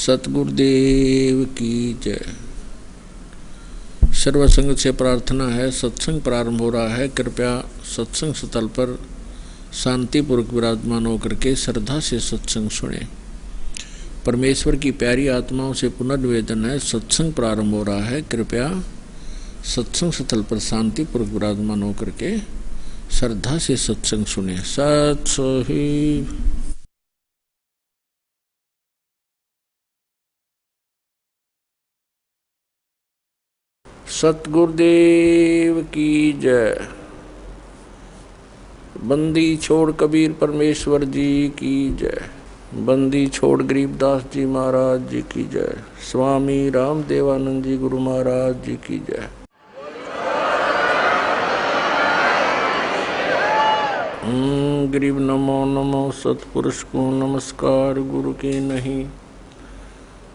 सतगुरुदेव की जय। सर्वसंग से प्रार्थना है, सत्संग प्रारंभ हो रहा है। कृपया सत्संग स्थल पर शांतिपूर्वक विराजमान होकर के श्रद्धा से सत्संग सुने। परमेश्वर की प्यारी आत्माओं से पुनर्निवेदन है, सत्संग प्रारंभ हो रहा है। कृपया सत्संग स्थल पर शांतिपूर्वक विराजमान होकर के श्रद्धा से सत्संग सुने। सत सही। सतगुरुदेव की जय। बंदी छोड़ कबीर परमेश्वर जी की जय। बंदी छोड़ गरीबदास जी महाराज जी की जय। स्वामी रामदेवानंद जी गुरु महाराज जी की जय। गरीब नमो नमो सतपुरुष को नमस्कार, गुरु की नहीं।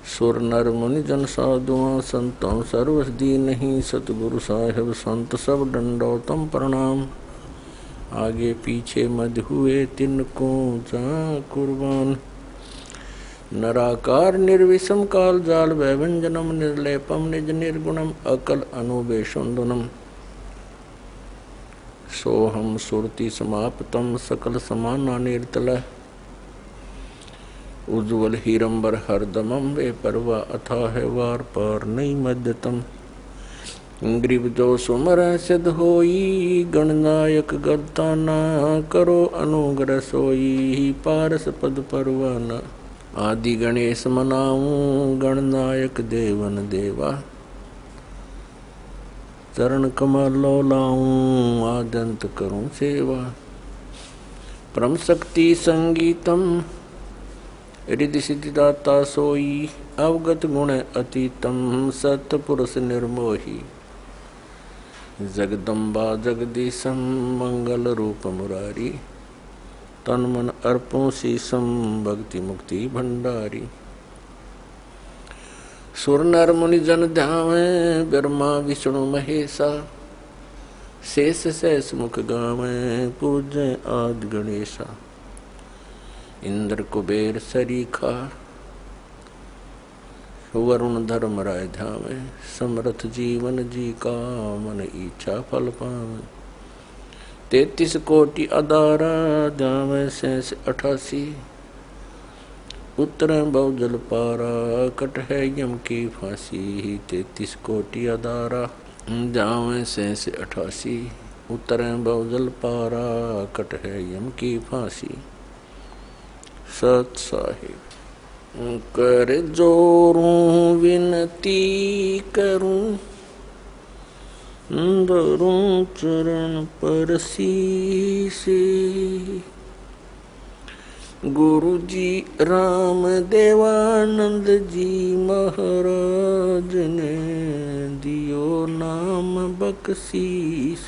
सुर नर मुनि जन साधुआ संतों सर्वस दी नहीं। सतगुरु साहिब संत सब दंडोतम प्रणाम। आगे पीछे मध हुए तिनको जा कुर्बान। नराकार निर्विषम काल जाल वैभंजनम निर्लेपम निज निर्गुणम अकल अनुबेशुंदनम। सोहम सुरति समाप्तम सकल समाना निर्तल। उज्ज्वल हीरंबर हरदमम वे परवा अथा है वार पार नहीं मध्यतम। ग्रीव जो सुमर सिद्ध होई गणनायक गलताना। करो अनुग्रह सोई पारस पद परवाना। आदि गणेश मनाऊं गणनायक देवन देवा। चरण कमलो लाऊं आदंत करूं सेवा। परम शक्ति संगीतम रिद्धि सिद्धिदाता सोई। अवगत गुण अतीतम सतपुरुष निर्मोही। जगदम्बा जगदीशम मंगल रूप मुरारी। तन मन अर्पों शीसम भक्ति मुक्ति भंडारी। सुर नर मुनि जन ध्यावे ब्रह्मा विष्णु महेशा। शेष सहस मुख गावे पूज्य आदि गणेशा। इंद्र कुबेर सरीखा वरुण धर्म राय ध्यावे। समर्थ जीवन जी का मन इच्छा फल पावे। 33 कोटि अदारा ध्यावे शेष 88। उतर बहुजल पारा कट है यम की फांसी। 33 कोटि अदारा ध्यावे शेष 88। उतर बहुजल पारा कट है यम की फांसी। सत साहिब कर जोरूं विनती करूं। धरूं चरण पर शीश। गुरु जी राम देवानंद जी महाराज ने दियो नाम बख्शीश।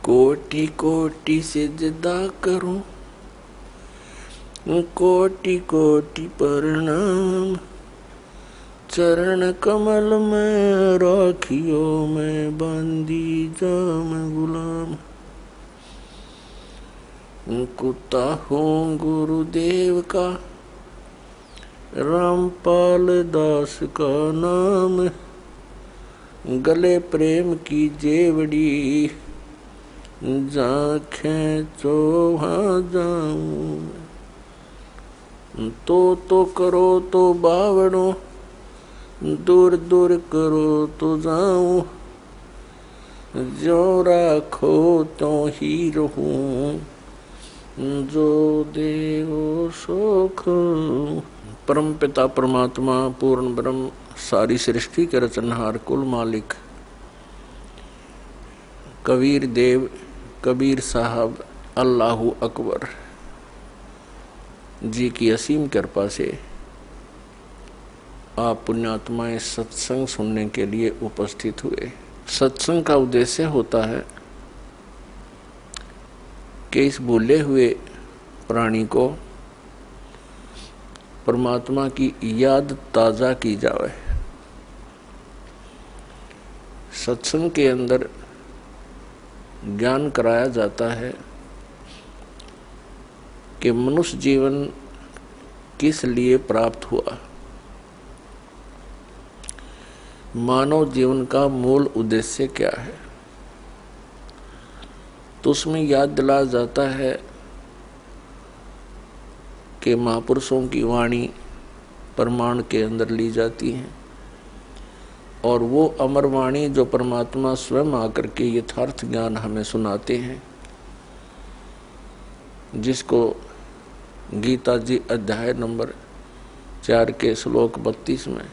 कोटि कोटि सिजदा करूं कोटि कोटि प्रणाम। चरण कमल में राखियो मैं बंदी जाम गुलाम। कुत्ता हूँ गुरुदेव का रामपाल दास का नाम। गले प्रेम की जेवड़ी जाखें चो वहाँ जाऊं। तो करो तो बावड़ो दूर दूर करो तो जाऊं। जो राखो तो ही रहूं जो देवो सुख। परम पिता परमात्मा पूर्ण ब्रह्म सारी सृष्टि के रचनहार कुल मालिक कबीर देव कबीर साहब अल्लाहु अकबर जी की असीम कृपा से आप पुण्यात्माएं सत्संग सुनने के लिए उपस्थित हुए। सत्संग का उद्देश्य होता है कि इस भूले हुए प्राणी को परमात्मा की याद ताजा की जाए। सत्संग के अंदर ज्ञान कराया जाता है कि मनुष्य जीवन किस लिए प्राप्त हुआ। मानव जीवन का मूल उद्देश्य क्या है, तो उसमें याद दिलाया जाता है कि महापुरुषों की वाणी प्रमाण के अंदर ली जाती है और वो अमर वाणी जो परमात्मा स्वयं आकर के यथार्थ ज्ञान हमें सुनाते हैं, जिसको गीता जी अध्याय नंबर 4 के श्लोक 32 में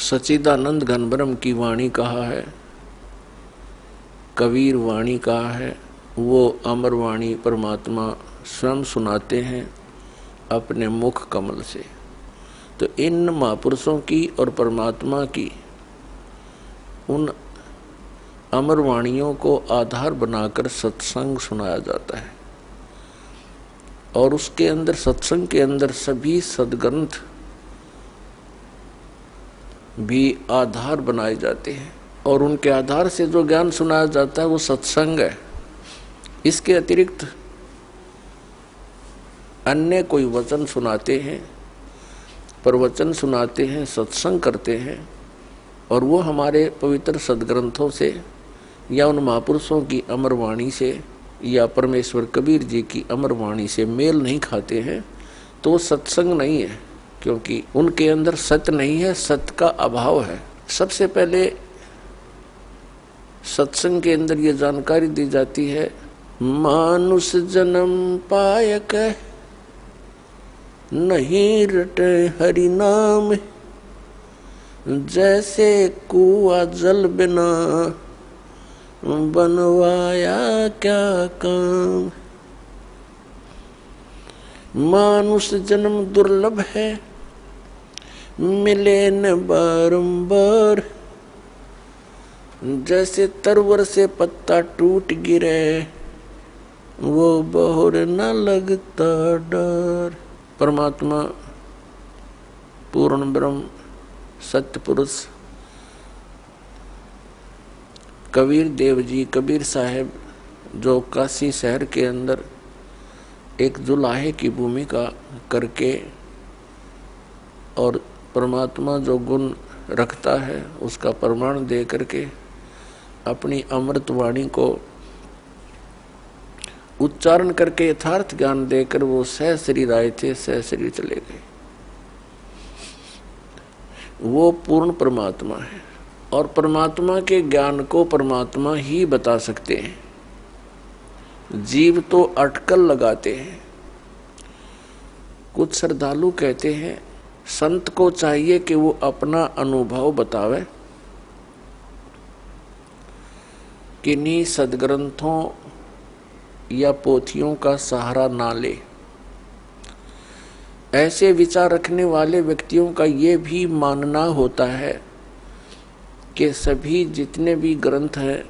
सच्चिदानंद घन ब्रह्म की वाणी कहा है, कबीर वाणी कहा है, वो अमर वाणी परमात्मा स्वयं सुनाते हैं अपने मुख कमल से। तो इन महापुरुषों की और परमात्मा की उन अमर वाणियों को आधार बनाकर सत्संग सुनाया जाता है और उसके अंदर सत्संग के अंदर सभी सद्ग्रंथ भी आधार बनाए जाते हैं और उनके आधार से जो ज्ञान सुनाया जाता है वो सत्संग है। इसके अतिरिक्त अन्य कोई वचन सुनाते हैं, प्रवचन सुनाते हैं, सत्संग करते हैं और वो हमारे पवित्र सद्ग्रंथों से या उन महापुरुषों की अमर वाणी से या परमेश्वर कबीर जी की अमर वाणी से मेल नहीं खाते हैं, तो वो सत्संग नहीं है, क्योंकि उनके अंदर सत्य नहीं है, सत्य का अभाव है। सबसे पहले सत्संग के अंदर ये जानकारी दी जाती है, मानुष जन्म पायक नहीं रटे हरि नाम, जैसे कुआं जल बिना बनवाया क्या काम। मानुष जन्म दुर्लभ है, मिले न बारंबार, जैसे तरवर से पत्ता टूट गिरे वो बहुर न लगता डर। परमात्मा पूर्ण ब्रह्म सत्य पुरुष कबीर देव जी, कबीर साहब, जो काशी शहर के अंदर एक जुलाहे की भूमिका करके और परमात्मा जो गुण रखता है उसका प्रमाण दे करके अपनी अमृत वाणी को उच्चारण करके यथार्थ ज्ञान देकर वो सह शरीर आए थे, सह शरीर चले गए। वो पूर्ण परमात्मा है और परमात्मा के ज्ञान को परमात्मा ही बता सकते हैं। जीव तो अटकल लगाते हैं। कुछ श्रद्धालु कहते हैं संत को चाहिए कि वो अपना अनुभव बतावे, किन्हीं सद्ग्रंथों या पोथियों का सहारा ना ले। ऐसे विचार रखने वाले व्यक्तियों का ये भी मानना होता है कि सभी जितने भी ग्रंथ हैं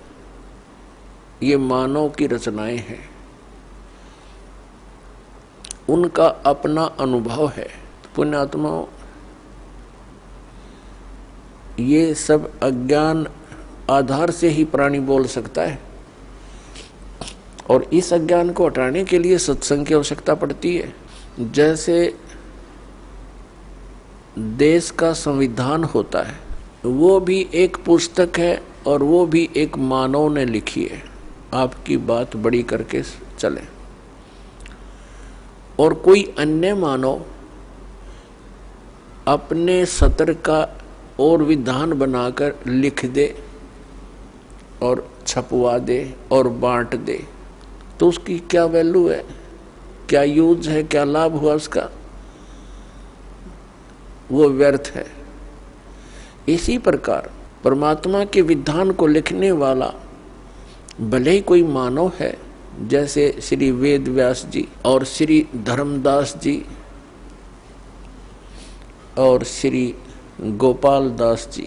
ये मानव की रचनाएं हैं, उनका अपना अनुभव है। पुण्यात्माओं, ये सब अज्ञान आधार से ही प्राणी बोल सकता है और इस अज्ञान को हटाने के लिए सत्संग की आवश्यकता पड़ती है। जैसे देश का संविधान होता है, वो भी एक पुस्तक है और वो भी एक मानव ने लिखी है। आपकी बात बड़ी करके चले और कोई अन्य मानव अपने सत्र का और विधान बनाकर लिख दे और छपवा दे और बांट दे, तो उसकी क्या वैल्यू है, क्या यूज है, क्या लाभ हुआ उसका? वो व्यर्थ है। इसी प्रकार परमात्मा के विधान को लिखने वाला भले ही कोई मानव है, जैसे श्री वेद व्यास जी और श्री धर्मदास जी और श्री गोपाल दास जी,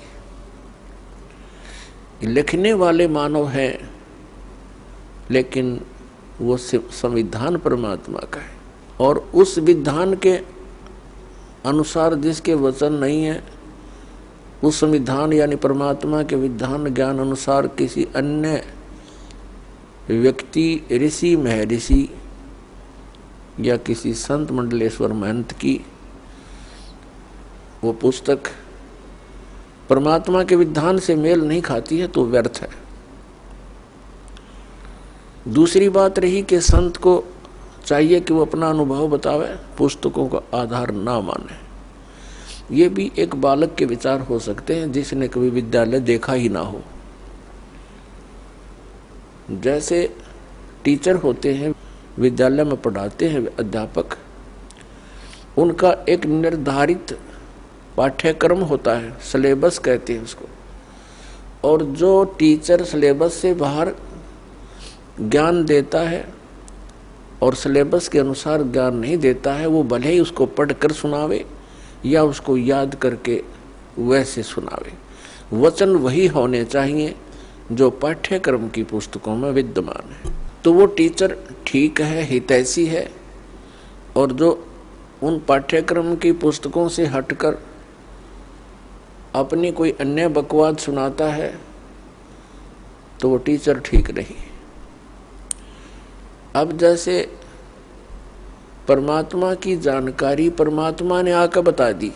लिखने वाले मानव हैं, लेकिन वो संविधान परमात्मा का है और उस विधान के अनुसार जिसके वचन नहीं है, उस संविधान यानी परमात्मा के विधान ज्ञान अनुसार किसी अन्य व्यक्ति, ऋषि महर्षि या किसी संत मंडलेश्वर महंत की वो पुस्तक परमात्मा के विधान से मेल नहीं खाती है तो व्यर्थ है। दूसरी बात रही कि संत को चाहिए कि वो अपना अनुभव बतावे, पुस्तकों का आधार ना माने। ये भी एक बालक के विचार हो सकते हैं जिसने कभी विद्यालय देखा ही ना हो। जैसे टीचर होते हैं, विद्यालय में पढ़ाते हैं अध्यापक, उनका एक निर्धारित पाठ्यक्रम होता है, सिलेबस कहते हैं उसको। और जो टीचर सिलेबस से बाहर ज्ञान देता है और सिलेबस के अनुसार ज्ञान नहीं देता है, वो भले ही उसको पढ़कर सुनावे या उसको याद करके वैसे सुनावे। वचन वही होने चाहिए जो पाठ्यक्रम की पुस्तकों में विद्यमान है। तो वो टीचर ठीक है, हितैषी है। और जो उन पाठ्यक्रम की पुस्तकों से हटकर अपनी कोई अन्य बकवाद सुनाता है तो वो टीचर ठीक नहीं। अब जैसे परमात्मा की जानकारी परमात्मा ने आकर बता दी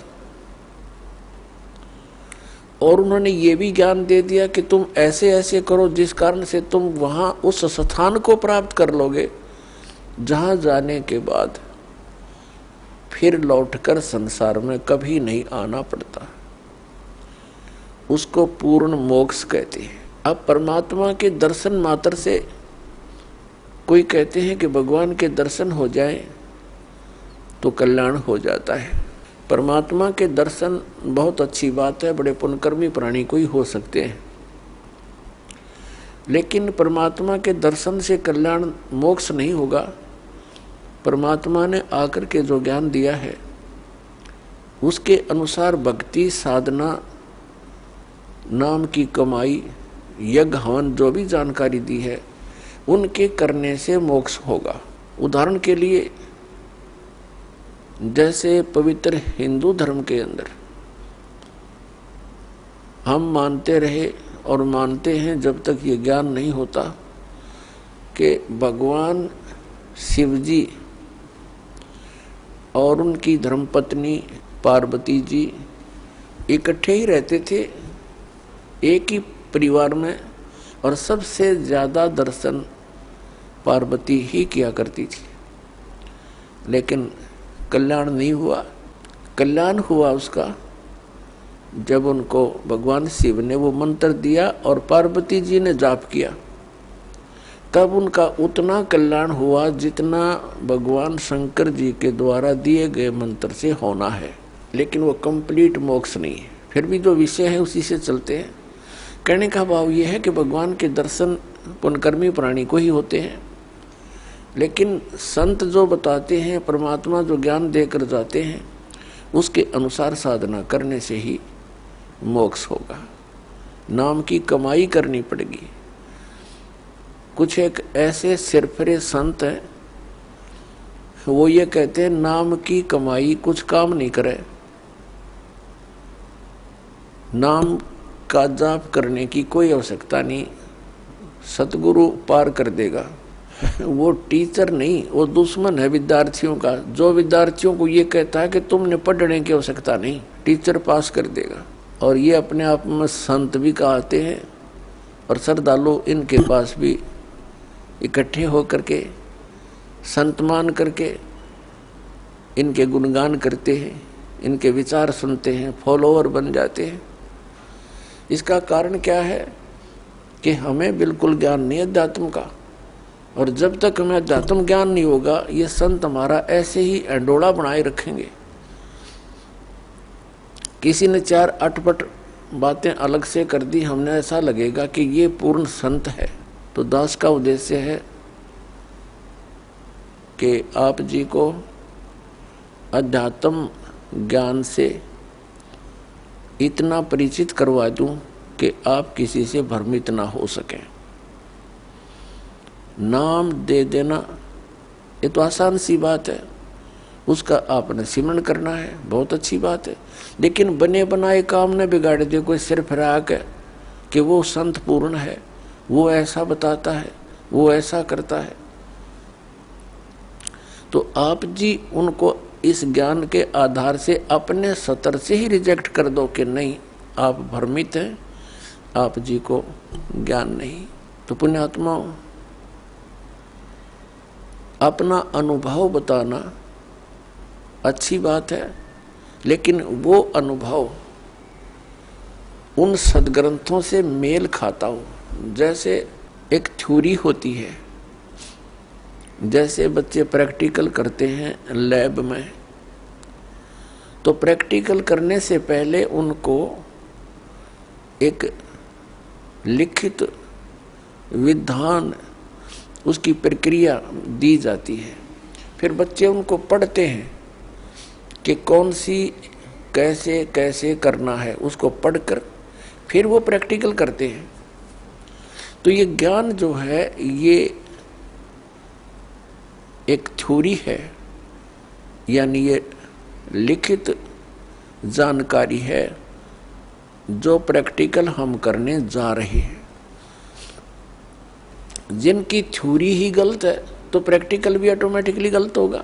और उन्होंने ये भी ज्ञान दे दिया कि तुम ऐसे ऐसे करो जिस कारण से तुम वहां उस स्थान को प्राप्त कर लोगे जहां जाने के बाद फिर लौटकर संसार में कभी नहीं आना पड़ता। उसको पूर्ण मोक्ष कहते हैं। अब परमात्मा के दर्शन मात्र से, कोई कहते हैं कि भगवान के दर्शन हो जाए तो कल्याण हो जाता है। परमात्मा के दर्शन बहुत अच्छी बात है, बड़े पुण्यकर्मी प्राणी को ही हो सकते हैं। लेकिन परमात्मा के दर्शन से कल्याण मोक्ष नहीं होगा। परमात्मा ने आकर के जो ज्ञान दिया है उसके अनुसार भक्ति, साधना, नाम की कमाई, यज्ञ, हवन, जो भी जानकारी दी है उनके करने से मोक्ष होगा। उदाहरण के लिए जैसे पवित्र हिंदू धर्म के अंदर हम मानते रहे और मानते हैं जब तक ये ज्ञान नहीं होता कि भगवान शिव जी और उनकी धर्मपत्नी पार्वती जी इकट्ठे ही रहते थे एक ही परिवार में, और सबसे ज्यादा दर्शन पार्वती ही किया करती थी। लेकिन कल्याण नहीं हुआ। कल्याण हुआ उसका जब उनको भगवान शिव ने वो मंत्र दिया और पार्वती जी ने जाप किया, तब उनका उतना कल्याण हुआ जितना भगवान शंकर जी के द्वारा दिए गए मंत्र से होना है। लेकिन वो कंप्लीट मोक्ष नहीं है। फिर भी जो विषय है उसी से चलते हैं। कहने का भाव ये है कि भगवान के दर्शन पुण्यकर्मी प्राणी को ही होते हैं। लेकिन संत जो बताते हैं, परमात्मा जो ज्ञान देकर जाते हैं, उसके अनुसार साधना करने से ही मोक्ष होगा। नाम की कमाई करनी पड़ेगी। कुछ एक ऐसे सिरफिरे संत हैं, वो ये कहते हैं नाम की कमाई कुछ काम नहीं करे, नाम का जाप करने की कोई आवश्यकता नहीं, सतगुरु पार कर देगा। वो टीचर नहीं, वो दुश्मन है विद्यार्थियों का, जो विद्यार्थियों को ये कहता है कि तुमने पढ़ने की आवश्यकता नहीं, टीचर पास कर देगा। और ये अपने आप में संत भी कहते हैं और श्रद्धालु इनके पास भी इकट्ठे होकर के संत मान करके इनके गुणगान करते हैं, इनके विचार सुनते हैं, फॉलोअर बन जाते हैं। इसका कारण क्या है कि हमें बिल्कुल ज्ञान नहीं अध्यात्म का, और जब तक हमें अध्यात्म ज्ञान नहीं होगा ये संत हमारा ऐसे ही अंडोला बनाए रखेंगे। किसी ने 4 अटपट बातें अलग से कर दी, हमने ऐसा लगेगा कि ये पूर्ण संत है। तो दास का उद्देश्य है कि आप जी को अध्यात्म ज्ञान से इतना परिचित करवा दूं कि आप किसी से भ्रमित ना हो सकें। नाम दे देना ये तो आसान सी बात है, उसका आपने सिमरण करना है, बहुत अच्छी बात है। लेकिन बने बनाए काम ने बिगाड़ दे कोई सिर फिरा के कि वो संत पूर्ण है, वो ऐसा बताता है, वो ऐसा करता है। तो आप जी उनको इस ज्ञान के आधार से अपने सतर से ही रिजेक्ट कर दो कि नहीं, आप भ्रमित हैं, आप जी को ज्ञान नहीं। तो पुण्यात्माओं, अपना अनुभव बताना अच्छी बात है, लेकिन वो अनुभव उन सदग्रंथों से मेल खाता हो। जैसे एक थ्योरी होती है, जैसे बच्चे प्रैक्टिकल करते हैं लैब में, तो प्रैक्टिकल करने से पहले उनको एक लिखित विधान, उसकी प्रक्रिया दी जाती है। फिर बच्चे उनको पढ़ते हैं कि कौन सी कैसे कैसे करना है, उसको पढ़कर फिर वो प्रैक्टिकल करते हैं। तो ये ज्ञान जो है ये एक थ्योरी है, यानी ये लिखित जानकारी है जो प्रैक्टिकल हम करने जा रहे हैं। जिनकी थ्योरी ही गलत है तो प्रैक्टिकल भी ऑटोमेटिकली गलत होगा।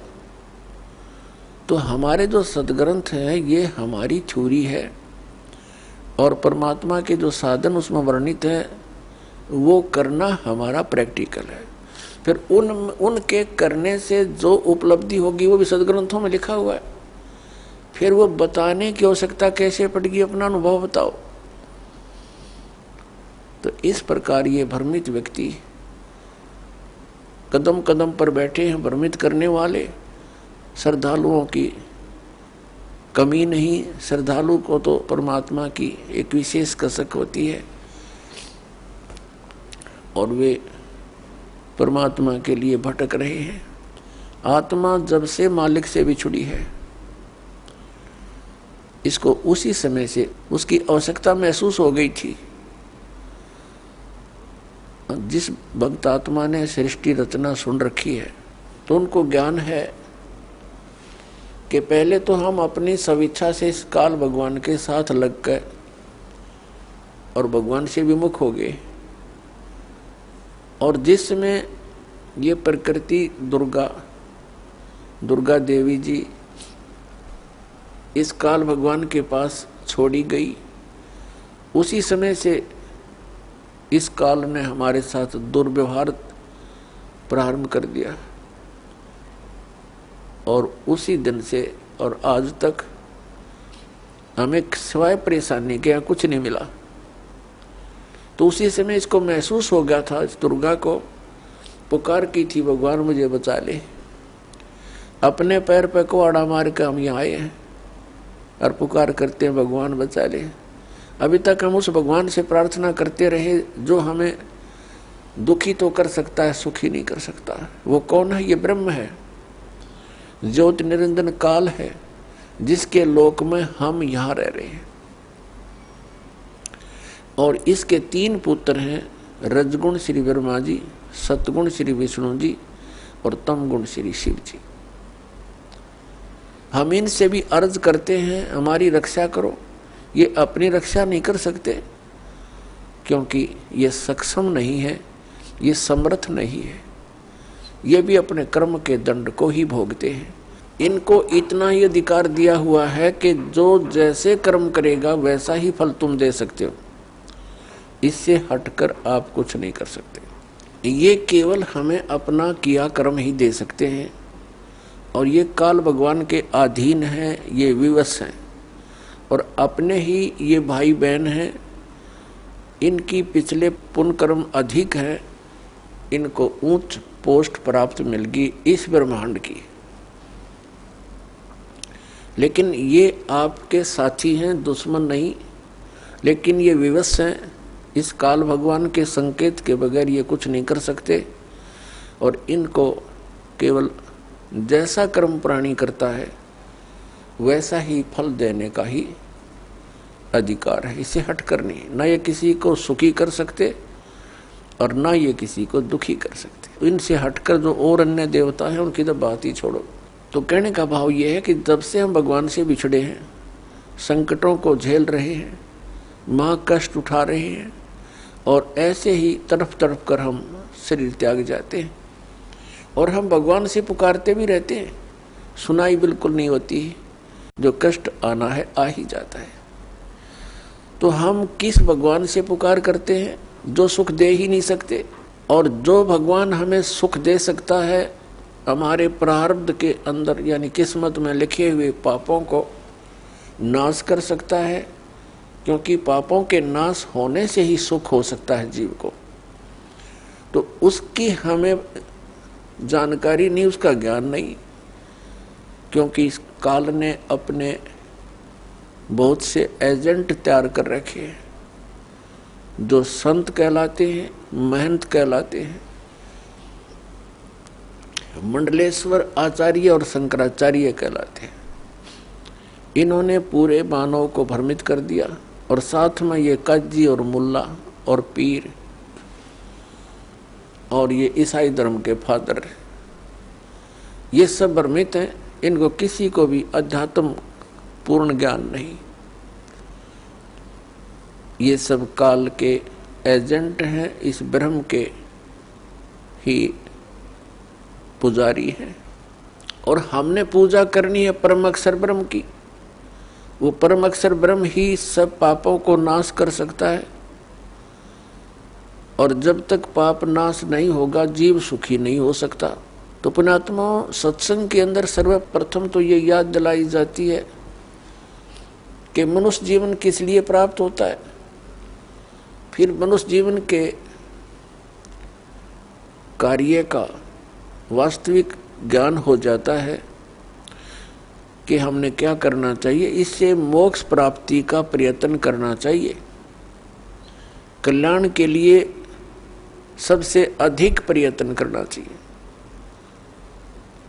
तो हमारे जो सदग्रंथ है ये हमारी थ्योरी है, और परमात्मा के जो साधन उसमें वर्णित है वो करना हमारा प्रैक्टिकल है। फिर उनके करने से जो उपलब्धि होगी वो भी सदग्रंथों में लिखा हुआ है। फिर वो बताने की आवश्यकता कैसे पड़ेगी, अपना अनुभव बताओ। तो इस प्रकार ये भ्रमित व्यक्ति कदम कदम पर बैठे हैं, भ्रमित करने वाले। श्रद्धालुओं की कमी नहीं, श्रद्धालु को तो परमात्मा की एक विशेष कसक होती है और वे परमात्मा के लिए भटक रहे हैं। आत्मा जब से मालिक से बिछुड़ी है, इसको उसी समय से उसकी आवश्यकता महसूस हो गई थी। जिस भक्त आत्मा ने सृष्टि रचना सुन रखी है तो उनको ज्ञान है कि पहले तो हम अपनी स्वेच्छा से इस काल भगवान के साथ लग गए और भगवान से विमुख हो गए। और जिसमें ये प्रकृति दुर्गा देवी जी इस काल भगवान के पास छोड़ी गई, उसी समय से इस काल ने हमारे साथ दुर्व्यवहार प्रारंभ कर दिया और उसी दिन से और आज तक हमें सिवाय परेशानी के यहाँ कुछ नहीं मिला। तो उसी समय इसको महसूस हो गया था, इस दुर्गा को पुकार की थी, भगवान मुझे बचा ले। अपने पैर पे कुआड़ा मार के हम यहाँ आए हैं और पुकार करते हैं भगवान बचा ले। अभी तक हम उस भगवान से प्रार्थना करते रहे जो हमें दुखी तो कर सकता है, सुखी नहीं कर सकता। वो कौन है? ये ब्रह्म है, ज्योति निरंजन काल है, जिसके लोक में हम यहाँ रह रहे हैं। और इसके 3 पुत्र हैं, रजगुण श्री ब्रह्मा जी, सतगुण श्री विष्णु जी और तमगुण श्री शिव जी। हम इनसे भी अर्ज करते हैं हमारी रक्षा करो। ये अपनी रक्षा नहीं कर सकते क्योंकि ये सक्षम नहीं है, ये समर्थ नहीं है, ये भी अपने कर्म के दंड को ही भोगते हैं। इनको इतना ही अधिकार दिया हुआ है कि जो जैसे कर्म करेगा वैसा ही फल तुम दे सकते हो, इससे हटकर आप कुछ नहीं कर सकते। ये केवल हमें अपना किया कर्म ही दे सकते हैं और ये काल भगवान के अधीन है, ये विवश हैं और अपने ही ये भाई बहन हैं। इनकी पिछले पुण्य कर्म अधिक है, इनको उच्च पोस्ट प्राप्त मिल गई इस ब्रह्मांड की, लेकिन ये आपके साथी हैं, दुश्मन नहीं। लेकिन ये विवश हैं, इस काल भगवान के संकेत के बगैर ये कुछ नहीं कर सकते और इनको केवल जैसा कर्म प्राणी करता है वैसा ही फल देने का ही अधिकार है, इसे हटकर नहीं। ना ये किसी को सुखी कर सकते और ना ये किसी को दुखी कर सकते। इनसे हटकर जो और अन्य देवता है उनकी तो बात ही छोड़ो। तो कहने का भाव ये है कि जब से हम भगवान से बिछड़े हैं, संकटों को झेल रहे हैं, माँ कष्ट उठा रहे हैं और ऐसे ही तड़प तड़प कर हम शरीर त्याग जाते हैं। और हम भगवान से पुकारते भी रहते हैं, सुनाई बिल्कुल नहीं होती, जो कष्ट आना है आ ही जाता है। तो हम किस भगवान से पुकार करते हैं जो सुख दे ही नहीं सकते, और जो भगवान हमें सुख दे सकता है हमारे प्रारब्ध के अंदर यानी किस्मत में लिखे हुए पापों को नाश कर सकता है, क्योंकि पापों के नाश होने से ही सुख हो सकता है जीव को। तो उसकी हमें जानकारी नहीं, उसका ज्ञान नहीं, क्योंकि इस काल ने अपने बहुत से एजेंट तैयार कर रखे हैं जो संत कहलाते हैं, महंत कहलाते हैं। मंडलेश्वर आचार्य और शंकराचार्य कहलाते हैं। इन्होंने पूरे मानव को भ्रमित कर दिया, और साथ में ये काजी और मुल्ला और पीर और ये ईसाई धर्म के फादर, ये सब भ्रमित हैं। इनको किसी को भी अध्यात्म पूर्ण ज्ञान नहीं। ये सब काल के एजेंट हैं, इस ब्रह्म के ही पुजारी हैं, और हमने पूजा करनी है परम अक्षर ब्रह्म की। वो परम अक्षर ब्रह्म ही सब पापों को नाश कर सकता है, और जब तक पाप नाश नहीं होगा जीव सुखी नहीं हो सकता। तो पुण्यात्मा, सत्संग के अंदर सर्वप्रथम तो ये याद दिलाई जाती है कि मनुष्य जीवन किस लिए प्राप्त होता है। फिर मनुष्य जीवन के कार्य का वास्तविक ज्ञान हो जाता है कि हमने क्या करना चाहिए। इससे मोक्ष प्राप्ति का प्रयत्न करना चाहिए। कल्याण के लिए सबसे अधिक प्रयत्न करना चाहिए।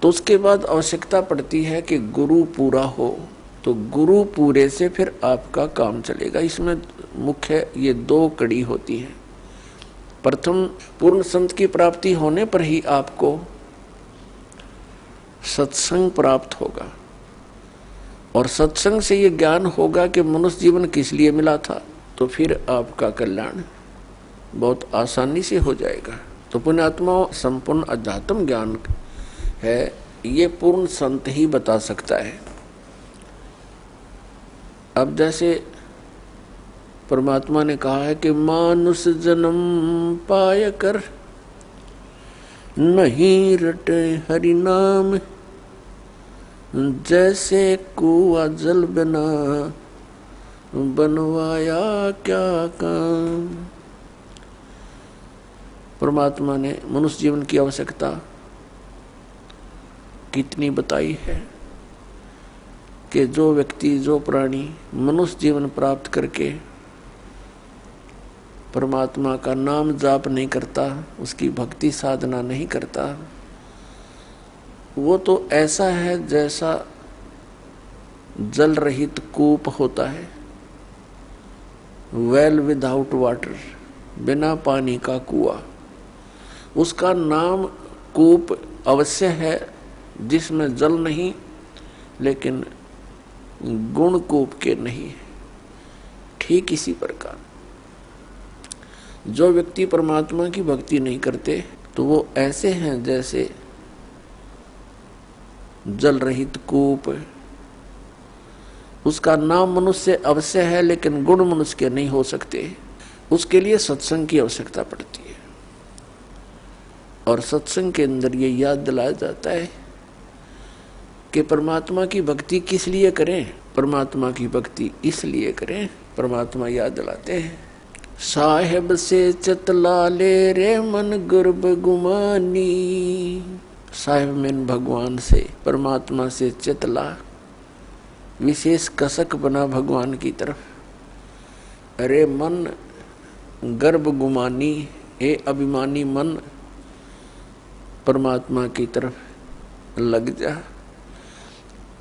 तो उसके बाद आवश्यकता पड़ती है कि गुरु पूरा हो, तो गुरु पूरे से फिर आपका काम चलेगा। इसमें मुख्य ये दो कड़ी होती है। प्रथम, पूर्ण संत की प्राप्ति होने पर ही आपको सत्संग प्राप्त होगा, और सत्संग से ये ज्ञान होगा कि मनुष्य जीवन किस लिए मिला था, तो फिर आपका कल्याण बहुत आसानी से हो जाएगा। तो पुण्यात्मा, संपूर्ण अध्यात्म ज्ञान है ये पूर्ण संत ही बता सकता है। अब जैसे परमात्मा ने कहा है कि मानुष जन्म पाय कर नहीं रटे हरि नाम, जैसे कुआं जल बिना बनवाया क्या काम। परमात्मा ने मनुष्य जीवन की आवश्यकता कितनी बताई है कि जो व्यक्ति, जो प्राणी मनुष्य जीवन प्राप्त करके परमात्मा का नाम जाप नहीं करता, उसकी भक्ति साधना नहीं करता, वो तो ऐसा है जैसा जल रहित कूप होता है, वेल विदाउट वाटर, बिना पानी का कुआं। उसका नाम कूप अवश्य है जिसमें जल नहीं, लेकिन गुण कूप के नहीं। ठीक इसी प्रकार जो व्यक्ति परमात्मा की भक्ति नहीं करते तो वो ऐसे हैं जैसे जल रहित कूप। उसका नाम मनुष्य अवश्य है लेकिन गुण मनुष्य के नहीं हो सकते। उसके लिए सत्संग की आवश्यकता पड़ती है, और सत्संग के अंदर ये याद दिलाया जाता है कि परमात्मा की भक्ति किस लिए करें। परमात्मा की भक्ति इसलिए करें, परमात्मा याद दिलाते हैं, साहेब से चतला ले रे मन गर्भ गुमानी। साहेब में भगवान से, परमात्मा से चतला, विशेष कसक बना भगवान की तरफ। अरे मन गर्भ गुमानी, ए अभिमानी मन, परमात्मा की तरफ लग जा।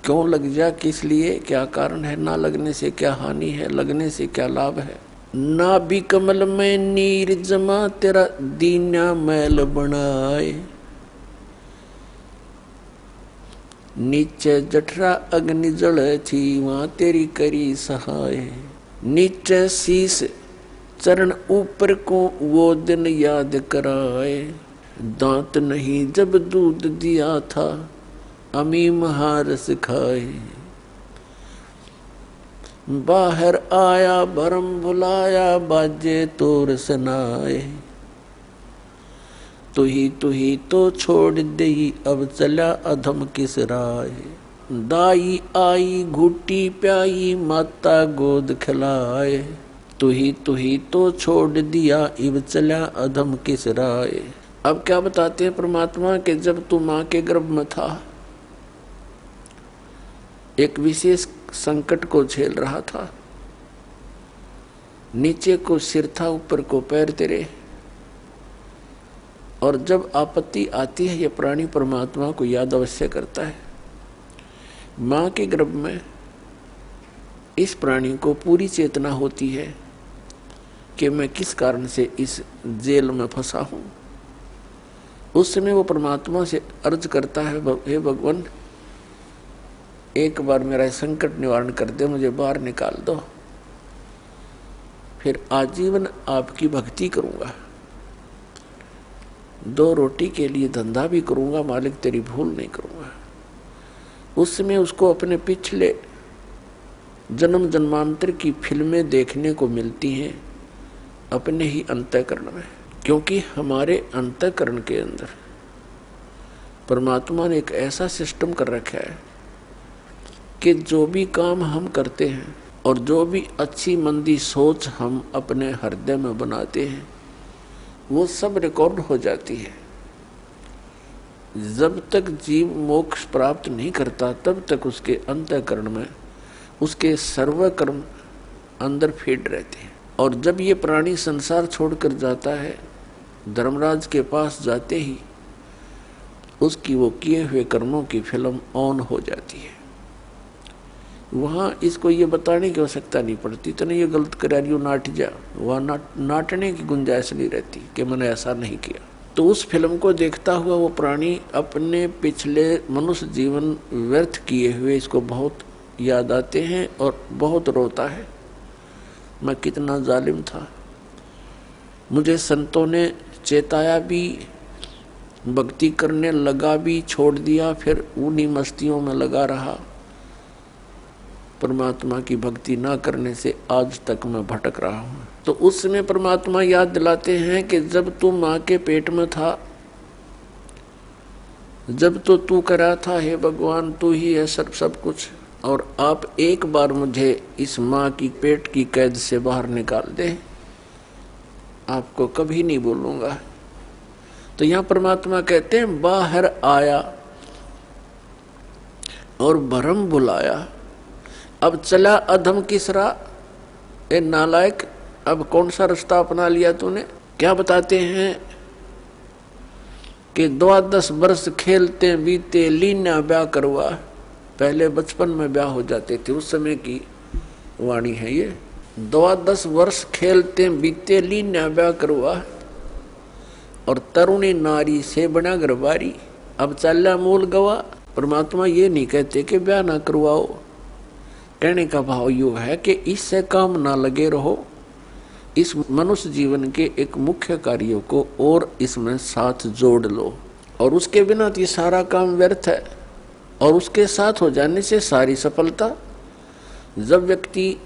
क्यों लग जा, किस लिए, क्या कारण है? ना लगने से क्या हानि है, लगने से क्या लाभ है? ना भी कमल में नीर जमा, तेरा दीना मैल बनाए। नीचे जठरा अग्नि जल थी, वहां तेरी करी सहाय। नीचे शीस चरण ऊपर को वो दिन याद कराए। दांत नहीं जब दूध दिया था, अमी महारस खाए। बाहर आया भरम भुलाया, बाजे तोर सनाए। तू ही तो छोड़ दई, अब चला अधम किस राय। दाई आई घुटी प्याई, माता गोद खिलाए। तू ही तो छोड़ दिया, इब चला अधम किस राय। अब क्या बताते हैं परमात्मा के जब तू माँ के गर्भ में था, एक विशेष संकट को झेल रहा था। नीचे को सिर था, ऊपर को पैर तेरे, और जब आपत्ति आती है ये प्राणी परमात्मा को याद अवश्य करता है। माँ के गर्भ में इस प्राणी को पूरी चेतना होती है कि मैं किस कारण से इस जेल में फंसा हूं। उस समय वो परमात्मा से अर्ज करता है, हे भगवान एक बार मेरा संकट निवारण कर दे, मुझे बाहर निकाल दो, फिर आजीवन आपकी भक्ति करूंगा, 2 रोटी के लिए धंधा भी करूंगा, मालिक तेरी भूल नहीं करूंगा। उस समय उसको अपने पिछले जन्म जन्मांतर की फिल्में देखने को मिलती हैं अपने ही अंतःकरण में, क्योंकि हमारे अंतःकरण के अंदर परमात्मा ने एक ऐसा सिस्टम कर रखा है कि जो भी काम हम करते हैं और जो भी अच्छी मंदी सोच हम अपने हृदय में बनाते हैं वो सब रिकॉर्ड हो जाती है। जब तक जीव मोक्ष प्राप्त नहीं करता तब तक उसके अंतःकरण में उसके सर्व कर्म अंदर फीड रहते हैं। और जब ये प्राणी संसार छोड़कर जाता है, धर्मराज के पास जाते ही उसकी वो किए हुए कर्मों की फिल्म ऑन हो जाती है। वहाँ इसको ये बताने की आवश्यकता नहीं पड़ती, तो नहीं ये गलत करा रही हो नाट जा, वहाँ नाटने की गुंजाइश नहीं रहती कि मैंने ऐसा नहीं किया। तो उस फिल्म को देखता हुआ वो प्राणी अपने पिछले मनुष्य जीवन व्यर्थ किए हुए इसको बहुत याद आते हैं और बहुत रोता है, मैं कितना जालिम था, मुझे संतों ने चेताया भी, भक्ति करने लगा भी, छोड़ दिया, फिर उन्हीं मस्तियों में लगा रहा। परमात्मा की भक्ति ना करने से आज तक मैं भटक रहा हूँ। तो उस समय परमात्मा याद दिलाते हैं कि जब तू माँ के पेट में था, जब तो तू करा था हे भगवान तू ही है सब कुछ, और आप एक बार मुझे इस माँ की पेट की कैद से बाहर निकाल दे, आपको कभी नहीं बोलूंगा। तो यहाँ परमात्मा कहते हैं बाहर आया और भरम बुलाया, अब चला अधम किस राह। ए नालायक, अब कौन सा रास्ता अपना लिया तूने। क्या बताते हैं कि 12 वर्ष खेलते बीते लीना ब्याह करवा। पहले बचपन में ब्याह हो जाते थे, उस समय की वाणी है ये। 12 वर्ष खेलते बीते लीना ब्याह करवा, और तरुणी नारी से बना गरबारी, अब चला मूल गवा। परमात्मा ये नहीं कहते कि ब्याह ना करवाओ, कहने का भाव यो है कि इससे काम ना लगे रहो, इस मनुष्य जीवन के एक मुख्य कार्यों को और इसमें साथ जोड़ लो, और उसके बिना तो ये सारा काम व्यर्थ है, और उसके साथ हो जाने से सारी सफलता। जब व्यक्ति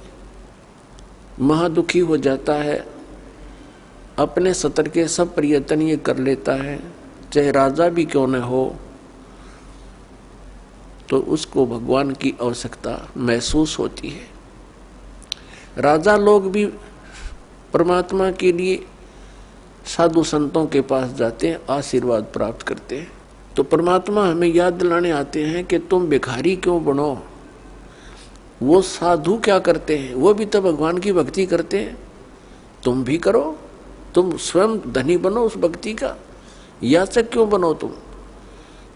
महादुखी हो जाता है, अपने सतर के सब प्रयत्न ये कर लेता है, चाहे राजा भी क्यों न हो, तो उसको भगवान की आवश्यकता महसूस होती है। राजा लोग भी परमात्मा के लिए साधु संतों के पास जाते हैं, आशीर्वाद प्राप्त करते हैं। तो परमात्मा हमें याद दिलाने आते हैं कि तुम भिखारी क्यों बनो। वो साधु क्या करते हैं, वो भी तो भगवान की भक्ति करते हैं, तुम भी करो, तुम स्वयं धनी बनो उस भक्ति का, याचक क्यों बनो तुम।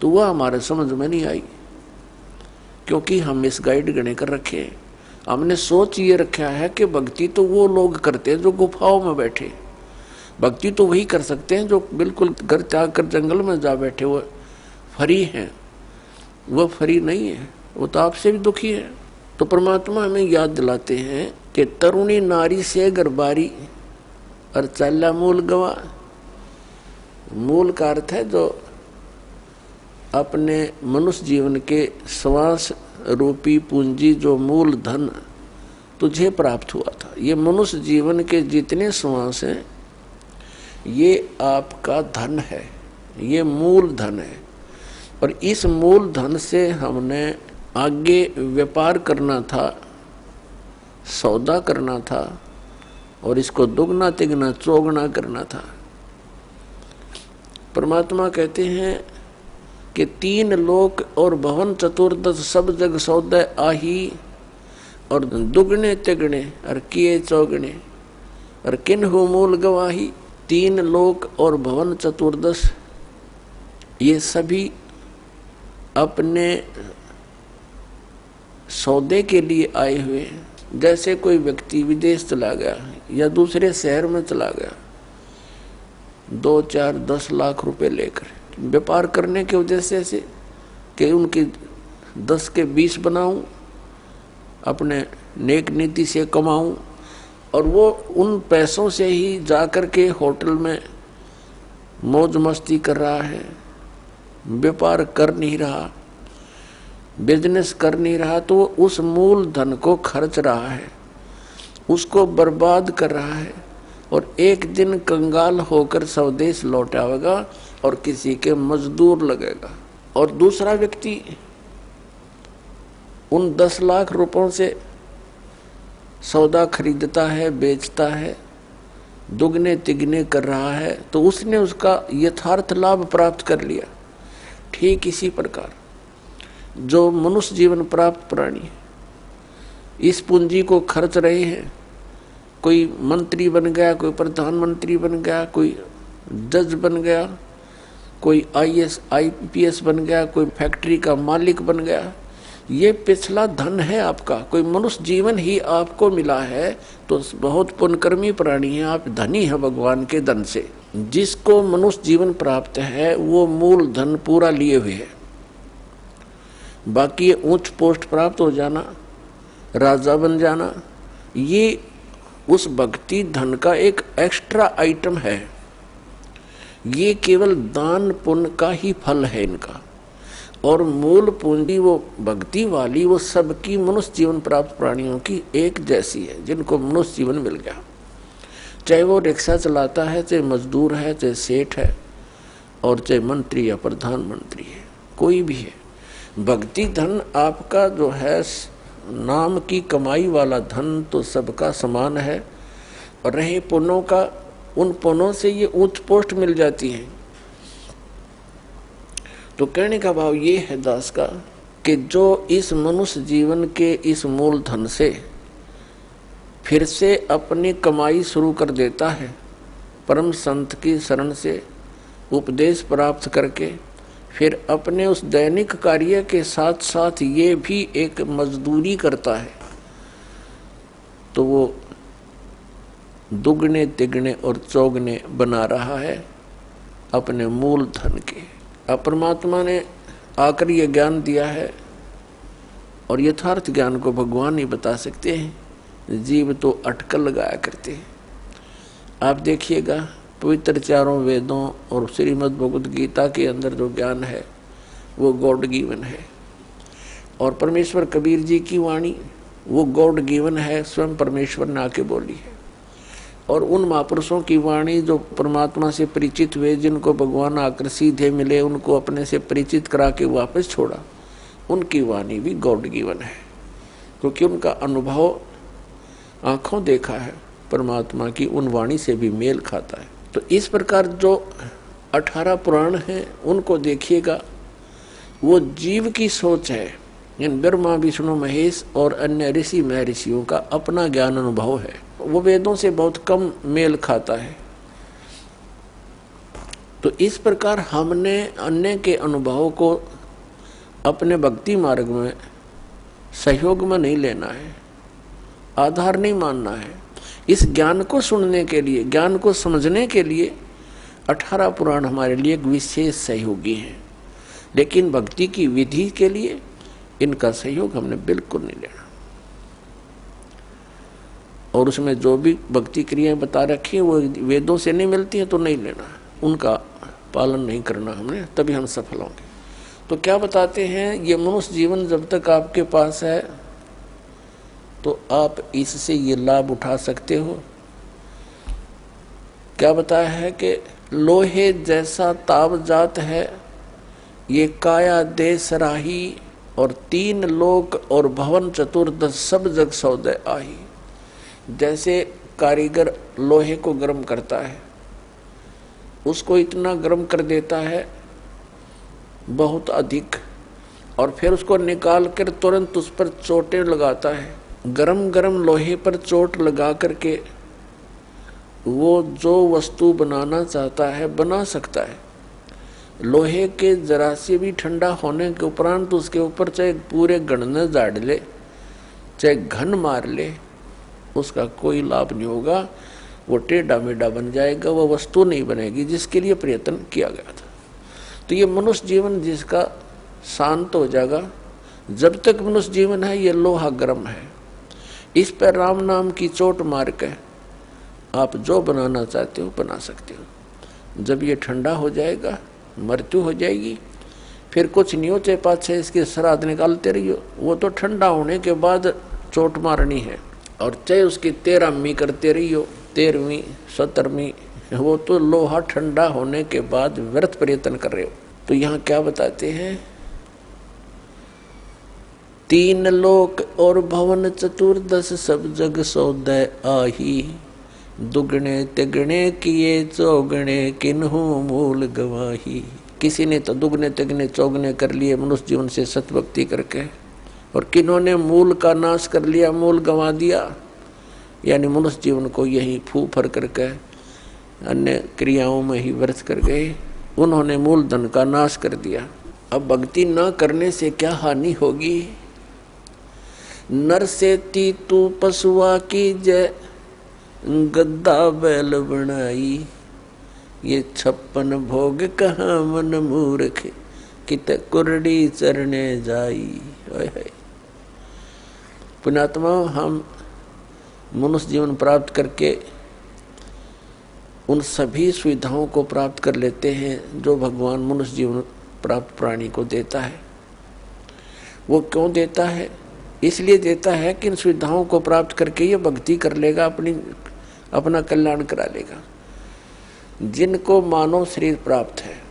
तो वह हमारे समझ में नहीं आई, क्योंकि हम इस गाइड गणे कर रखे हैं। हमने सोच ये रखा है कि भक्ति तो वो लोग करते हैं जो गुफाओं में बैठे, भक्ति तो वही कर सकते हैं जो बिल्कुल घर त्याग कर जंगल में जा बैठे, वो फरी हैं। वो फरी नहीं है, वो तो आपसे भी दुखी है। तो परमात्मा हमें याद दिलाते हैं कि तरुणी नारी से गरबारी और चाला मूल गवा। मूल का अर्थ है जो अपने मनुष्य जीवन के श्वास रूपी पूंजी, जो मूल धन तुझे प्राप्त हुआ था। ये मनुष्य जीवन के जितने श्वास हैं ये आपका धन है, ये मूल धन है। और इस मूल धन से हमने आगे व्यापार करना था, सौदा करना था और इसको दुगना तिगना चौगुना करना था। परमात्मा कहते हैं कि 3 लोक और भवन चतुर्दश सब जग सौदे आही, और दुगने तिगने और किए चौगने और किन हो मूल गवाही। 3 लोक और भवन चतुर्दश ये सभी अपने सौदे के लिए आए हुए हैं। जैसे कोई व्यक्ति विदेश चला गया या दूसरे शहर में चला गया 2, 4, 10 लाख रुपए लेकर व्यापार करने के उद्देश्य से कि उनकी 10 के 20 बनाऊं, अपने नेक नीति से कमाऊं, और वो उन पैसों से ही जाकर के होटल में मौज मस्ती कर रहा है, व्यापार कर नहीं रहा, बिजनेस कर नहीं रहा, तो वो उस मूल धन को खर्च रहा है, उसको बर्बाद कर रहा है और एक दिन कंगाल होकर स्वदेश लौट आएगा और किसी के मजदूर लगेगा। और दूसरा व्यक्ति उन 10 लाख रुपयों से सौदा खरीदता है, बेचता है, दुगने तिगने कर रहा है, तो उसने उसका यथार्थ लाभ प्राप्त कर लिया। ठीक इसी प्रकार जो मनुष्य जीवन प्राप्त प्राणी है, इस पूंजी को खर्च रहे हैं। कोई मंत्री बन गया, कोई प्रधानमंत्री बन गया, कोई जज बन गया, कोई IAS IPS बन गया, कोई फैक्ट्री का मालिक बन गया। ये पिछला धन है आपका। कोई मनुष्य जीवन ही आपको मिला है तो बहुत पुण्यकर्मी प्राणी है, आप धनी है भगवान के धन से। जिसको मनुष्य जीवन प्राप्त है वो मूल धन पूरा लिए हुए है। बाकी ये उच्च पोस्ट प्राप्त हो जाना, राजा बन जाना, ये उस भक्ति धन का एक एक्स्ट्रा आइटम है। ये केवल दान पुण्य का ही फल है इनका। और मूल पूंजी वो भक्ति वाली, वो सबकी मनुष्य जीवन प्राप्त प्राणियों की एक जैसी है, जिनको मनुष्य जीवन मिल गया। चाहे वो रिक्शा चलाता है, चाहे मजदूर है, चाहे सेठ है, और चाहे मंत्री या प्रधानमंत्री है, कोई भी है। भक्ति धन आपका जो है नाम की कमाई वाला धन तो सबका समान है। और रहे पुण्यों का, उन पुण्यों से ये उच्च पोस्ट मिल जाती है। तो कहने का भाव ये है दास का कि जो इस मनुष्य जीवन के इस मूल धन से फिर से अपनी कमाई शुरू कर देता है, परम संत की शरण से उपदेश प्राप्त करके, फिर अपने उस दैनिक कार्य के साथ साथ ये भी एक मजदूरी करता है, तो वो दुगने तिगने और चौगने बना रहा है अपने मूल धन के। अब परमात्मा ने आकर ये ज्ञान दिया है और यथार्थ ज्ञान को भगवान ही बता सकते हैं, जीव तो अटकल लगाया करते हैं। आप देखिएगा पवित्र चारों वेदों और श्रीमद् भगवद गीता के अंदर जो ज्ञान है वो गॉड गिवन है। और परमेश्वर कबीर जी की वाणी वो गॉड गिवन है, स्वयं परमेश्वर ने आके बोली है। और उन महापुरुषों की वाणी जो परमात्मा से परिचित हुए, जिनको भगवान आकर सीधे मिले, उनको अपने से परिचित करा के वापस छोड़ा, उनकी वाणी भी गॉड गिवन है, क्योंकि उनका अनुभव आंखों देखा है परमात्मा की उन वाणी से भी मेल खाता है। तो इस प्रकार जो 18 पुराण हैं उनको देखिएगा, वो जीव की सोच है। इन ब्रह्मा विष्णु महेश और अन्य ऋषि महर्षियों का अपना ज्ञान अनुभव है, वो वेदों से बहुत कम मेल खाता है। तो इस प्रकार हमने अन्य के अनुभवों को अपने भक्ति मार्ग में सहयोग में नहीं लेना है, आधार नहीं मानना है। इस ज्ञान को सुनने के लिए, ज्ञान को समझने के लिए 18 पुराण हमारे लिए एक विशेष सहयोगी हैं, लेकिन भक्ति की विधि के लिए इनका सहयोग हमने बिल्कुल नहीं लेना। और उसमें जो भी भक्ति क्रियाएं बता रखी है वो वेदों से नहीं मिलती हैं तो नहीं लेना, उनका पालन नहीं करना हमने, तभी हम सफल होंगे। तो क्या बताते हैं, ये मनुष्य जीवन जब तक आपके पास है तो आप इससे ये लाभ उठा सकते हो। क्या बताया है कि लोहे जैसा ताव जात है, ये काया दे सराही, और 3 लोक और भवन चतुर्दश सब जग सौदे आही। जैसे कारीगर लोहे को गर्म करता है, उसको इतना गर्म कर देता है बहुत अधिक, और फिर उसको निकाल कर तुरंत उस पर चोटें लगाता है। गरम गरम लोहे पर चोट लगा करके वो जो वस्तु बनाना चाहता है बना सकता है। लोहे के जरा से भी ठंडा होने के उपरांत उसके ऊपर चाहे पूरे गणने झाड़ ले, चाहे घन मार ले, उसका कोई लाभ नहीं होगा। वो टेढ़ा मेढ़ा बन जाएगा, वो वस्तु नहीं बनेगी जिसके लिए प्रयत्न किया गया था। तो ये मनुष्य जीवन जिसका शांत हो जाएगा, जब तक मनुष्य जीवन है ये लोहा गर्म है, इस पर राम नाम की चोट मार के आप जो बनाना चाहते हो बना सकते हो। जब ये ठंडा हो जाएगा, मृत्यु हो जाएगी, फिर कुछ नहीं हो, चाहे 5-6 इसके श्राद्ध निकालते रहियो, वो तो ठंडा होने के बाद चोट मारनी है। और चाहे उसकी 13वीं करते रहियो, 13वीं 17वीं, वो तो लोहा ठंडा होने के बाद व्यर्थ प्रयत्न कर रहे हो। तो यहाँ क्या बताते हैं, 3 लोक और भवन चतुर्दश सब जग सौदे आही, दुगने तिगने किए चौगने किन्हू मूल गवाही। किसी ने तो दुगने तिगने चौगने कर लिए मनुष्य जीवन से सतभक्ति करके, और किन्होंने मूल का नाश कर लिया, मूल गंवा दिया, यानी मनुष्य जीवन को यही फू फर करके अन्य क्रियाओं में ही व्यर्थ कर गए, उन्होंने मूल धन का नाश कर दिया। अब भक्ति न करने से क्या हानि होगी। नर से तू पशुआ की जय, गद्दा बैल बनाई, ये 56 भोग कहाँ मन मूर्ख, कित कुरडी चरने जाई। पुण्यात्मा, हम मनुष्य जीवन प्राप्त करके उन सभी सुविधाओं को प्राप्त कर लेते हैं जो भगवान मनुष्य जीवन प्राप्त प्राणी को देता है। वो क्यों देता है? इसलिए देता है कि इन सुविधाओं को प्राप्त करके ये भक्ति कर लेगा, अपना कल्याण करा लेगा। जिनको मानव शरीर प्राप्त है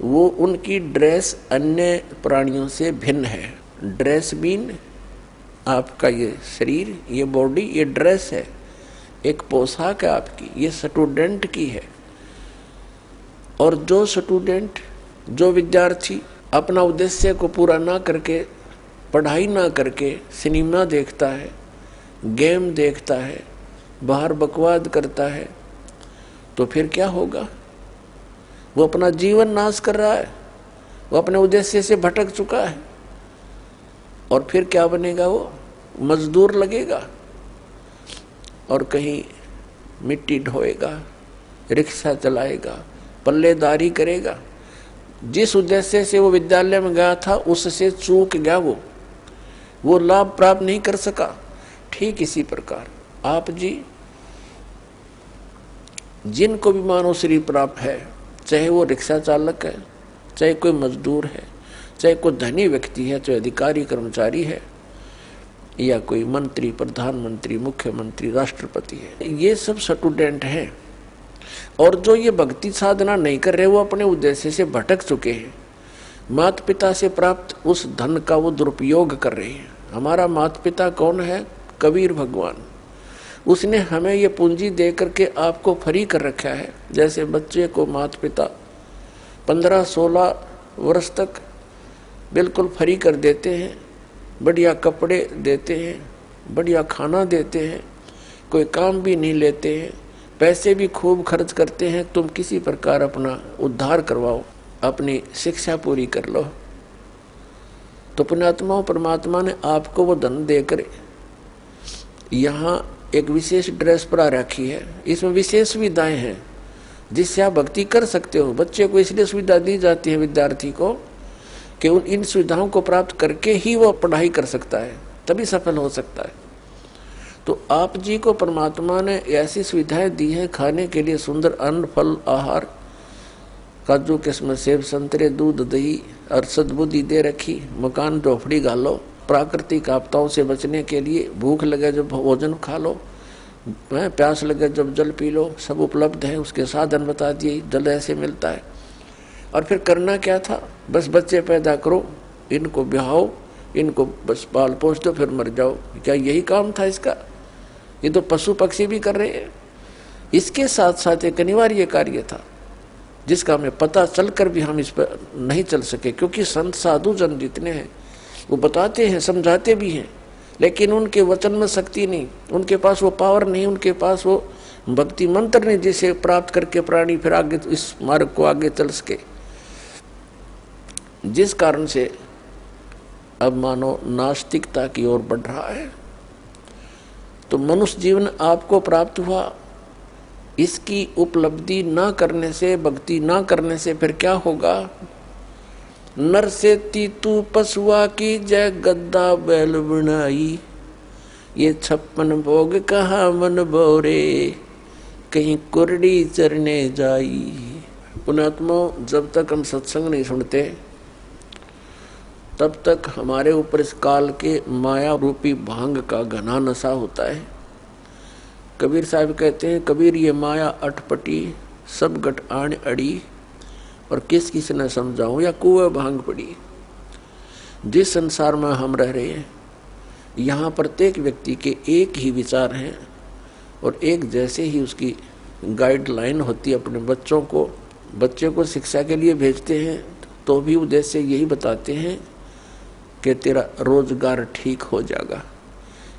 वो उनकी ड्रेस अन्य प्राणियों से भिन्न है। ड्रेस मीन आपका ये शरीर, ये बॉडी, ये ड्रेस है, एक पोशाक है आपकी, ये स्टूडेंट की है। और जो स्टूडेंट, जो विद्यार्थी अपना उद्देश्य को पूरा ना करके, पढ़ाई ना करके सिनेमा देखता है, गेम देखता है, बाहर बकवाद करता है, तो फिर क्या होगा? वो अपना जीवन नाश कर रहा है, वो अपने उद्देश्य से भटक चुका है। और फिर क्या बनेगा? वो मजदूर लगेगा और कहीं मिट्टी ढोएगा, रिक्शा चलाएगा, पल्लेदारी करेगा। जिस उद्देश्य से वो विद्यालय में गया था उससे चूक गया, वो लाभ प्राप्त नहीं कर सका। ठीक इसी प्रकार आप जी, जिनको भी मानव शरीर प्राप्त है, चाहे वो रिक्शा चालक है, चाहे कोई मजदूर है, चाहे कोई धनी व्यक्ति है, चाहे अधिकारी कर्मचारी है, या कोई मंत्री, प्रधानमंत्री, मुख्यमंत्री, राष्ट्रपति है, ये सब स्टूडेंट हैं। और जो ये भक्ति साधना नहीं कर रहे वो अपने उद्देश्य से भटक चुके हैं। माता पिता से प्राप्त उस धन का वो दुरुपयोग कर रहे हैं। हमारा माता पिता कौन है? कबीर भगवान। उसने हमें ये पूंजी दे करके आपको फ्री कर रखा है। जैसे बच्चे को माता पिता 15-16 वर्ष तक बिल्कुल फ्री कर देते हैं, बढ़िया कपड़े देते हैं, बढ़िया खाना देते हैं, कोई काम भी नहीं लेते हैं, पैसे भी खूब खर्च करते हैं, तुम किसी प्रकार अपना उद्धार करवाओ, अपनी शिक्षा पूरी कर लो। तो पुण्यात्मा परमात्मा ने आपको वो धन देकर यहाँ एक विशेष ड्रेस परा रखी है। इसमें विशेष सुविधाएं हैं जिससे आप भक्ति कर सकते हो। बच्चे को इसलिए सुविधा दी जाती है, विद्यार्थी को, कि इन सुविधाओं को प्राप्त करके ही वो पढ़ाई कर सकता है, तभी सफल हो सकता है। तो आप जी को परमात्मा ने ऐसी सुविधाएं दी हैं, खाने के लिए सुंदर अन्न, फल, आहार, काजू किस्म सेब संतरे दूध दही और सद्बुद्धि दे रखी, मकान झोपड़ी गालो, प्राकृतिक आपदाओं से बचने के लिए भूख लगे जब भोजन खा लो, प्यास लगे जब जल पी लो, सब उपलब्ध है। उसके साधन बता दिए, जल ऐसे मिलता है। और फिर करना क्या था, बस बच्चे पैदा करो, इनको ब्याहो, इनको बस पाल पोस दो, फिर मर जाओ। क्या यही काम था इसका? ये तो पशु पक्षी भी कर रहे हैं। इसके साथ साथ एक अनिवार्य कार्य था जिसका हमें पता चलकर भी हम इस पर नहीं चल सके, क्योंकि संत साधु जन जितने हैं वो बताते हैं, समझाते भी हैं, लेकिन उनके वचन में शक्ति नहीं, उनके पास वो पावर नहीं, उनके पास वो भक्ति मंत्र नहीं जिसे प्राप्त करके प्राणी फिर आगे इस मार्ग को आगे चल सके। जिस कारण से अब मानो नास्तिकता की ओर बढ़ रहा है। तो मनुष्य जीवन आपको प्राप्त हुआ, इसकी उपलब्धि ना करने से, भक्ति ना करने से फिर क्या होगा? नर से तीतू पशुआ की जय गद्दा बैल बनाई, ये 56 भोग कहा मन बोरे, कहीं कुरड़ी चरने जाई। पुण्यात्मा, जब तक हम सत्संग नहीं सुनते तब तक हमारे ऊपर इस काल के माया रूपी भांग का घना नशा होता है। कबीर साहब कहते हैं, कबीर ये माया अटपटी सब गट आण अड़ी, और किस किस ने समझाऊं या कुएं भांग पड़ी। जिस संसार में हम रह रहे हैं यहाँ प्रत्येक व्यक्ति के एक ही विचार हैं और एक जैसे ही उसकी गाइडलाइन होती है। अपने बच्चे को शिक्षा के लिए भेजते हैं तो भी उद्देश्य यही बताते हैं कि तेरा रोजगार ठीक हो जाएगा।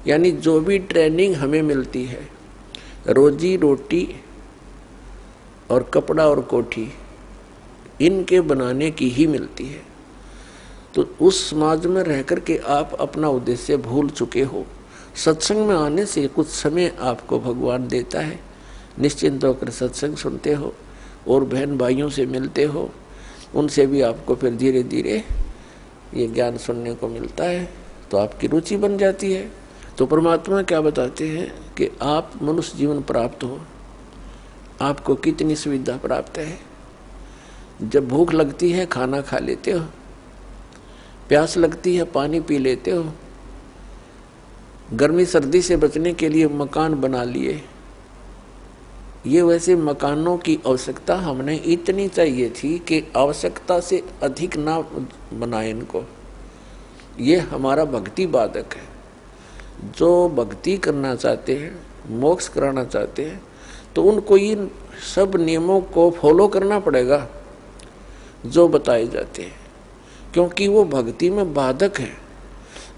यानी जो भी ट्रेनिंग हमें मिलती है, रोजी रोटी और कपड़ा और कोठी इनके बनाने की ही मिलती है। तो उस समाज में रह कर के आप अपना उद्देश्य भूल चुके हो। सत्संग में आने से कुछ समय आपको भगवान देता है, निश्चिंत होकर सत्संग सुनते हो और बहन भाइयों से मिलते हो, उनसे भी आपको फिर धीरे धीरे ये ज्ञान सुनने को मिलता है, तो आपकी रुचि बन जाती है। तो परमात्मा क्या बताते हैं कि आप मनुष्य जीवन प्राप्त हो, आपको कितनी सुविधा प्राप्त है। जब भूख लगती है खाना खा लेते हो, प्यास लगती है पानी पी लेते हो, गर्मी सर्दी से बचने के लिए मकान बना लिए। ये वैसे मकानों की आवश्यकता हमने इतनी चाहिए थी कि आवश्यकता से अधिक ना बनाए इनको। ये हमारा भक्ति बाधक है। जो भक्ति करना चाहते हैं, मोक्ष कराना चाहते हैं, तो उनको इन सब नियमों को फॉलो करना पड़ेगा जो बताए जाते हैं, क्योंकि वो भक्ति में बाधक है।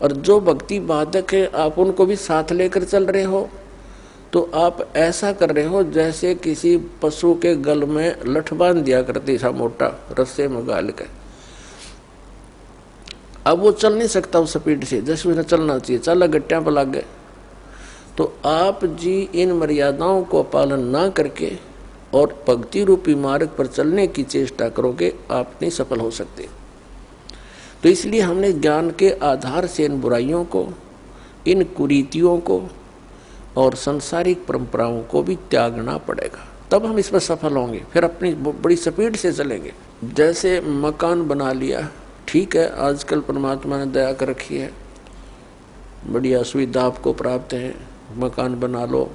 और जो भक्ति बाधक है आप उनको भी साथ लेकर चल रहे हो, तो आप ऐसा कर रहे हो जैसे किसी पशु के गल में लठ बांध दिया करते सा मोटा रस्से में गाल कर। अब वो चल नहीं सकता उस स्पीड से जैसे उन्हें चलना चाहिए, चला गट्टियां पर लग गए। तो आप जी इन मर्यादाओं को पालन ना करके और भक्ति रूपी मार्ग पर चलने की चेष्टा करोगे, आप नहीं सफल हो सकते। तो इसलिए हमने ज्ञान के आधार से इन बुराइयों को, इन कुरीतियों को और सांसारिक परंपराओं को भी त्यागना पड़ेगा, तब हम इसमें सफल होंगे। फिर अपनी बड़ी स्पीड से चलेंगे। जैसे मकान बना लिया, ठीक है, आजकल परमात्मा ने दया कर रखी है, बढ़िया सुविधा आपको प्राप्त है, मकान बना लो,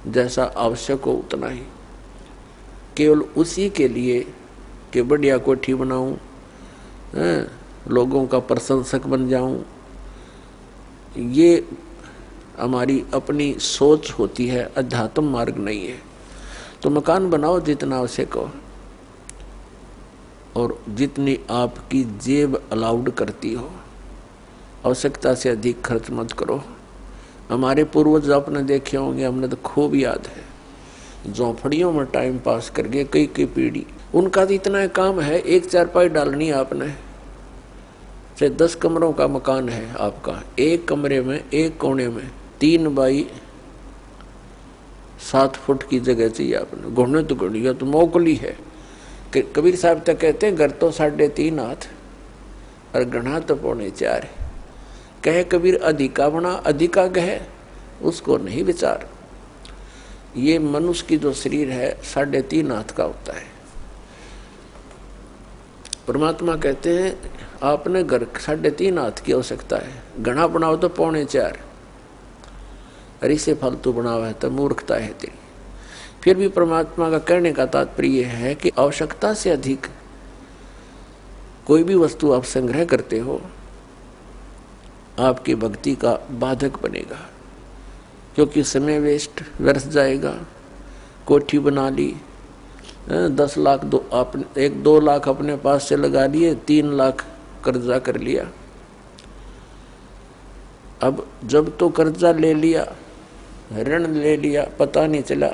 जैसा आवश्यक हो उतना ही, केवल उसी के लिए कि बढ़िया कोठी बनाऊं, लोगों का प्रशंसक बन जाऊं। ये हमारी अपनी सोच होती है, अध्यात्म मार्ग नहीं है। तो मकान बनाओ जितना आवश्यक हो और जितनी आपकी जेब अलाउड करती हो, आवश्यकता से अधिक खर्च मत करो। हमारे पूर्वज आपने देखे होंगे, हमने तो खूब याद है, झोंपड़ियों में टाइम पास करके कई पीढ़ी, उनका तो इतना काम है, एक चारपाई डालनी है आपने, चाहे 10 कमरों का मकान है आपका, एक कमरे में एक कोने में 3 बाई 7 फुट की जगह चाहिए आपने। घुड़ने तो घुड़िया तो मोकली है। कबीर साहब तक कहते हैं घर तो 3.5 हाथ और गढ़ा तो 4.25 है। कहे कबीर अधिका बना अधिका कहे, उसको नहीं विचार। ये मनुष्य की जो शरीर है 3.5 हाथ का होता है। परमात्मा कहते हैं आपने घर 3.5 हाथ की आवश्यकता है, घना बनाओ तो 4.25, अरे से फालतू बनाओ है तो मूर्खता है तेरी। फिर भी परमात्मा का कहने का तात्पर्य है कि आवश्यकता से अधिक कोई भी वस्तु आप संग्रह करते हो आपकी भक्ति का बाधक बनेगा, क्योंकि समय वेस्ट व्यर्थ जाएगा। कोठी बना ली, 10 लाख 2 लाख अपने पास से लगा लिए, 3 लाख कर्जा कर लिया। अब जब तो कर्जा ले लिया, ऋण ले लिया, पता नहीं चला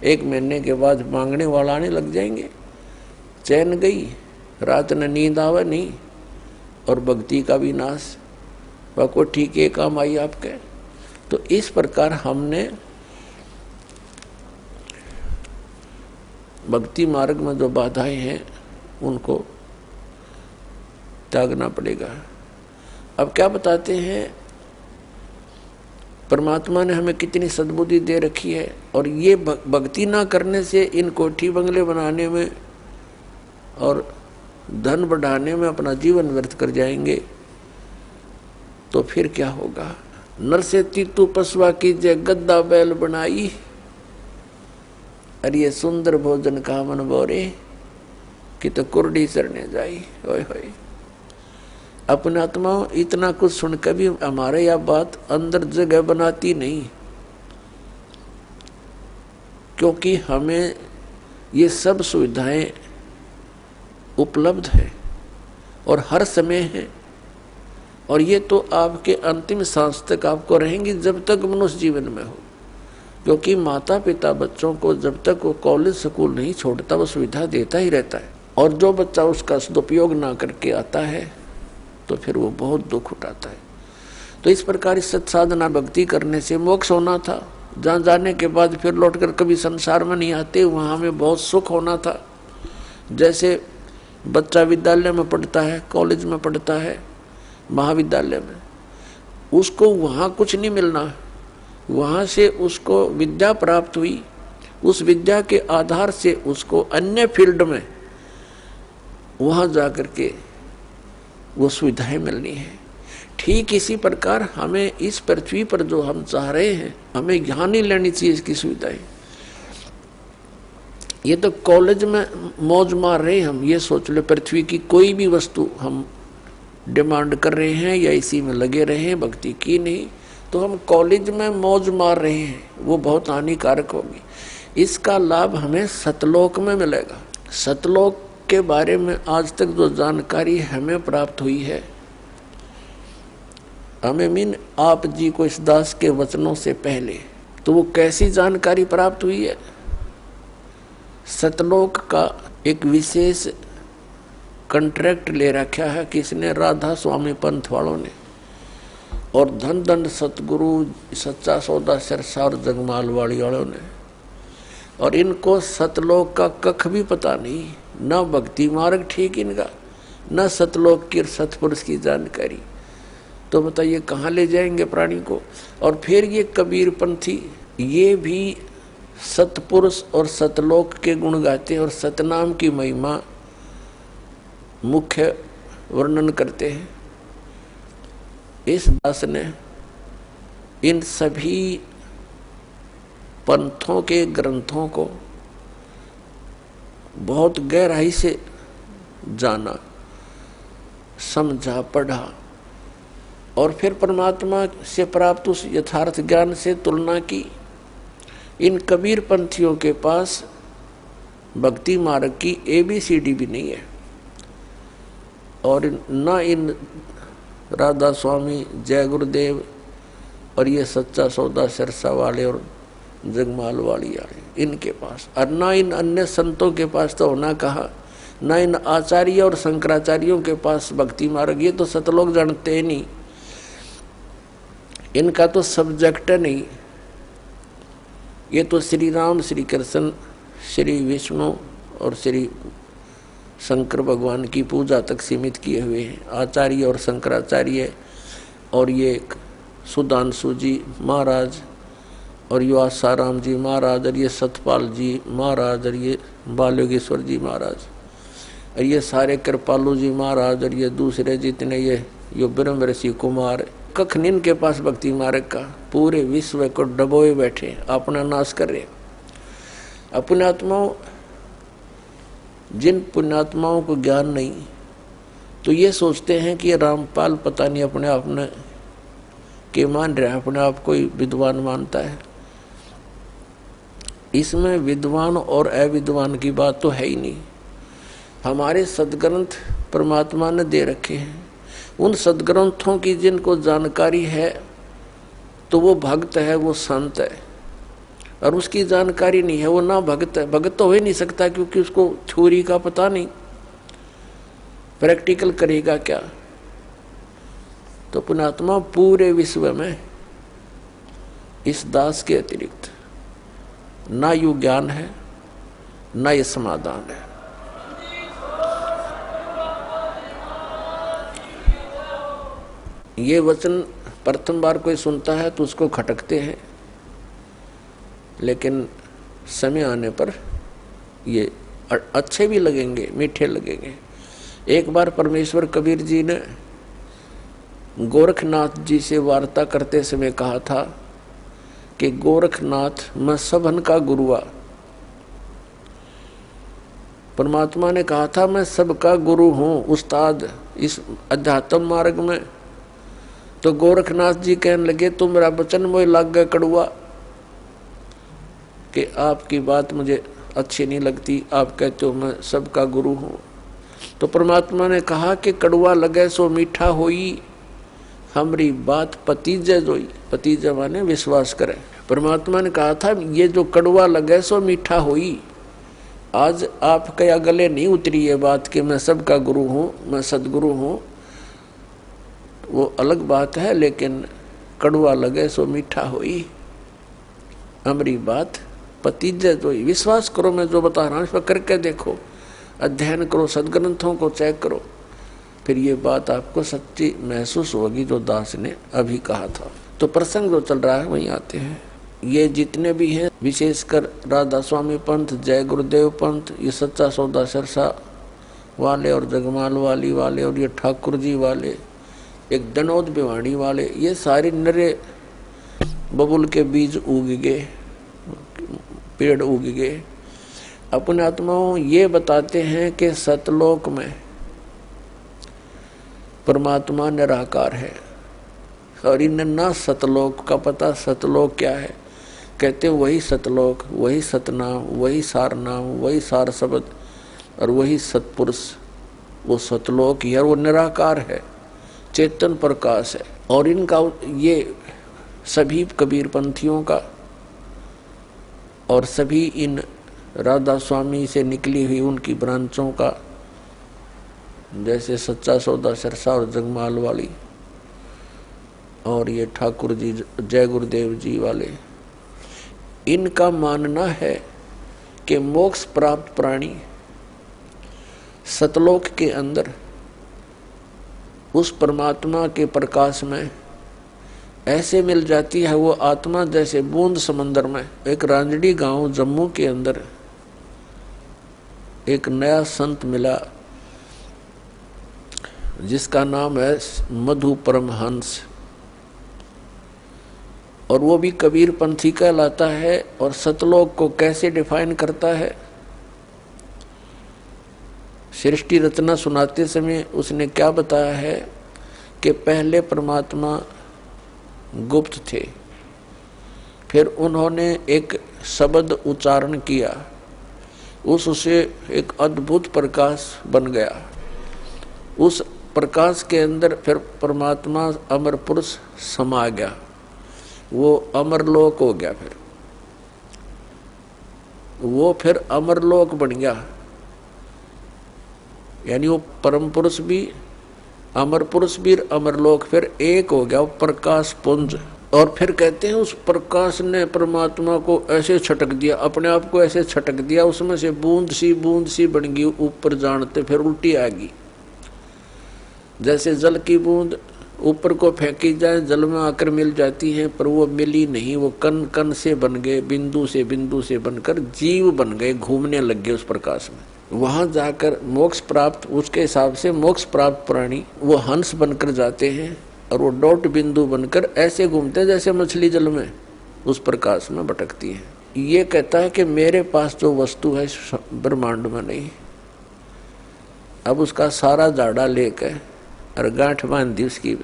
1 महीने के बाद मांगने वाला आने लग जाएंगे, चैन गई, रात न नींद आवे नहीं, और भक्ति का भी नाश। वह को ठीक है काम आई आपके। तो इस प्रकार हमने भक्ति मार्ग में जो बाधाएं हैं उनको त्यागना पड़ेगा। अब क्या बताते हैं, परमात्मा ने हमें कितनी सद्बुद्धि दे रखी है, और ये भक्ति ना करने से इन कोठी बंगले बनाने में और धन बढ़ाने में अपना जीवन व्यर्थ कर जाएंगे, तो फिर क्या होगा। नर से तीतू पशुआ की जय गद्दा बैल बनाई, अरे ये सुंदर भोजन का मन बोरे कि तो कुर्डी चरने जाई। होय होय, अपने आत्मा इतना कुछ सुन कर भी हमारे यह बात अंदर जगह बनाती नहीं, क्योंकि हमें ये सब सुविधाएं उपलब्ध है और हर समय है, और ये तो आपके अंतिम सांस तक आपको रहेंगी जब तक मनुष्य जीवन में हो। क्योंकि माता पिता बच्चों को जब तक वो कॉलेज स्कूल नहीं छोड़ता वो सुविधा देता ही रहता है, और जो बच्चा उसका सदुपयोग ना करके आता है तो फिर वो बहुत दुख उठाता है। तो इस प्रकार सत्साधना भक्ति करने से मोक्ष होना था, जहाँ जाने के बाद फिर लौटकर कभी संसार में नहीं आते, वहाँ हमें बहुत सुख होना था। जैसे बच्चा विद्यालय में पढ़ता है, कॉलेज में पढ़ता है, महाविद्यालय में, उसको वहाँ कुछ नहीं मिलना, वहाँ से उसको विद्या प्राप्त हुई, उस विद्या के आधार से उसको अन्य फील्ड में वहाँ जाकर के वो सुविधाएं मिलनी है। ठीक इसी प्रकार हमें इस पृथ्वी पर जो हम चाह रहे हैं, हमें यहाँ नहीं लेनी चाहिए इसकी सुविधाएं। ये तो कॉलेज में मौज मार रहे हैं हम, ये सोच लो पृथ्वी की कोई भी वस्तु हम डिमांड कर रहे हैं या इसी में लगे रहे हैं, भक्ति की नहीं, तो हम कॉलेज में मौज मार रहे हैं, वो बहुत हानिकारक होगी। इसका लाभ हमें सतलोक में मिलेगा। सतलोक के बारे में आज तक जो जानकारी हमें प्राप्त हुई है, हमें मीन आप जी को इस दास के वचनों से पहले, तो वो कैसी जानकारी प्राप्त हुई है। सतलोक का एक विशेष कॉन्ट्रैक्ट ले रखा है किसने, राधा स्वामी पंथ वालों ने, और धन दंड सतगुरु सच्चा सौदा सिरसा और जगमाल वाली वालों ने, और इनको सतलोक का कख भी पता नहीं, न भक्ति मार्ग ठीक इनका, न सतलोक की सतपुरुष की जानकारी। तो बताइए कहाँ ले जाएंगे प्राणी को। और फिर ये कबीर पंथी, ये भी सतपुरुष और सतलोक के गुण गाते और सतनाम की महिमा मुख्य वर्णन करते हैं। इस दास ने इन सभी पंथों के ग्रंथों को बहुत गहराई से जाना, समझा, पढ़ा, और फिर परमात्मा से प्राप्त उस यथार्थ ज्ञान से तुलना की। इन कबीर पंथियों के पास भक्ति मार्ग की ABCD भी नहीं है, और न इन राधा स्वामी, जय गुरुदेव और ये सच्चा सौदा सिरसा वाले और जगमाल वाली वाले इनके पास, और न इन अन्य संतों के पास तो होना कहा, न इन आचार्य और शंकराचार्यों के पास भक्ति मार्ग। ये तो सतलोक जानते नहीं, इनका तो सब्जेक्ट नहीं। ये तो श्री राम, श्री कृष्ण, श्री विष्णु और श्री शंकर भगवान की पूजा तक सीमित किए हुए हैं, आचार्य और शंकराचार्य, और ये सुधांशु जी महाराज, और ये आसाराम जी महाराज, और ये सतपाल जी महाराज, और ये बाल योगेश्वर जी महाराज। और ये सारे कृपालु जी महाराज और ये दूसरे जितने ये ब्रह्म ऋषि कुमार कख निन के पास भक्ति मार्ग का, पूरे विश्व को डबोए बैठे अपना नाश कर रहे। पुण्यात्माओं, जिन पुण्यात्माओं को ज्ञान नहीं तो ये सोचते हैं कि रामपाल पता नहीं अपने आप में के मान रहा है, अपने आप को विद्वान मानता है। इसमें विद्वान और अविद्वान की बात तो है ही नहीं। हमारे सदग्रंथ परमात्मा ने दे रखे हैं, उन सदग्रंथों की जिनको जानकारी है तो वो भक्त है, वो संत है, और उसकी जानकारी नहीं है वो ना भक्त है। भक्त तो हो ही नहीं सकता क्योंकि उसको थ्योरी का पता नहीं, प्रैक्टिकल करेगा क्या। तो पुण्यात्मा पूरे विश्व में इस दास के अतिरिक्त ना यू ज्ञान है ना ये समाधान है। ये वचन प्रथम बार कोई सुनता है तो उसको खटकते हैं, लेकिन समय आने पर ये अच्छे भी लगेंगे, मीठे लगेंगे। एक बार परमेश्वर कबीर जी ने गोरखनाथ जी से वार्ता करते समय कहा था कि गोरखनाथ मैं सबन का गुरुआ। परमात्मा ने कहा था मैं सबका गुरु हूँ, उस्ताद इस अध्यात्म मार्ग में। तो गोरखनाथ जी कहने लगे तुम मेरा वचन मोह लग गए कड़ुआ, कि आपकी बात मुझे अच्छी नहीं लगती, आप कहते हो मैं सबका गुरु हूँ। तो परमात्मा ने कहा कि कड़ुआ लगे सो मीठा होई, हमारी बात पतीजे जोई। पतीजे माने विश्वास करें। परमात्मा ने कहा था ये जो कड़ुआ लगे सो मीठा होई। आज आपके या गले नहीं उतरी ये बात कि मैं सबका गुरु हूँ, मैं सदगुरु हूँ, वो अलग बात है, लेकिन कड़ुआ लगे सो मीठा होई, हमारी बात पतीजे जोई। विश्वास करो, मैं जो बता रहा हूँ इस पर करके देखो, अध्ययन करो, सदग्रंथों को चेक करो, फिर ये बात आपको सच्ची महसूस होगी जो दास ने अभी कहा था। तो प्रसंग जो चल रहा है वहीं आते हैं। ये जितने भी हैं, विशेषकर राधा स्वामी पंथ, जय गुरुदेव पंथ, ये सच्चा सौदा सरसा वाले और जगमाल वाली वाले और ये ठाकुर जी वाले, एक दनौद भिवाड़ी वाले, ये सारे नरे बबुल के बीज उग गए, पेड़ उग गए। अपने आत्माओं ये बताते हैं कि सतलोक में परमात्मा निराकार है, और इन्हें ना सतलोक का पता। सतलोक क्या है? कहते वही सतलोक, वही सतनाम, वही सार नाम, वही सार शब्द और वही सतपुरुष, वो सतलोक ही है, वो निराकार है, चेतन प्रकाश है। और इनका ये सभी कबीर पंथियों का और सभी इन राधा स्वामी से निकली हुई उनकी ब्रांचों का, जैसे सच्चा सौदा सरसा और जगमाल वाली और ये ठाकुर जी जय गुरुदेव जी वाले, इनका मानना है कि मोक्ष प्राप्त प्राणी सतलोक के अंदर उस परमात्मा के प्रकाश में ऐसे मिल जाती है वो आत्मा जैसे बूंद समंदर में। एक रांजड़ी गांव जम्मू के अंदर एक नया संत मिला जिसका नाम है मधु परमहंस, और वो भी कबीर पंथी कहलाता है। और सतलोक को कैसे डिफाइन करता है? सृष्टि रचना सुनाते समय उसने क्या बताया है कि पहले परमात्मा गुप्त थे, फिर उन्होंने एक शब्द उच्चारण किया, उससे एक अद्भुत प्रकाश बन गया। उस प्रकाश के अंदर फिर परमात्मा अमर पुरुष समा गया, वो अमरलोक हो गया। फिर वो फिर अमरलोक बन गया, यानी वो परम पुरुष भी, अमर पुरुष भी, अमरलोक फिर एक हो गया, वो प्रकाश पुंज। और फिर कहते हैं उस प्रकाश ने परमात्मा को ऐसे छटक दिया, अपने आप को ऐसे छटक दिया, उसमें से बूंद सी बन गई, ऊपर जानते फिर उल्टी आ गई। जैसे जल की बूंद ऊपर को फेंकी जाए, जल में आकर मिल जाती है, पर वो मिली नहीं, वो कण कण से बन गए, बिंदु से बनकर जीव बन गए, घूमने लग गए उस प्रकाश में। वहां जाकर मोक्ष प्राप्त, उसके हिसाब से मोक्ष प्राप्त प्राणी वो हंस बनकर जाते हैं और वो डॉट बिंदु बनकर ऐसे घूमते हैं जैसे मछली जल में उस प्रकाश में भटकती है। ये कहता है कि मेरे पास जो वस्तु है ब्रह्मांड में नहीं। अब उसका सारा जाड़ा लेकर और गांठ बांध दी उसकी,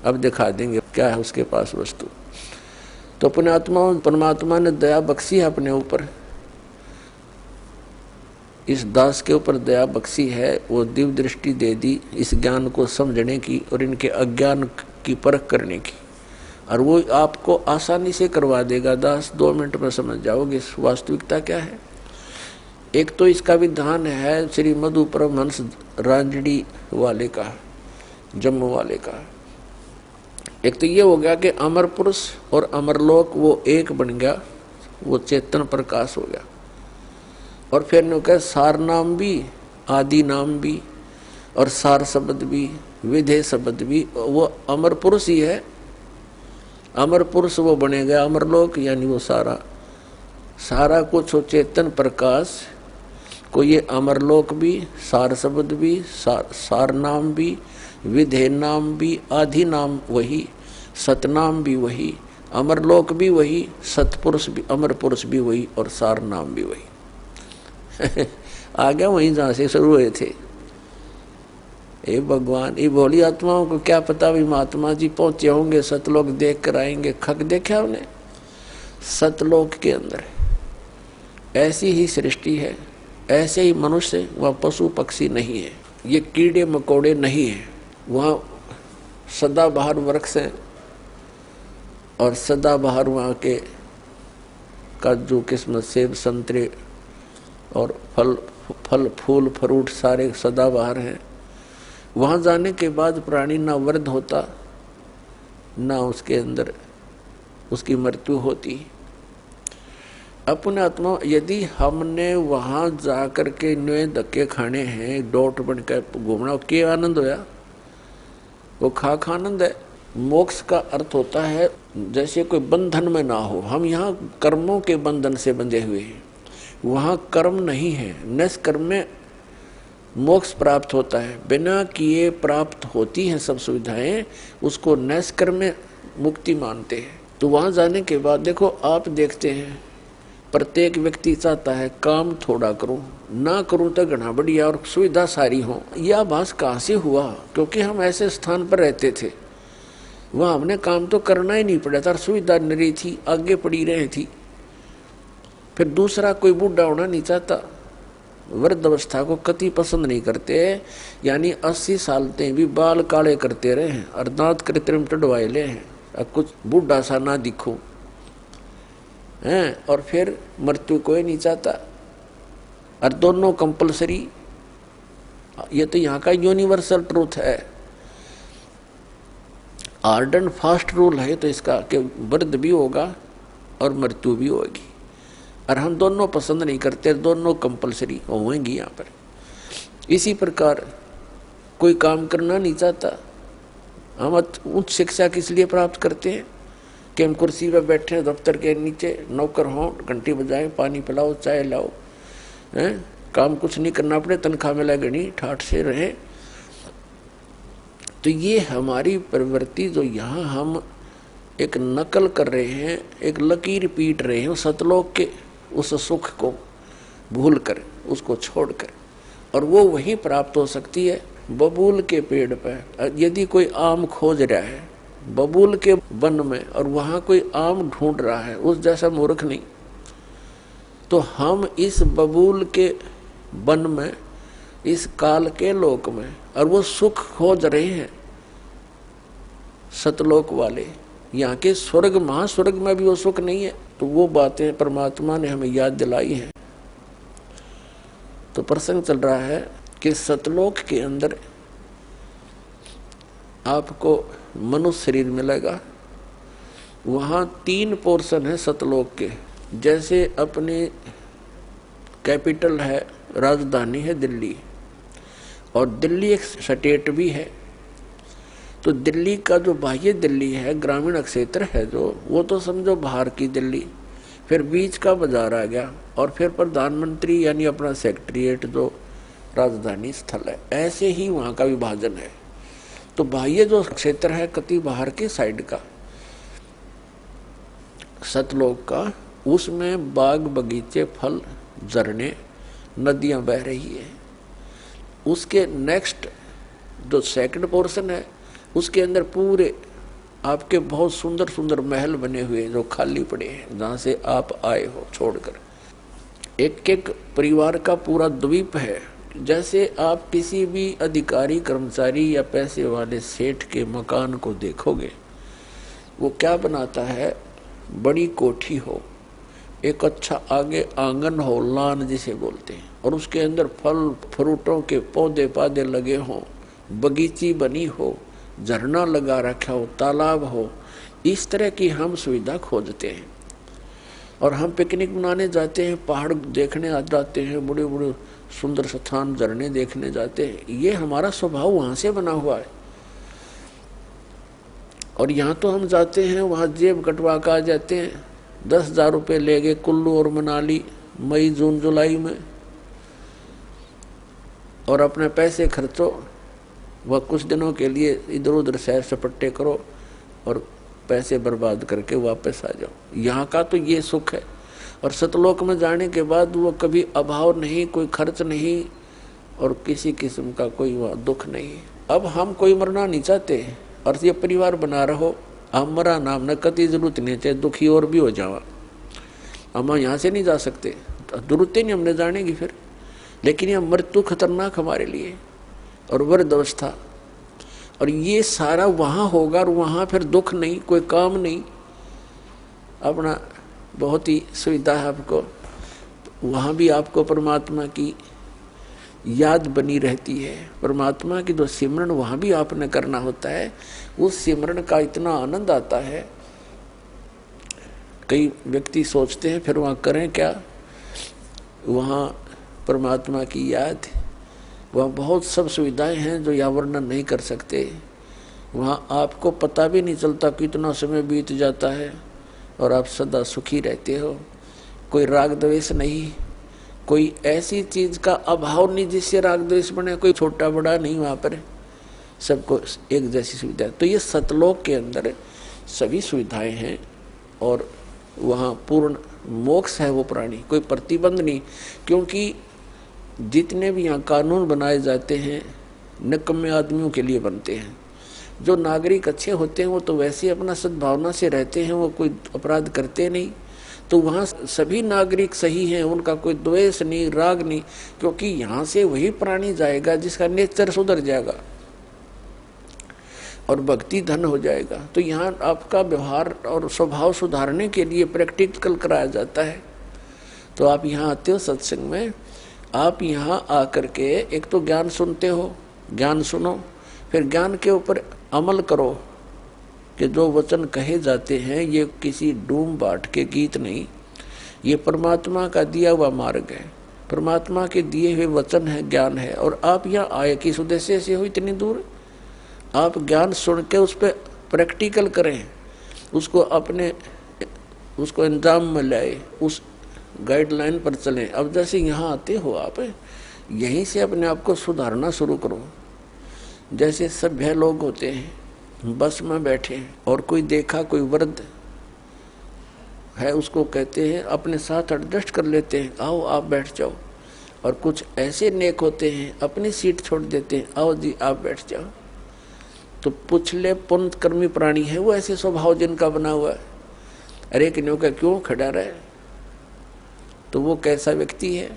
अब दिखा देंगे क्या है उसके पास वस्तु। तो पुण्यात्मा परमात्मा ने दया बख्शी है अपने ऊपर, इस दास के ऊपर दया बख्शी है, वो दिव्य दृष्टि दे दी इस ज्ञान को समझने की और इनके अज्ञान की परख करने की, और वो आपको आसानी से करवा देगा। दास 2 मिनट में समझ जाओगे वास्तविकता क्या है। एक तो इसका विधान है श्री मधु परमहंस रांझड़ी वाले का, जम्मू वाले का। एक तो ये हो गया कि अमर पुरुष और अमरलोक वो एक बन गया, वो चेतन प्रकाश हो गया। और फिर ने कहा सार नाम भी, आदि नाम भी, और सार शब्द भी, विधेय शब्द भी, वो अमर पुरुष ही है। अमर पुरुष वो बने गया अमरलोक, यानी वो सारा कुछ हो चेतन प्रकाश को, ये अमरलोक भी, सार शब्द भी, सार नाम भी, विधेय नाम भी, आदि नाम वही, सतनाम भी वही, अमरलोक भी वही, सतपुरुष भी, अमर पुरुष भी वही, और सार नाम भी वही। आ गया वहीं जहां से शुरू हुए थे। हे भगवान, ये भोली आत्माओं को क्या पता भी महात्मा जी पहुंचे होंगे, सतलोक देख कर आएंगे। खक देखा उन्हें, सतलोक के अंदर ऐसी ही सृष्टि है, ऐसे ही मनुष्य, वह पशु पक्षी नहीं है, ये कीड़े मकोड़े नहीं है। वहाँ सदाबहार वृक्ष हैं और सदाबहार वहाँ के काजू किस्मत सेब संतरे और फल फूल फ्रूट सारे सदाबहार हैं। वहाँ जाने के बाद प्राणी ना वृद्ध होता, ना उसके अंदर उसकी मृत्यु होती। अपने आत्मा, यदि हमने वहाँ जाकर के न्योय धक्के खाने हैं, डोट बन कर घूमना, क्या आनंद होया? वो खाक आनंद है। मोक्ष का अर्थ होता है जैसे कोई बंधन में ना हो। हम यहाँ कर्मों के बंधन से बंधे हुए हैं, वहाँ कर्म नहीं है। निष्कर्म में मोक्ष प्राप्त होता है, बिना किए प्राप्त होती हैं सब सुविधाएं, उसको निष्कर्म में मुक्ति मानते हैं। तो वहाँ जाने के बाद देखो, आप देखते हैं प्रत्येक व्यक्ति चाहता है काम थोड़ा करूं, ना करूं तो घना बढ़िया और सुविधा सारी हो। यह आभास कहाँ से हुआ? क्योंकि हम ऐसे स्थान पर रहते थे, वहाँ हमने काम तो करना ही नहीं पड़ा था, सुविधा नरी थी, आगे पड़ी रही थी। फिर दूसरा कोई बूढ़ा होना नहीं चाहता, वृद्ध अवस्था को कति पसंद नहीं करते, यानी 80 साल तक भी बाल काले करते रहे हैं और दांत कृत्रिम टडवाए ले हैं, अब कुछ बूढ़ा सा ना दिखो हैं। और फिर मृत्यु कोई नहीं चाहता, और दोनों कंपलसरी। ये तो यहाँ का यूनिवर्सल ट्रूथ है, हार्ड एंड फास्ट रूल है तो इसका कि वृद्ध भी होगा और मृत्यु भी होगी, और हम दोनों पसंद नहीं करते, दोनों कंपलसरी होंगी यहाँ पर। इसी प्रकार कोई काम करना नहीं चाहता। हम उच्च शिक्षा किस लिए प्राप्त करते हैं कि हम कुर्सी पर बैठे दफ्तर के नीचे, नौकर हों, घंटी बजाएं, पानी पिलाओ, चाय लाओ, हैं, काम कुछ नहीं करना पड़े, तनख्वाह मिला गणी ठाठ से रहे। तो ये हमारी प्रवृत्ति जो यहाँ हम एक नकल कर रहे हैं, एक लकीर पीट रहे हैं सतलोक के उस सुख को भूल कर, उसको छोड़कर, और वो वहीं प्राप्त हो सकती है बबूल के पेड़ पर। यदि कोई आम खोज रहा है बबूल के वन में और वहाँ कोई आम ढूंढ रहा है, उस जैसा मूर्ख नहीं। तो हम इस बबूल के वन में, इस काल के लोक में, और वो सुख खोज रहे हैं सतलोक वाले। यहाँ के स्वर्ग महास्वर्ग में भी वो सुख नहीं है। तो वो बातें परमात्मा ने हमें याद दिलाई हैं। तो प्रसंग चल रहा है कि सतलोक के अंदर आपको मनुष्य शरीर मिलेगा। वहाँ 3 पोर्शन है सतलोक के। जैसे अपने कैपिटल है, राजधानी है दिल्ली, और दिल्ली एक स्टेट भी है। तो दिल्ली का जो बाह्य दिल्ली है, ग्रामीण क्षेत्र है जो, वो तो समझो बाहर की दिल्ली। फिर बीच का बाजार आ गया, और फिर प्रधानमंत्री यानी अपना सेक्रेटरीट जो राजधानी स्थल है। ऐसे ही वहाँ का विभाजन है। तो बाह्य जो क्षेत्र है कति बाहर के साइड का सतलोक का, उसमें बाग बगीचे, फल, झरने, नदियां बह रही है। उसके नेक्स्ट जो सेकंड पोर्शन है उसके अंदर पूरे आपके बहुत सुंदर सुंदर महल बने हुए जो खाली पड़े हैं, जहाँ से आप आए हो छोड़कर। एक एक परिवार का पूरा द्वीप है। जैसे आप किसी भी अधिकारी, कर्मचारी या पैसे वाले सेठ के मकान को देखोगे, वो क्या बनाता है, बड़ी कोठी हो, एक अच्छा आगे आंगन हो, लान जिसे बोलते हैं, और उसके अंदर फल फ्रूटों के पौधे पादे लगे हों, बगीची बनी हो, झरना लगा रखा हो, तालाब हो। इस तरह की हम सुविधा खोजते हैं। और हम पिकनिक मनाने जाते हैं, पहाड़ देखने आ जाते हैं, बड़े बड़े सुंदर स्थान, झरने देखने जाते हैं। ये हमारा स्वभाव वहाँ से बना हुआ है। और यहाँ तो हम जाते हैं, वहाँ जेब कटवा कर आ जाते हैं, 10,000 रुपये ले गए कुल्लू और मनाली मई जून जुलाई में, और अपने पैसे खर्चो, वह कुछ दिनों के लिए इधर उधर सैर सपट्टे करो और पैसे बर्बाद करके वापस आ जाओ। यहाँ का तो ये सुख है। और सतलोक में जाने के बाद वो कभी अभाव नहीं, कोई खर्च नहीं, और किसी किस्म का कोई वहाँ दुख नहीं। अब हम कोई मरना नहीं चाहते, और ये परिवार बना रहो, हम मरा नाम न कति जरूरत नहीं, चाहे दुखी और भी हो जावा। हम यहाँ से नहीं जा सकते, जरूरत ही नहीं हमने जाने की फिर। लेकिन यह मृत्यु खतरनाक हमारे लिए, और वृद्ध अवस्था, और ये सारा वहाँ होगा, और वहाँ फिर दुख नहीं, कोई काम नहीं, अपना बहुत ही सुविधा है आपको। वहाँ भी आपको परमात्मा की याद बनी रहती है। परमात्मा की जो सिमरन वहाँ भी आपने करना होता है, उस सिमरन का इतना आनंद आता है। कई व्यक्ति सोचते हैं फिर वहाँ करें क्या, वहाँ परमात्मा की याद, वहाँ बहुत सब सुविधाएं हैं जो यहाँ वर्णन नहीं कर सकते। वहाँ आपको पता भी नहीं चलता कितना समय बीत जाता है, और आप सदा सुखी रहते हो। कोई राग द्वेष नहीं, कोई ऐसी चीज का अभाव नहीं जिससे राग द्वेष बने, कोई छोटा बड़ा नहीं, वहाँ पर सबको एक जैसी सुविधा है। तो ये सतलोक के अंदर सभी सुविधाएं हैं, और वहाँ पूर्ण मोक्ष है वो प्राणी, कोई प्रतिबंध नहीं। क्योंकि जितने भी यहाँ कानून बनाए जाते हैं निकम्मे आदमियों के लिए बनते हैं। जो नागरिक अच्छे होते हैं वो तो वैसे अपना सद्भावना से रहते हैं, वो कोई अपराध करते नहीं। तो वहाँ सभी नागरिक सही हैं, उनका कोई द्वेष नहीं, राग नहीं, क्योंकि यहाँ से वही प्राणी जाएगा जिसका नेचर सुधर जाएगा और भक्ति धन हो जाएगा। तो यहाँ आपका व्यवहार और स्वभाव सुधारने के लिए प्रैक्टिकल कराया जाता है। तो आप यहाँ आते हो सत्संग में, आप यहाँ आकर के एक तो ज्ञान सुनते हो, ज्ञान सुनो, फिर ज्ञान के ऊपर अमल करो कि जो वचन कहे जाते हैं ये किसी डूम बाट के गीत नहीं, ये परमात्मा का दिया हुआ मार्ग है, परमात्मा के दिए हुए वचन है, ज्ञान है। और आप यहाँ आए किस उद्देश्य से हो इतनी दूर? आप ज्ञान सुन के उस पर प्रैक्टिकल करें, उसको अपने उसको अंजाम में लाए, उस गाइडलाइन पर चलें। अब जैसे यहाँ आते हो आप, यहीं से अपने आप को सुधारना शुरू करो। जैसे सभ्य लोग होते हैं, बस में बैठे और कोई देखा कोई वृद्ध है, उसको कहते हैं अपने साथ एडजस्ट कर लेते हैं, आओ आप बैठ जाओ। और कुछ ऐसे नेक होते हैं अपनी सीट छोड़ देते हैं, आओ जी आप बैठ जाओ। तो पुछले पुण्य कर्मी प्राणी है वो, ऐसे स्वभाव जिनका बना हुआ है। अरे किन्हों का क्यों खड़ा रहे, तो वो कैसा व्यक्ति है।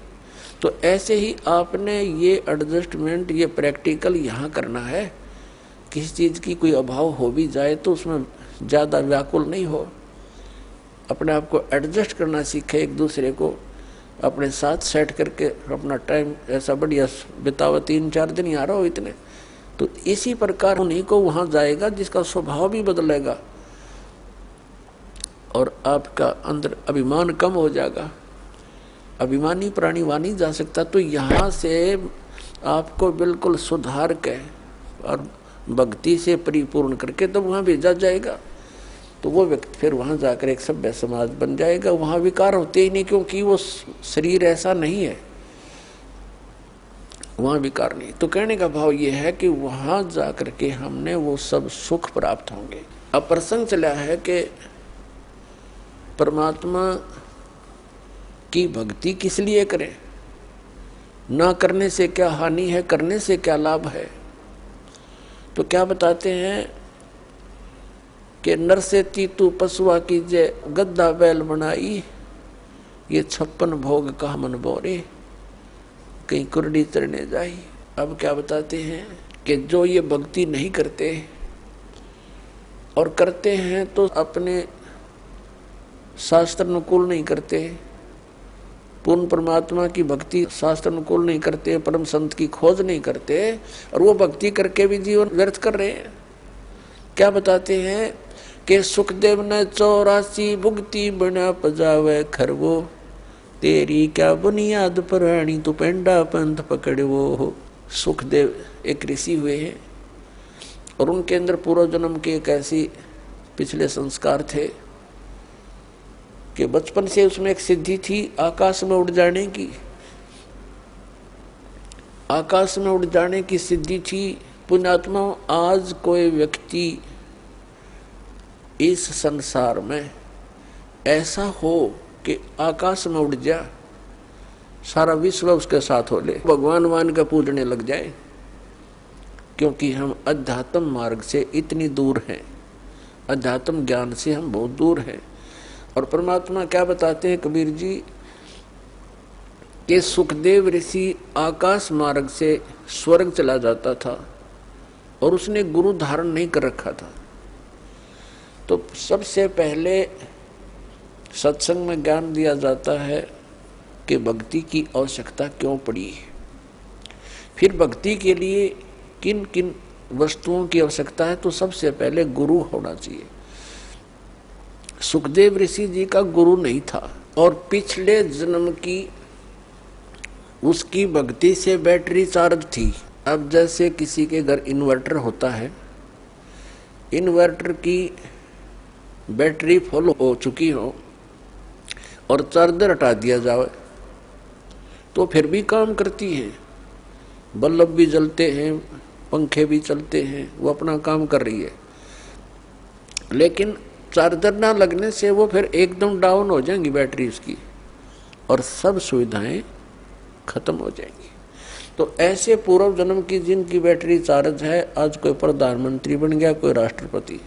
तो ऐसे ही आपने ये एडजस्टमेंट, ये प्रैक्टिकल यहाँ करना है। किसी चीज़ की कोई अभाव हो भी जाए तो उसमें ज़्यादा व्याकुल नहीं हो, अपने आप को एडजस्ट करना सीखे, एक दूसरे को अपने साथ सेट करके अपना टाइम ऐसा बढ़िया बिताओ। 3-4 दिन यहाँ रहो इतने, तो इसी प्रकार उन्हीं को वहाँ जाएगा जिसका स्वभाव भी बदलेगा और आपका अंदर अभिमान कम हो जाएगा। अभिमानी प्राणी वहाँ नहीं जा सकता। तो यहाँ से आपको बिल्कुल सुधार के और भक्ति से परिपूर्ण करके तो वहाँ भेजा जाएगा। तो वो व्यक्ति फिर वहां जाकर एक सभ्य समाज बन जाएगा। वहां विकार होते ही नहीं, क्योंकि वो शरीर ऐसा नहीं है, वहां विकार नहीं। तो कहने का भाव ये है कि वहां जाकर के हमने वो सब सुख प्राप्त होंगे। अब प्रसंग चला है कि परमात्मा की भक्ति किस लिए करें, ना करने से क्या हानि है, करने से क्या लाभ है। तो क्या बताते हैं कि नर से तीतू पशुआ कीजे, गद्दा बैल बनाई, ये 56 भोग कहा मन बोरे, कहीं कुरडी चढ़ने जाई। अब क्या बताते हैं कि जो ये भक्ति नहीं करते और करते हैं तो अपने शास्त्र अनुकूल नहीं करते, पूर्ण परमात्मा की भक्ति शास्त्र अनुकूल नहीं करते, परम संत की खोज नहीं करते, और वो भक्ति करके भी जीवन व्यर्थ कर रहे हैं। क्या बताते हैं कि सुखदेव ने 84 भुगती बना पजावे खरवो, तेरी क्या बुनियाद पुरानी तू पेंडा पंथ पकड़वो हो। सुखदेव एक ऋषि हुए हैं और उनके अंदर पूर्व जन्म के एक ऐसी पिछले संस्कार थे कि बचपन से उसमें एक सिद्धि थी आकाश में उड़ जाने की, आकाश में उड़ जाने की सिद्धि थी। पुण्यात्मा, आज कोई व्यक्ति इस संसार में ऐसा हो कि आकाश में उड़ जा, सारा विश्व उसके साथ हो ले, भगवान मान का पूजने लग जाए, क्योंकि हम अध्यात्म मार्ग से इतनी दूर हैं, अध्यात्म ज्ञान से हम बहुत दूर हैं। और परमात्मा क्या बताते हैं कबीर जी कि सुखदेव ऋषि आकाश मार्ग से स्वर्ग चला जाता था और उसने गुरु धारण नहीं कर रखा था। तो सबसे पहले सत्संग में ज्ञान दिया जाता है कि भक्ति की आवश्यकता क्यों पड़ी है, फिर भक्ति के लिए किन किन वस्तुओं की आवश्यकता है। तो सबसे पहले गुरु होना चाहिए। सुखदेव ऋषि जी का गुरु नहीं था और पिछले जन्म की उसकी भक्ति से बैटरी चार्ज थी। अब जैसे किसी के घर इन्वर्टर होता है, इन्वर्टर की बैटरी फुल हो चुकी हो और चार्जर हटा दिया जाए तो फिर भी काम करती है, बल्ब भी जलते हैं, पंखे भी चलते हैं, वो अपना काम कर रही है। लेकिन चार्जर ना लगने से वो फिर एकदम डाउन हो जाएंगी बैटरी उसकी और सब सुविधाएं खत्म हो जाएंगी। तो ऐसे पूर्व जन्म की जिनकी बैटरी चार्ज है, आज कोई प्रधानमंत्री बन गया, कोई राष्ट्रपति,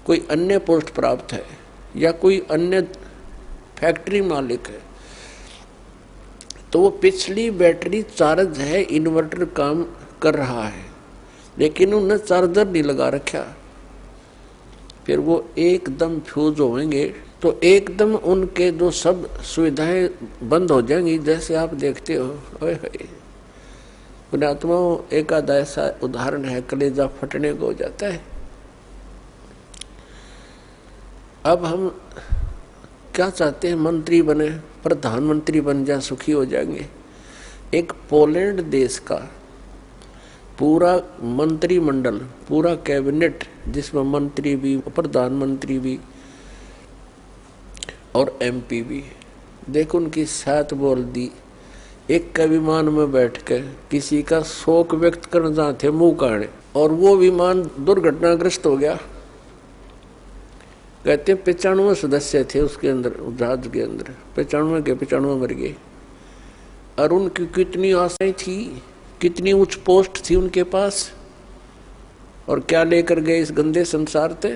कोई अन्य पोस्ट प्राप्त है या कोई अन्य फैक्ट्री मालिक है, तो वो पिछली बैटरी चार्ज है, इन्वर्टर काम कर रहा है, लेकिन उन्हें चार्जर नहीं लगा रखा, फिर वो एकदम फ्यूज होंगे तो एकदम उनके जो सब सुविधाएं बंद हो जाएंगी। जैसे आप देखते हो, पुण्यात्माओं, एक आधा ऐसा उदाहरण है, कलेजा फटने को हो जाता है। अब हम क्या चाहते हैं, मंत्री बने, प्रधानमंत्री बन जाए, सुखी हो जाएंगे। एक पोलैंड देश का पूरा मंत्रिमंडल, पूरा कैबिनेट, जिसमें मंत्री भी, प्रधानमंत्री भी और एमपी भी, देखो उनकी साथ बोल दी। एक का विमान में बैठ के किसी का शोक व्यक्त करना चाहते मुंह काढ़े, और वो विमान दुर्घटनाग्रस्त हो गया। कहते 95 सदस्य थे उसके अंदर, जहाज के अंदर 95 के 95 मर गए। और उनकी कितनी आशाएं थी, कितनी उच्च पोस्ट थी उनके पास, और क्या लेकर गए इस गंदे संसार से।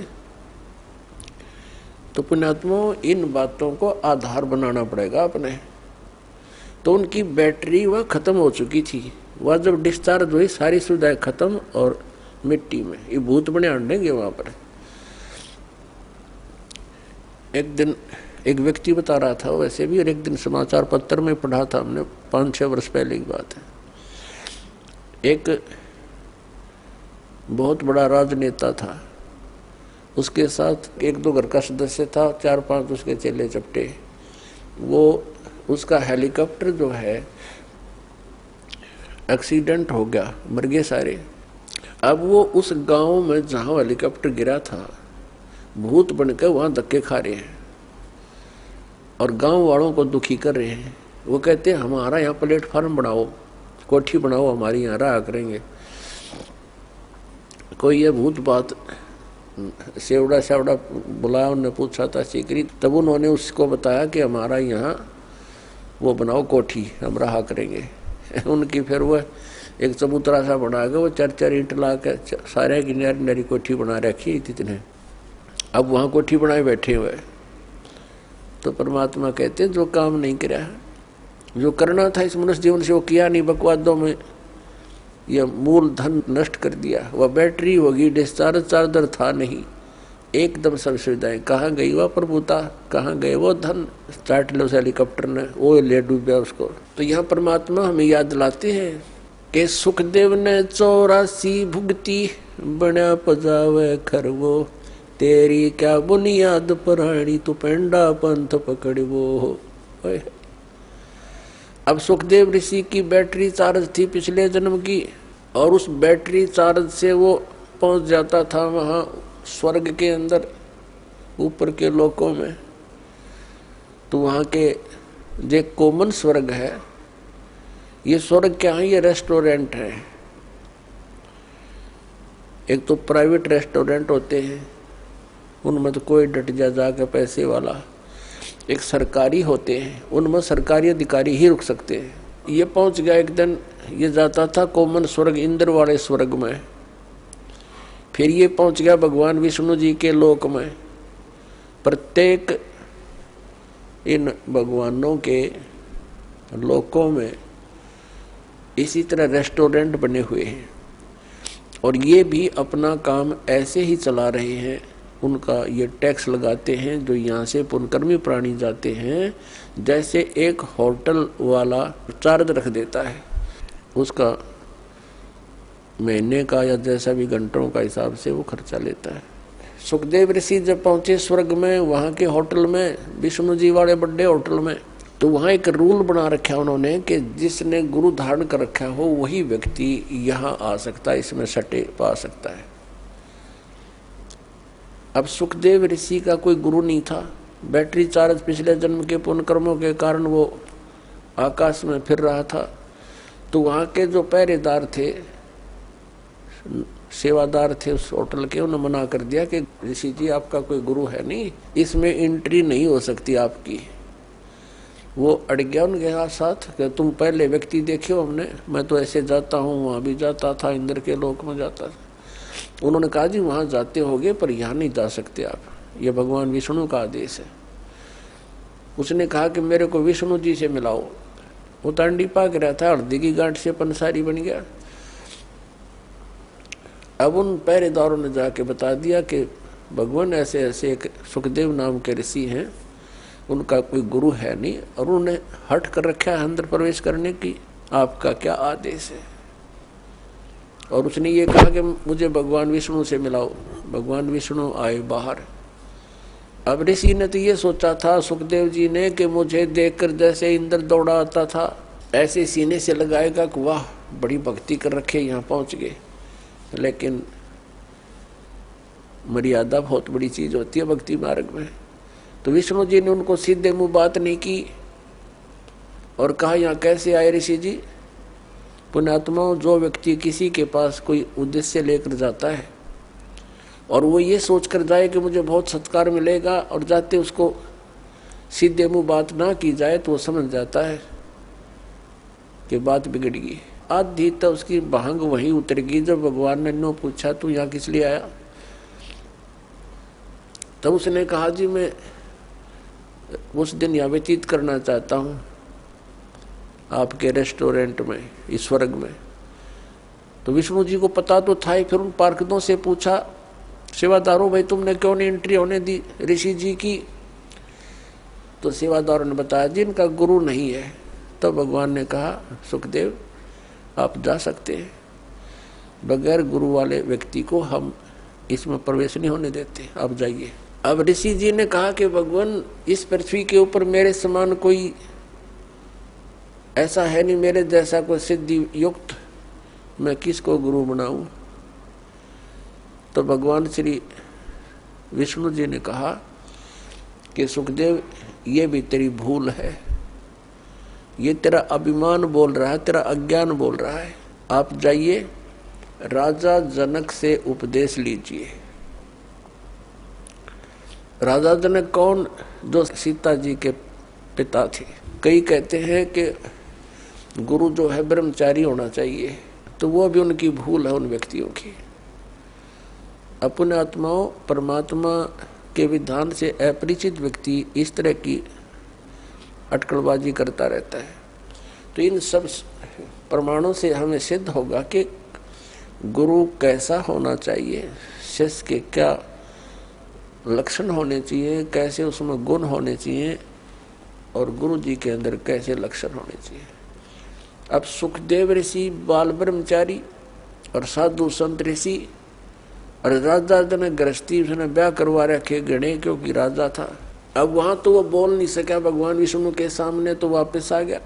तो पुण्यात्माओं, इन बातों को आधार बनाना पड़ेगा अपने। तो उनकी बैटरी वह खत्म हो चुकी थी, वह जब डिस्चार्ज हुई सारी सुविधाएं खत्म और मिट्टी में, ये भूत बने आंडेंगे वहां पर। एक दिन एक व्यक्ति बता रहा था वैसे भी, और एक दिन समाचार पत्र में पढ़ा था हमने, 5-6 वर्ष पहले की बात है। एक बहुत बड़ा राजनेता था, उसके साथ 1-2 घर का सदस्य था, 4-5 उसके चेले चपटे। वो उसका हेलीकॉप्टर जो है एक्सीडेंट हो गया, मर गए सारे। अब वो उस गांव में जहां हेलीकॉप्टर गिरा था भूत बनकर वहां धक्के खा रहे हैं और गांव वालों को दुखी कर रहे हैं। वो कहते हैं हमारा यहाँ प्लेटफार्म बनाओ, कोठी बनाओ, हमारी यहाँ रहा करेंगे। कोई ये भूत बात सेवड़ा सेवड़ा बुलाया, उन्होंने पूछा था सीकरी, तब उन्होंने उसको बताया कि हमारा यहाँ वो बनाओ कोठी, हम रहा करेंगे। उनकी फिर वह एक चबूतरा सा बना के वो 4-4 ईंट ला के सारे की नरी नरी कोठी बना रखी इतने, अब वहाँ कोठी बनाए बैठे हुए। तो परमात्मा कहते हैं जो काम नहीं किया, जो करना था इस मनुष्य जीवन से वो किया नहीं, बकवादों में यह मूल धन नष्ट कर दिया। वह बैटरी होगी, डिस्चार्ज चार्जर था नहीं, एकदम सब सुविधाएं, कहाँ गई वह प्रभुता, कहाँ गए वो धन, स्टार्ट लो उस हेलीकॉप्टर ने, वो ले डूबा उसको। तो यहाँ परमात्मा हमें याद दिलाते हैं कि सुखदेव ने 84 भुगती, बना पजावे खरवो, तेरी क्या बुनियाद पराणी, तू पेंडा पंथ पकड़वो। अब सुखदेव ऋषि की बैटरी चार्ज थी पिछले जन्म की, और उस बैटरी चार्ज से वो पहुंच जाता था वहां स्वर्ग के अंदर, ऊपर के लोकों में। तो वहां के जो कॉमन स्वर्ग है, ये स्वर्ग क्या है, ये रेस्टोरेंट है। एक तो प्राइवेट रेस्टोरेंट होते हैं, उनमें तो कोई डट जाके पैसे वाला। एक सरकारी होते हैं, उनमें सरकारी अधिकारी ही रुक सकते हैं। ये पहुंच गया एक दिन, ये जाता था कॉमन स्वर्ग, इंद्र वाले स्वर्ग में। फिर ये पहुंच गया भगवान विष्णु जी के लोक में। प्रत्येक इन भगवानों के लोकों में इसी तरह रेस्टोरेंट बने हुए हैं, और ये भी अपना काम ऐसे ही चला रहे हैं। उनका ये टैक्स लगाते हैं जो यहाँ से पुण्यकर्मी प्राणी जाते हैं, जैसे एक होटल वाला चार्ज रख देता है, उसका महीने का या जैसा भी घंटों का हिसाब से वो खर्चा लेता है। सुखदेव ऋषि जब पहुंचे स्वर्ग में, वहाँ के होटल में, विष्णु जी वाले बड़े होटल में, तो वहाँ एक रूल बना रखा उन्होंने कि जिसने गुरु धारण कर रखा हो वही व्यक्ति यहाँ आ सकता है, इसमें सटे पा सकता है। अब सुखदेव ऋषि का कोई गुरु नहीं था, बैटरी चार्ज पिछले जन्म के पुण्य कर्मों के कारण वो आकाश में फिर रहा था। तो वहाँ के जो पहरेदार थे, सेवादार थे उस होटल के, उन्होंने मना कर दिया कि ऋषि जी आपका कोई गुरु है नहीं, इसमें एंट्री नहीं हो सकती आपकी। वो अड़ गया उनके साथ कि तुम पहले व्यक्ति देखे हो हमने, मैं तो ऐसे जाता हूँ, वहाँ भी जाता था, इंद्र के लोक में जाता था। उन्होंने कहा जी वहाँ जाते होगे पर यहाँ नहीं जा सकते आप, ये भगवान विष्णु का आदेश है। उसने कहा कि मेरे को विष्णु जी से मिलाओ। वो तांडी पाक रहा था, हल्दी की गांठ से पंसारी बन गया। अब उन पहरेदारों ने जाके बता दिया कि भगवान ऐसे ऐसे एक सुखदेव नाम के ऋषि हैं, उनका कोई गुरु है नहीं, और उन्होंने हट कर रखा है अंदर प्रवेश करने की, आपका क्या आदेश है। और उसने ये कहा कि मुझे भगवान विष्णु से मिलाओ। भगवान विष्णु आए बाहर। अब ऋषि ने तो ये सोचा था सुखदेव जी ने कि मुझे देखकर जैसे इंद्र दौड़ा आता था, ऐसे सीने से लगाएगा कि वाह बड़ी भक्ति कर रखे, यहाँ पहुँच गए। लेकिन मर्यादा बहुत बड़ी चीज होती है भक्ति मार्ग में। तो विष्णु जी ने उनको सीधे मुंह बात नहीं की और कहा यहाँ कैसे आए ऋषि जी। पुण्यात्माओं, जो व्यक्ति किसी के पास कोई उद्देश्य लेकर जाता है और वो ये सोच कर जाए कि मुझे बहुत सत्कार मिलेगा, और जाते उसको सीधे मुंह बात ना की जाए तो वो समझ जाता है कि बात बिगड़ गई। आधी तो उसकी भांग वहीं उतर गई जब भगवान ने नो पूछा तू यहाँ किस लिए आया। तब उसने कहा जी मैं उस दिन यहाँ व्यतीत करना चाहता हूँ आपके रेस्टोरेंट में, इस स्वर्ग में। तो विष्णु जी को पता तो था ही। फिर उन पार्षदों से पूछा, सेवादारों भाई तुमने क्यों नहीं एंट्री होने दी ऋषि जी की। तो सेवादारों ने बताया जी इनका गुरु नहीं है। तो भगवान ने कहा सुखदेव आप जा सकते हैं, बगैर गुरु वाले व्यक्ति को हम इसमें प्रवेश नहीं होने देते, आप जाइए। अब ऋषि जी ने कहा कि भगवान इस पृथ्वी के ऊपर मेरे समान कोई ऐसा है नहीं, मेरे जैसा कोई सिद्धि युक्त, मैं किसको गुरु बनाऊं। तो भगवान श्री विष्णु जी ने कहा कि सुखदेव ये भी तेरी भूल है, ये तेरा अभिमान बोल रहा है, तेरा अज्ञान बोल रहा है। आप जाइए राजा जनक से उपदेश लीजिए। राजा जनक कौन? जो सीता जी के पिता थे। कई कहते हैं कि गुरु जो है ब्रह्मचारी होना चाहिए, तो वो भी उनकी भूल है उन व्यक्तियों की। अपने आत्माओं परमात्मा के विधान से अपरिचित व्यक्ति इस तरह की अटकलबाजी करता रहता है। तो इन सब प्रमाणों से हमें सिद्ध होगा कि गुरु कैसा होना चाहिए, शिष्य के क्या लक्षण होने चाहिए, कैसे उसमें गुण होने चाहिए, और गुरु जी के अंदर कैसे लक्षण होने चाहिए। अब सुखदेव ऋषि बाल ब्रह्मचारी और साधु संत ऋषि और राजा ने गृहस्थी, उसने ब्याह करवा रखे गणे, क्योंकि राजा था। अब वहां तो वो बोल नहीं सका भगवान विष्णु के सामने, तो वापस आ गया।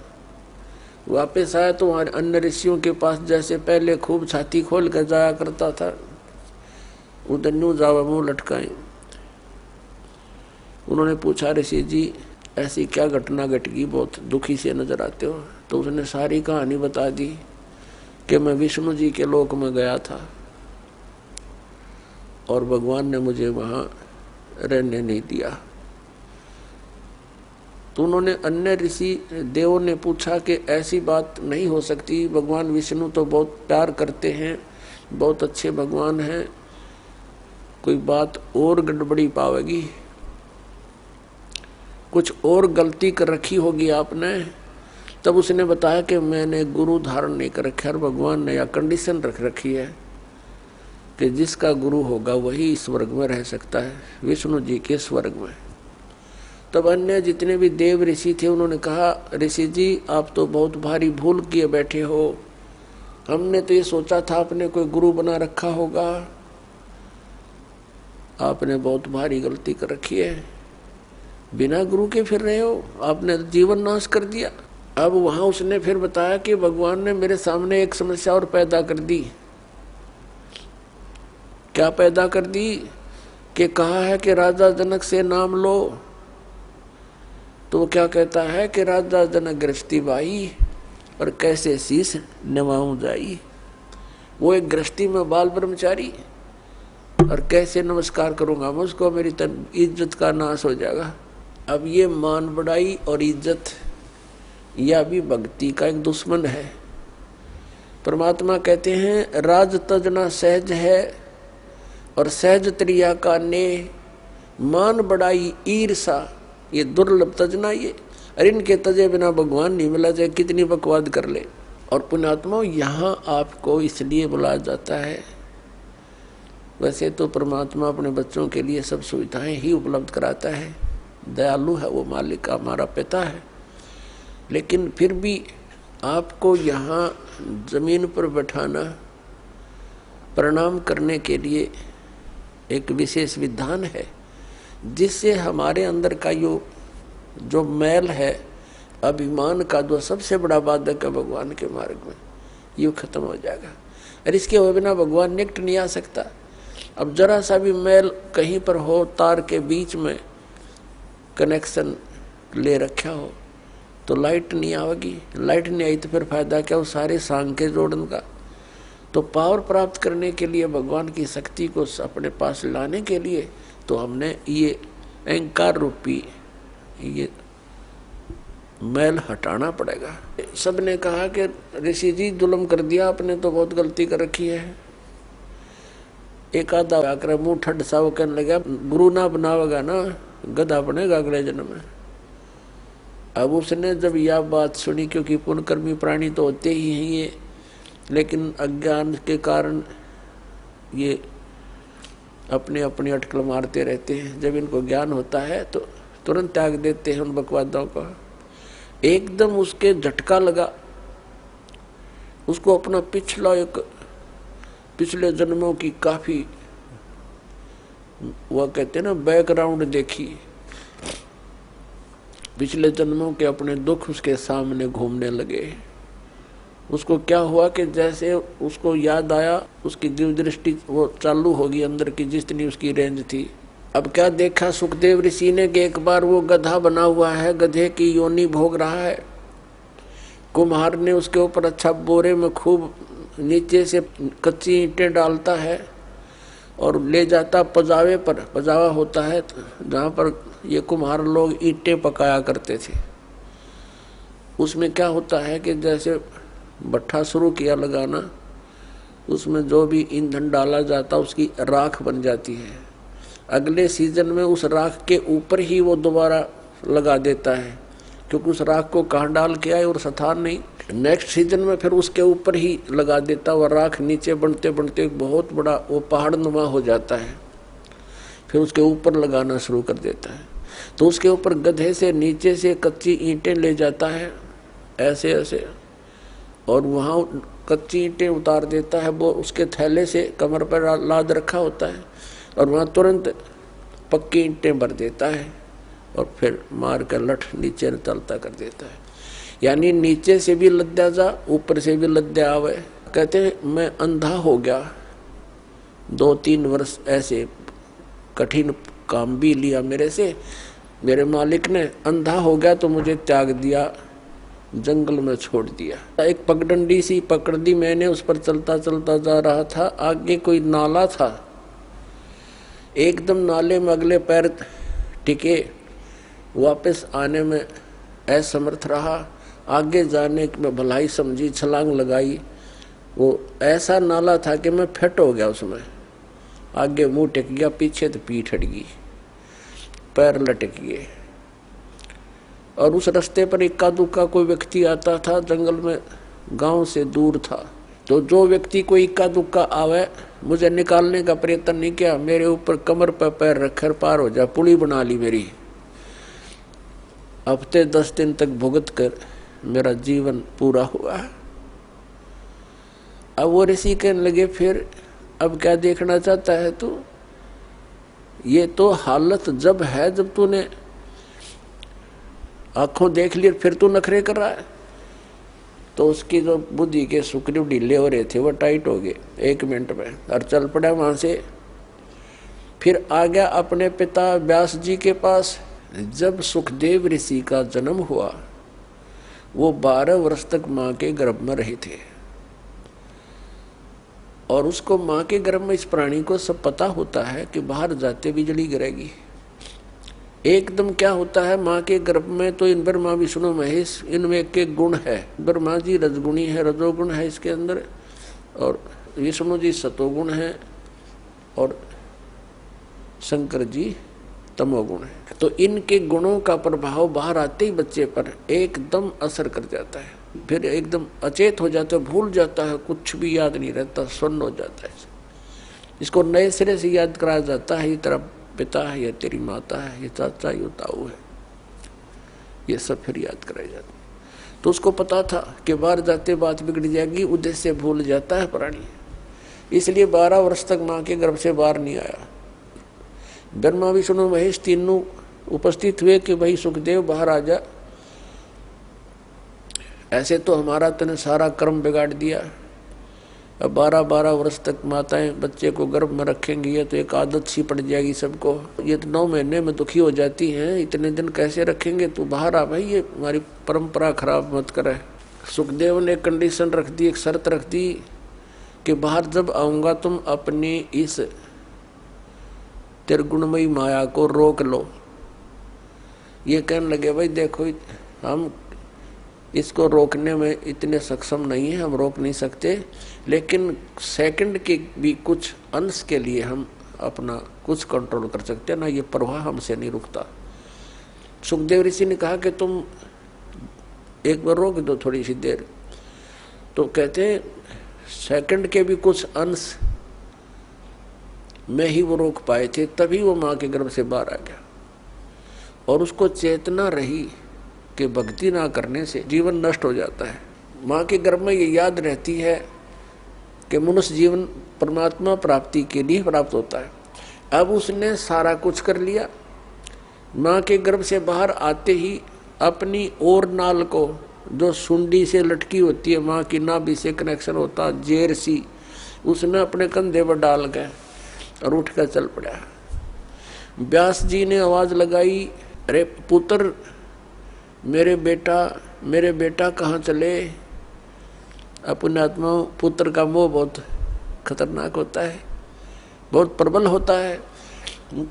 वापस आया तो वहां अन्य ऋषियों के पास जैसे पहले खूब छाती खोल कर जाया करता था, उधर न्यू जावा मुंह लटकाए। उन्होंने पूछा, ऋषि जी ऐसी क्या घटना घट गई, बहुत दुखी से नजर आते हो। तो उसने सारी कहानी बता दी कि मैं विष्णु जी के लोक में गया था और भगवान ने मुझे वहां रहने नहीं दिया। तो उन्होंने अन्य ऋषि देवों ने पूछा कि ऐसी बात नहीं हो सकती, भगवान विष्णु तो बहुत प्यार करते हैं, बहुत अच्छे भगवान हैं, कोई बात और गड़बड़ी पावेगी, कुछ और गलती कर रखी होगी आपने। तब उसने बताया कि मैंने गुरु धारण नहीं कर रखा, और भगवान ने यह कंडीशन रख रखी है कि जिसका गुरु होगा वही स्वर्ग में रह सकता है, विष्णु जी के स्वर्ग में। तब अन्य जितने भी देव ऋषि थे उन्होंने कहा, ऋषि जी आप तो बहुत भारी भूल किए बैठे हो, हमने तो ये सोचा था आपने कोई गुरु बना रखा होगा, आपने बहुत भारी गलती कर रखी है, बिना गुरु के फिर रहे हो, आपने जीवन नाश कर दिया। अब वहां उसने फिर बताया कि भगवान ने मेरे सामने एक समस्या और पैदा कर दी। क्या पैदा कर दी? कि कहा है कि राजा जनक से नाम लो, तो वो क्या कहता है कि राजा जनक गृहस्थी बाई और कैसे शीश नवाऊं जाई। वो एक गृहस्थी में बाल ब्रह्मचारी, और कैसे नमस्कार करूंगा मैं उसको, मेरी इज्जत का नाश हो जाएगा। अब ये मान बढ़ाई और इज्जत यह भी भक्ति का एक दुश्मन है। परमात्मा कहते हैं राज तजना सहज है और सहज त्रिया का ने, मान बढ़ाई ईर्षा ये दुर्लभ तजना ये, और इनके तजे बिना भगवान नहीं मिला, चाहे कितनी बकवाद कर ले। और पुण्यात्माओं यहाँ आपको इसलिए बुलाया जाता है, वैसे तो परमात्मा अपने बच्चों के लिए सब सुविधाएं ही उपलब्ध कराता है, दयालु है वो, मालिक हमारा पिता है, लेकिन फिर भी आपको यहाँ जमीन पर बैठाना प्रणाम करने के लिए एक विशेष विधान है, जिससे हमारे अंदर का जो मैल है अभिमान का, जो सबसे बड़ा बाधक है भगवान के मार्ग में, ये खत्म हो जाएगा। और इसके बिना भगवान निकट नहीं आ सकता। अब जरा सा भी मैल कहीं पर हो, तार के बीच में कनेक्शन ले रखा हो तो लाइट नहीं आवेगी, लाइट नहीं आई तो फिर फायदा क्या वो सारे सांग के जोड़न का। तो पावर प्राप्त करने के लिए, भगवान की शक्ति को अपने पास लाने के लिए, तो हमने ये अहंकार रूपी ये मैल हटाना पड़ेगा। सबने कहा कि ऋषि जी जुल्म कर दिया आपने, तो बहुत गलती कर रखी है। एक आधा आकर मुंह ठड सा वो कहने लगा, गुरु ना बनावेगा ना गधा बनेगा अगले जन्म में। अब उसने जब यह बात सुनी, क्योंकि पुण्यकर्मी प्राणी तो होते ही हैं ये, लेकिन अज्ञान के कारण ये अपने अपने अटकल मारते रहते हैं। जब इनको ज्ञान होता है तो तुरंत त्याग देते हैं उन बकवादों को। एकदम उसके झटका लगा, उसको अपना पिछले जन्मों की काफी वह कहते हैं ना बैकग्राउंड देखी, पिछले जन्मों के अपने दुख उसके सामने घूमने लगे। उसको क्या हुआ कि जैसे उसको याद आया, उसकी दिव्य दृष्टि वो चालू होगी अंदर की, जितनी उसकी रेंज थी, अब क्या देखा सुखदेव ऋषि ने कि एक बार वो गधा बना हुआ है, गधे की योनि भोग रहा है। कुम्हार ने उसके ऊपर अच्छा बोरे में खूब नीचे से कच्ची ईंटें डालता है और ले जाता पजावे पर। पजावा होता है जहाँ पर ये कुम्हार लोग ईंटें पकाया करते थे। उसमें क्या होता है कि जैसे भट्ठा शुरू किया लगाना, उसमें जो भी ईंधन डाला जाता उसकी राख बन जाती है। अगले सीजन में उस राख के ऊपर ही वो दोबारा लगा देता है, क्योंकि उस राख को कहाँ डाल के आए और स्थान नहीं। नेक्स्ट सीजन में फिर उसके ऊपर ही लगा देता। वह राख नीचे बनते बनते बहुत बड़ा वो पहाड़ नुमा हो जाता है, फिर उसके ऊपर लगाना शुरू कर देता है। तो उसके ऊपर गधे से नीचे से कच्ची ईंटें ले जाता है ऐसे ऐसे, और वहाँ कच्ची ईंटें उतार देता है। वो उसके थैले से कमर पर लाद रखा होता है और वहाँ तुरंत पक्की ईंटें भर देता है और फिर मार कर लठ नीचे तलता कर देता है। यानी नीचे से भी लद्या जा, ऊपर से भी लद्या आवे। कहते मैं अंधा हो गया, 2-3 वर्ष ऐसे कठिन काम भी लिया मेरे से। मेरे मालिक ने अंधा हो गया तो मुझे त्याग दिया, जंगल में छोड़ दिया। एक पगडंडी सी पकड़ दी मैंने, उस पर चलता चलता जा रहा था। आगे कोई नाला था, एकदम नाले में अगले पैर टिके, वापस आने में असमर्थ रहा। आगे जाने की मैं भलाई समझी, छलांग लगाई। वो ऐसा नाला था कि मैं फिट हो गया उसमें। आगे मुंह टिक गया, पीछे तो पीठ हट गई, पैर लटक गए। और उस रास्ते पर इक्का दुक्का कोई व्यक्ति आता था, जंगल में गांव से दूर था। तो जो व्यक्ति कोई इक्का दुक्का आवे, मुझे निकालने का प्रयत्न नहीं किया, मेरे ऊपर कमर पर पैर रखकर पार हो जा, पुली बना ली मेरी। हफ्ते 10 दिन तक भुगत कर मेरा जीवन पूरा हुआ। अब वो ऋषि कहने लगे, फिर अब क्या देखना चाहता है तू? ये तो हालत जब है जब तूने आंखों देख लिया, फिर तू नखरे कर रहा है। तो उसकी जो बुद्धि के सुकरीव ढीले हो रहे थे वो टाइट हो गए 1 मिनट में, और चल पड़ा वहां से। फिर आ गया अपने पिता व्यास जी के पास। जब सुखदेव ऋषि का जन्म हुआ, वो 12 वर्ष तक माँ के गर्भ में रहे थे, और उसको माँ के गर्भ में इस प्राणी को सब पता होता है कि बाहर जाते बिजली गिरेगी। एकदम क्या होता है, माँ के गर्भ में तो इन ब्रह्मा विष्णु महेश, इनमें एक गुण है। ब्रह्मा जी रजगुणी है, रजोगुण है इसके अंदर, और विष्णु जी सतोगुण है, और शंकर जी तमोगुण है। तो इनके गुणों का प्रभाव बाहर आते ही बच्चे पर एकदम असर कर जाता है। फिर एकदम अचेत हो जाता है, भूल जाता है, कुछ भी याद नहीं रहता, सुन्न हो जाता है। इसको नए सिरे से याद कराया जाता है, ये तेरा पिता है, ये तेरी माता है, ये चाचा, ये ताऊ है, ये सब फिर याद कराया जाता है। तो उसको पता था कि बाहर जाते बात बिगड़ जाएगी, उद्देश्य भूल जाता है प्राणी। इसलिए 12 वर्ष तक माँ के गर्भ से बाहर नहीं आया। ब्रह्मा विष्णु महेश तीनों उपस्थित हुए कि भाई सुखदेव बाहर आ जा। ऐसे तो हमारा तूने सारा कर्म बिगाड़ दिया। अब 12-12 वर्ष तक माताएं बच्चे को गर्भ में रखेंगी, ये तो एक आदत सी पड़ जाएगी सबको। ये तो 9 महीने में दुखी हो जाती हैं, इतने दिन कैसे रखेंगे? तू बाहर आ भाई, ये हमारी परंपरा खराब मत करे। सुखदेव ने कंडीशन रख दी, एक शर्त रख दी कि बाहर जब आऊँगा तुम अपनी इस त्रिगुणमयी माया को रोक लो। ये कहने लगे, भाई देखो हम इसको रोकने में इतने सक्षम नहीं है, हम रोक नहीं सकते, लेकिन सेकंड के भी कुछ अंश के लिए हम अपना कुछ कंट्रोल कर सकते हैं ना, ये प्रवाह हमसे नहीं रुकता। सुखदेव ऋषि ने कहा कि तुम एक बार रोक दो थोड़ी सी देर। तो कहते हैं सेकंड के भी कुछ अंश में ही वो रोक पाए थे, तभी वो माँ के गर्भ से बाहर आ गया। और उसको चेतना रही कि भक्ति ना करने से जीवन नष्ट हो जाता है। माँ के गर्भ में ये याद रहती है कि मनुष्य जीवन परमात्मा प्राप्ति के लिए प्राप्त होता है। अब उसने सारा कुछ कर लिया। माँ के गर्भ से बाहर आते ही अपनी और नाल को, जो सुंडी से लटकी होती है, माँ की नाभि से कनेक्शन होता, जेर सी, उसने अपने कंधे पर डाल गए और उठ कर चल पड़ा। व्यास जी ने आवाज लगाई, अरे पुत्र, मेरे बेटा कहाँ चले। अपने आत्मा पुत्र का मोह बहुत खतरनाक होता है, बहुत प्रबल होता है।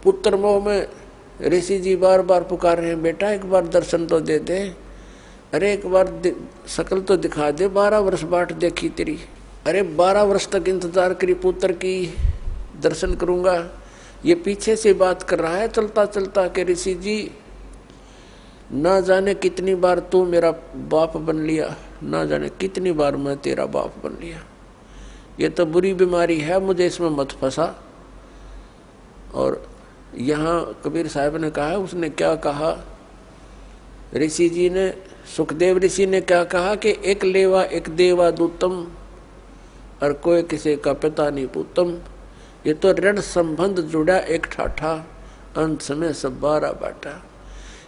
पुत्र मोह में ऋषि जी बार बार पुकार रहे हैं, बेटा एक बार दर्शन तो दे दे, अरे एक बार शकल तो दिखा दे, 12 वर्ष बाट देखी तेरी, अरे 12 वर्ष तक इंतजार करी पुत्र की, दर्शन करूंगा। ये पीछे से बात कर रहा है चलता चलता कि ऋषि जी ना जाने कितनी बार तू मेरा बाप बन लिया, ना जाने कितनी बार मैं तेरा बाप बन लिया। ये तो बुरी बीमारी है, मुझे इसमें मत फंसा। और यहाँ कबीर साहब ने कहा, उसने क्या कहा, ऋषि जी ने, सुखदेव ऋषि ने क्या कहा कि एक लेवा एक देवा दूतम, और कोई किसी का पिता नहीं पूतम। ये तो ऋण संबंध जुड़ा एक ठाठा, अंत समय सब 12 बाटा।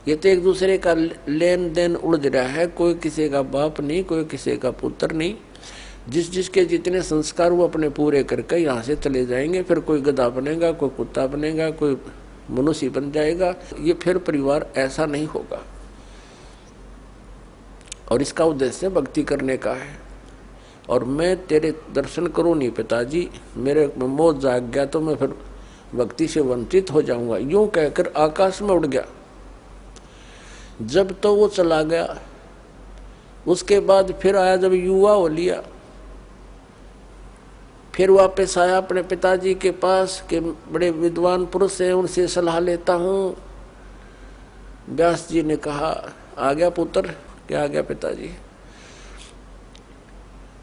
ये तो एक दूसरे का लेन देन उलझ रहा है, कोई किसी का बाप नहीं, कोई किसी का पुत्र नहीं। जिसके जितने संस्कार वो अपने पूरे करके यहाँ से चले जाएंगे, फिर कोई गधा बनेगा, कोई कुत्ता बनेगा, कोई मनुष्य बन जाएगा। ये फिर परिवार ऐसा नहीं होगा। और इसका उद्देश्य भक्ति करने का है। और मैं तेरे दर्शन करूँ नहीं पिताजी, मेरे मोह जाग गया तो मैं फिर भक्ति से वंचित हो जाऊंगा। यूं कहकर आकाश में उड़ गया। जब तो वो चला गया, उसके बाद फिर आया, जब युवा हो लिया, फिर वापस आया अपने पिताजी के पास के बड़े विद्वान पुरुष हैं, उनसे सलाह लेता हूँ। व्यास जी ने कहा, आ गया पुत्र? क्या आ गया पिताजी?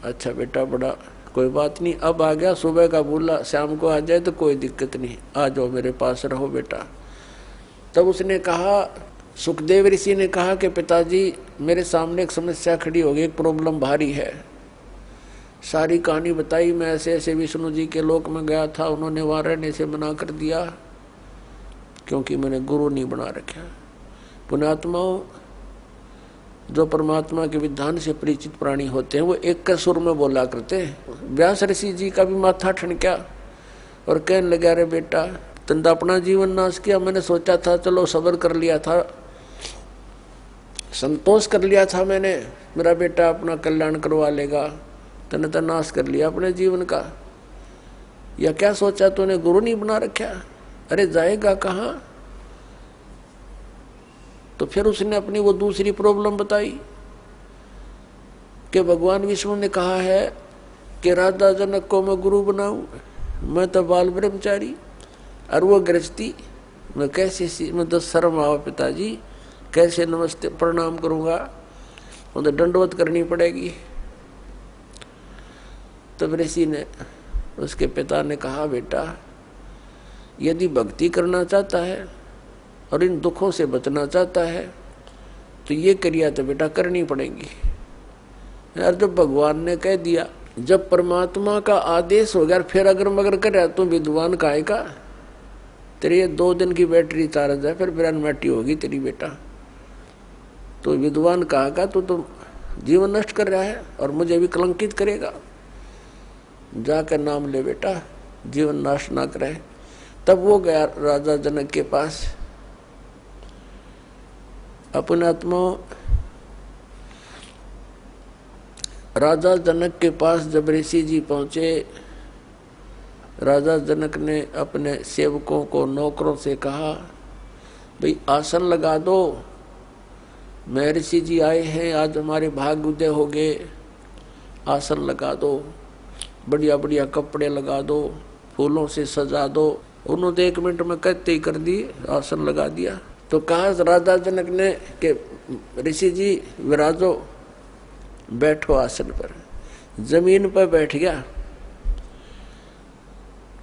अच्छा बेटा, बड़ा कोई बात नहीं, अब आ गया। सुबह का बोला, शाम को आ जाए तो कोई दिक्कत नहीं, आ जाओ मेरे पास रहो बेटा। तब उसने कहा, सुखदेव ऋषि ने कहा कि पिताजी मेरे सामने एक समस्या खड़ी हो गई, एक प्रॉब्लम भारी है। सारी कहानी बताई, मैं ऐसे ऐसे विष्णु जी के लोक में गया था, उन्होंने वहाँ रहने से मना कर दिया क्योंकि मैंने गुरु नहीं बना रखा। पुण्यात्माओं, जो परमात्मा के विधान से परिचित प्राणी होते हैं वो एक के सुर में बोला करते हैं। व्यास ऋषि जी का भी माथा ठनका और कहने लगा, अरे बेटा तुमने अपना जीवन नाश किया, मैंने सोचा था चलो सब्र कर लिया था, संतोष कर लिया था मैंने, मेरा बेटा अपना कल्याण करवा लेगा, तूने तो नाश कर लिया अपने जीवन का। या क्या सोचा तूने, गुरु नहीं बना रखा? अरे जाएगा कहाँ? तो फिर उसने अपनी वो दूसरी प्रॉब्लम बताई कि भगवान विष्णु ने कहा है कि राजा जनक को मैं गुरु बनाऊं, मैं तो बाल ब्रह्मचारी, और वो गृहस्थी, मैं कैसे, मैं तो शर्म आओ पिताजी, कैसे नमस्ते प्रणाम करूंगा, वो तो दंडवत करनी पड़ेगी। तब ऋषि ने, उसके पिता ने कहा, बेटा यदि भक्ति करना चाहता है और इन दुखों से बचना चाहता है तो ये क्रिया तो बेटा करनी पड़ेगी। यार जब भगवान ने कह दिया, जब परमात्मा का आदेश हो गया, फिर अगर मगर कर रहा तो विद्वान काहे का? तेरी ये 2 दिन की बैटरी चार्ज है, फिर बिरानमाटी होगी तेरी बेटा। तो विद्वान कहा का तो जीवन नष्ट कर रहा है और मुझे भी कलंकित करेगा। जाकर नाम ले बेटा, जीवन नाश ना करे। तब वो गया राजा जनक के पास। अपने आत्मा राजा जनक के पास जब ऋषि जी पहुंचे, राजा जनक ने अपने सेवकों को, नौकरों से कहा, भाई आसन लगा दो, मैं ऋषि जी आए हैं, आज हमारे भाग्य उदय हो गए, आसन लगा दो, बढ़िया बढ़िया कपड़े लगा दो, फूलों से सजा दो। उन्होंने 1 मिनट में कहते ही कर दी, आसन लगा दिया। तो कहा राजा जनक ने कि ऋषि जी विराजो, बैठो आसन पर। जमीन पर बैठ गया।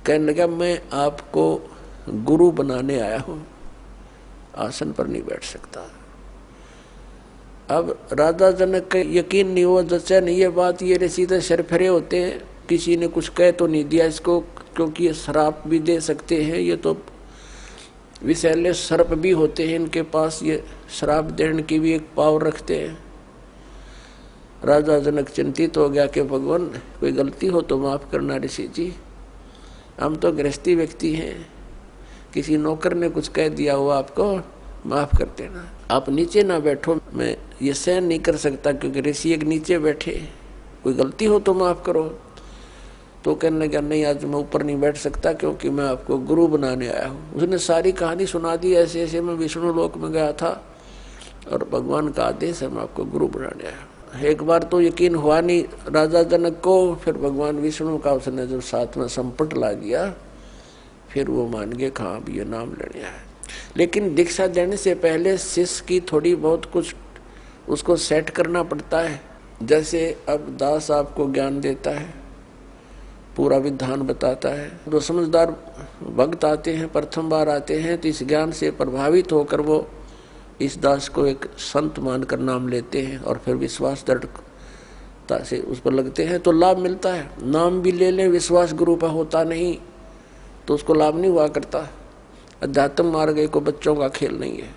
कहने लगा, मैं आपको गुरु बनाने आया हूं, आसन पर नहीं बैठ सकता। अब राजा जनक का यकीन नहीं हुआ, जैसे नहीं ये बात, ये ऋषि तो सरफरे होते हैं, किसी ने कुछ कह तो नहीं दिया इसको, क्योंकि ये श्राप भी दे सकते हैं, ये तो विषैले सर्प भी होते हैं इनके पास, ये श्राप देने की भी एक पावर रखते हैं। राजा जनक चिंतित हो गया कि भगवान कोई गलती हो तो माफ करना ऋषि जी, हम तो गृहस्थी व्यक्ति हैं, किसी नौकर ने कुछ कह दिया हो आपको, माफ कर देना, आप नीचे ना बैठो, मैं ये सहन नहीं कर सकता क्योंकि ऋषि एक नीचे बैठे, कोई गलती हो तो माफ करो। तो कहने लगा नहीं, आज मैं ऊपर नहीं बैठ सकता क्योंकि मैं आपको गुरु बनाने आया हूँ। उसने सारी कहानी सुना दी, ऐसे ऐसे मैं विष्णु लोक में गया था और भगवान का आदेश है मैं आपको गुरु बनाने आया हूँ। एक बार तो यकीन हुआ नहीं राजा जनक को, फिर भगवान विष्णु का उसने जब साथ में संपट ला दिया फिर वो मान गए कहाँ भी ये नाम लेने आया। लेकिन दीक्षा देने से पहले शिष्य की थोड़ी बहुत कुछ उसको सेट करना पड़ता है। जैसे अब दास आपको ज्ञान देता है, पूरा विधान बताता है, जो समझदार भक्त आते हैं, प्रथम बार आते हैं, तो इस ज्ञान से प्रभावित होकर वो इस दास को एक संत मानकर नाम लेते हैं और फिर विश्वास दृढ़ता से उस पर लगते हैं तो लाभ मिलता है। नाम भी ले लें, विश्वास गुरु पर होता नहीं तो उसको लाभ नहीं हुआ करता। अध्यात्म मार्ग को बच्चों का खेल नहीं है।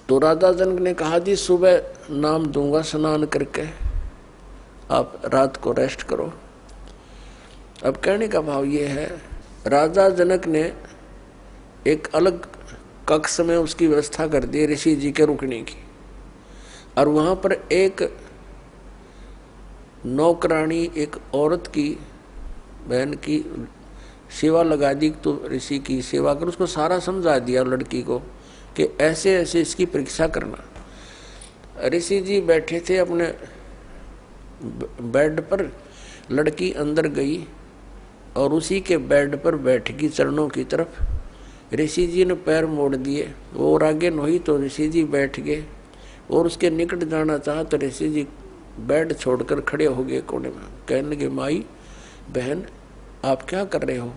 तो राजा जनक ने कहा जी सुबह नाम दूंगा स्नान करके, आप रात को रेस्ट करो। अब कहने का भाव ये है, राजा जनक ने एक अलग कक्ष में उसकी व्यवस्था कर दी ऋषि जी के रुकने की, और वहां पर एक नौकरानी, एक औरत की बहन की सेवा लगा दी, तो ऋषि की सेवा कर, उसको सारा समझा दिया लड़की को कि ऐसे ऐसे इसकी परीक्षा करना। ऋषि जी बैठे थे अपने बेड पर, लड़की अंदर गई और उसी के बेड पर बैठ गई चरणों की तरफ। ऋषि जी ने पैर मोड़ दिए, वो और आगे नहीं तो ऋषि जी बैठ गए और उसके निकट जाना चाहा तो ऋषि जी बेड छोड़कर खड़े हो गए कोने में। कहने लगे माई बहन आप क्या कर रहे हो,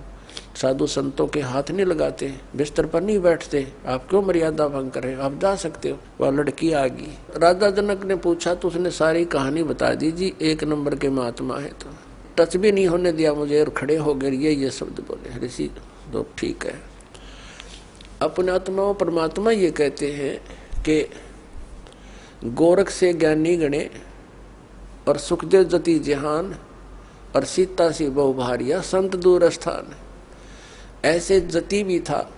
साधु संतों के हाथ नहीं लगाते, बिस्तर पर नहीं बैठते, आप क्यों मर्यादा भंग कर रहे हो, आप जा सकते हो। वह लड़की आ गई, राजा जनक ने पूछा तो उसने सारी कहानी बता दी। जी एक नंबर के महात्मा है, तो टच भी नहीं होने दिया मुझे और खड़े हो गए, ये शब्द बोले ऋषि। तो ठीक है, अपने आत्मा परमात्मा ये कहते हैं कि गोरख से ज्ञानी गणे और सुखदेव जति जहान और सीता सी बहु भारिया संत दूर स्थान। ऐसे जति भी था,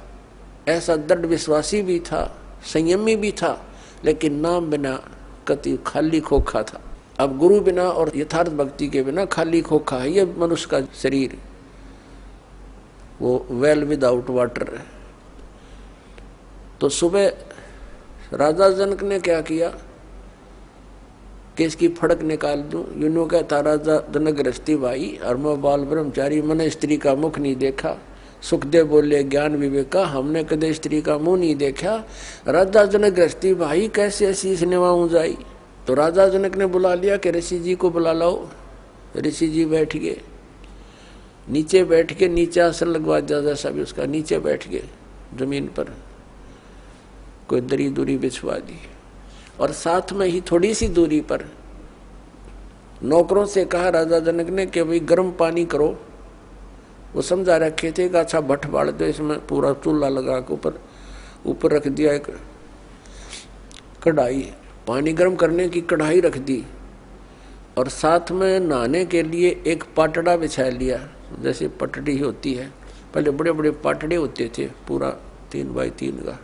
ऐसा दृढ़ विश्वासी भी था, संयमी भी था, लेकिन नाम बिना कति खाली खोखा था। अब गुरु बिना और यथार्थ भक्ति के बिना खाली खोखा है ये मनुष्य का शरीर, वो वेल विदाउट वाटर है। तो सुबह राजा जनक ने क्या किया कि इसकी फड़क निकाल दूं। यूनो कहता राजा जनक गृहस्थी भाई और मैं बाल ब्रह्मचारी, मैंने स्त्री का मुख नहीं देखा। सुखदेव बोले ज्ञान विवेक का, हमने कदे स्त्री का मुंह नहीं देखा। राजा जनक गृहस्थी भाई कैसे ऐसी सिनेमा जाई। तो राजा जनक ने बुला लिया कि ऋषि जी को बुला लाओ। ऋषि जी बैठ गए, नीचे बैठ के, नीचे आसन लगवा दिया जैसा भी उसका, नीचे बैठ गए जमीन पर, कोई दरी दूरी बिछवा दी और साथ में ही थोड़ी सी दूरी पर नौकरों से कहा राजा जनक ने कि भाई गर्म पानी करो। वो समझा रखे थे कि अच्छा भट्ट बाढ़ दो, इसमें पूरा चूल्हा लगा के ऊपर रख दिया एक कढ़ाई, पानी गर्म करने की कढ़ाई रख दी और साथ में नहाने के लिए एक पाटड़ा बिछा लिया, जैसे पटड़ी होती है। पहले बड़े बड़े पाटड़े होते थे, पूरा 3 बाई 3 का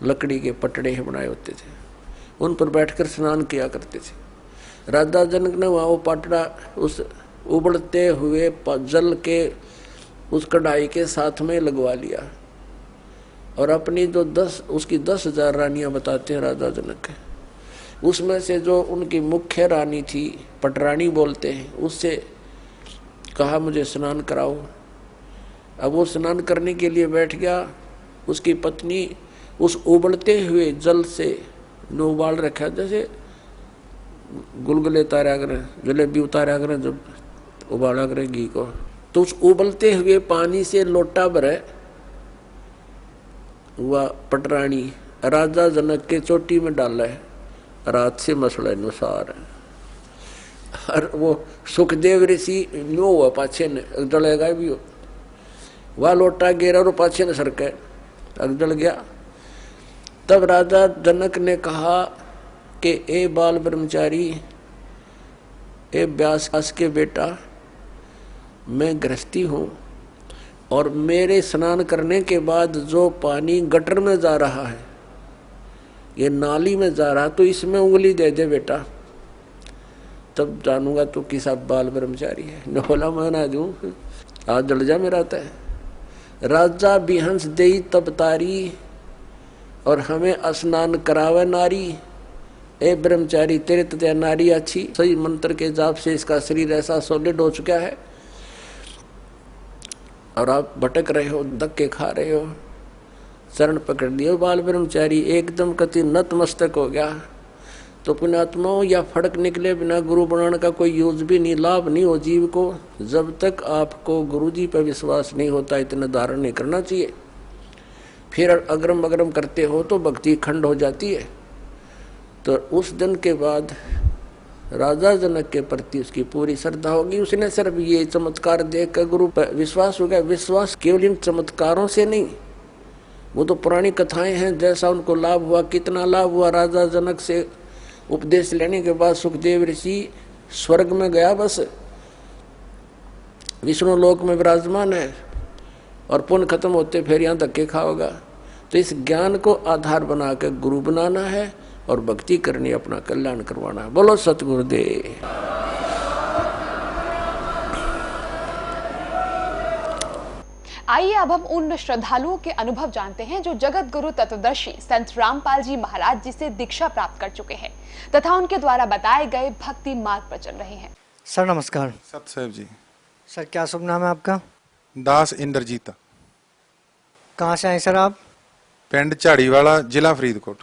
लकड़ी के पटड़े बनाए होते थे, उन पर बैठकर स्नान किया करते थे। राजा जनक ने वहाँ वो पाटड़ा उस उबलते हुए जल के उस कढ़ाई के साथ में लगवा लिया और अपनी जो 10,000 रानियां बताते हैं राजा जनक, उसमें से जो उनकी मुख्य रानी थी, पटरानी बोलते हैं, उससे कहा मुझे स्नान कराओ। अब वो स्नान करने के लिए बैठ गया। उसकी पत्नी उस उबलते हुए जल से नो उबाल रखा, जैसे गुलगुले उतारा करें, जलेबी उतारा करें जब उबाला करें घी को, तो उस उबलते हुए पानी से लोटा भरे वह पटरानी राजा जनक के चोटी में डाला है, रात से मसला अनुसार है। और वो सुखदेव ऋषि नो हुआ पाछे ने जलेगा भी हो, वह लोटा गिरा और पाछे ने सरके जल गया। तब राजा जनक ने कहा कि ए बाल ब्रह्मचारी, ए व्यास के बेटा, मैं गृहस्थी हूँ, और मेरे स्नान करने के बाद जो पानी गटर में जा रहा है, ये नाली में जा रहा, तो इसमें उंगली दे दे बेटा, तब जानूंगा तो किसा बाल ब्रह्मचारी है। न बोला मैं ना दूं, आज जड़ जा मेरा तय। राजा बिहंस देई तब तारी, और हमें स्नान करावे नारी। ए ब्रह्मचारी, तेरे तथा नारी अच्छी, सही मंत्र के जाप से इसका शरीर ऐसा सॉलिड हो चुका है, और आप भटक रहे हो, धक्के खा रहे हो। चरण पकड़ दिए बाल ब्रह्मचारी, एकदम कति नतमस्तक हो गया। तो पुण्यात्माओं, या फड़क निकले बिना गुरु बनाने का कोई यूज भी नहीं, लाभ नहीं हो जीव को। जब तक आपको गुरु जी पर विश्वास नहीं होता, इतना धारण नहीं करना चाहिए। फिर अग्रम अग्रम करते हो तो भक्ति खंड हो जाती है। तो उस दिन के बाद राजा जनक के प्रति उसकी पूरी श्रद्धा होगी। उसने सिर्फ ये चमत्कार देख कर गुरु पर विश्वास हो गया। विश्वास केवल इन चमत्कारों से नहीं, वो तो पुरानी कथाएं हैं, जैसा उनको लाभ हुआ, कितना लाभ हुआ। राजा जनक से उपदेश लेने के बाद सुखदेव ऋषि स्वर्ग में गया, बस विष्णु लोक में विराजमान है, और पुण्य खत्म होते फिर यहाँ धक्के खाओगा। तो इस ज्ञान को आधार बना कर गुरु बनाना है और भक्ति करनी, अपना कल्याण करवाना है। बोलो सतगुरुदेव। आइए अब हम उन श्रद्धालुओं के अनुभव जानते हैं जो जगत गुरु तत्वदर्शी संत रामपाल जी महाराज जी से दीक्षा प्राप्त कर चुके हैं तथा उनके द्वारा बताए गए भक्ति मार्ग पर चल रहे हैं। सर नमस्कार। सतसेव जी। सर क्या शुभ नाम है आपका? दास इंद्रजीत। कहाँ से आए सर आप? पिंड झाड़ीवाला, जिला फरीदकोट।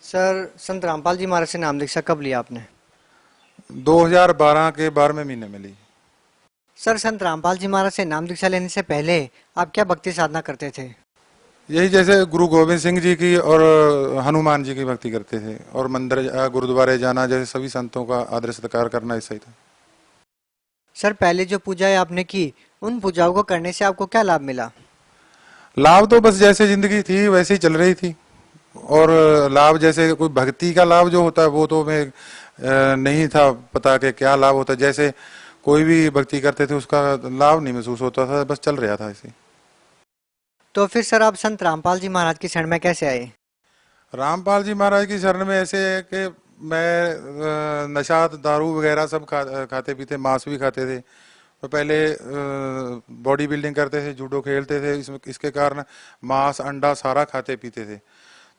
सर संत रामपाल जी महाराज से नाम दीक्षा कब लिया आपने? 2012 के 12वें महीने में ली। सर संत रामपाल जी महाराज से नाम दीक्षा लेने से पहले आप क्या भक्ति साधना करते थे? यही जैसे गुरु गोविंद सिंह जी की और हनुमान जी की भक्ति करते थे, और मंदिर गुरुद्वारे जाना, जैसे सभी संतों का आदर सत्कार करना, ऐसा ही था। सर पहले जो पूजाएं आपने की, उन पूजाओं को करने से आपको क्या लाभ मिला? लाभ तो बस जैसे जिंदगी थी वैसे ही चल रही थी, और लाभ जैसे कोई भक्ति का लाभ जो होता है वो तो मैं नहीं था पता कि क्या लाभ होता है। जैसे कोई भी भक्ति करते थे उसका लाभ नहीं महसूस होता था, बस चल रहा था ऐसे। तो फिर सर आप संत रामपाल जी महाराज की शरण में कैसे आए? रामपाल जी महाराज की शरण में ऐसे है कि मैं नशा दारू वगैरह सब खाते पीते, मांस भी खाते थे। तो पहले बॉडी बिल्डिंग करते थे, जूडो खेलते थे, इसके कारण मांस अंडा सारा खाते पीते थे।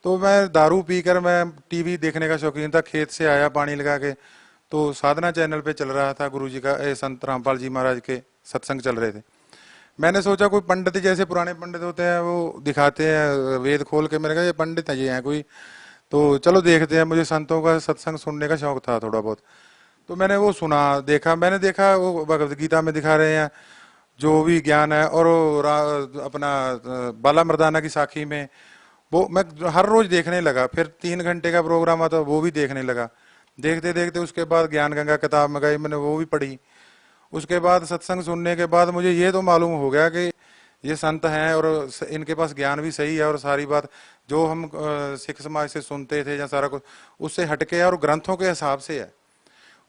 तो मैं दारू पीकर मैं टीवी देखने का शौकीन था। खेत से आया पानी लगा के, तो साधना चैनल पे चल रहा था गुरुजी का, संत रामपाल जी महाराज के सत्संग चल रहे थे। मैंने सोचा कोई पंडित, जैसे पुराने पंडित होते हैं वो दिखाते हैं वेद खोल के, मैंने कहा ये पंडित ये हैं कोई, तो चलो देखते हैं। मुझे संतों का सत्संग सुनने का शौक था थोड़ा बहुत, तो मैंने वो सुना, देखा। मैंने देखा वो भगवद गीता में दिखा रहे हैं जो भी ज्ञान है, और अपना बाला मर्दाना की साखी में वो मैं हर रोज देखने लगा। फिर 3 घंटे का प्रोग्राम आता, वो भी देखने लगा। देखते देखते उसके बाद ज्ञान गंगा किताब मंगाई, मैंने वो भी पढ़ी। उसके बाद सत्संग सुनने के बाद मुझे ये तो मालूम हो गया कि ये संत हैं और इनके पास ज्ञान भी सही है, और सारी बात जो हम सिख समाज से सुनते थे या सारा कुछ उससे हटके है और ग्रंथों के हिसाब से है।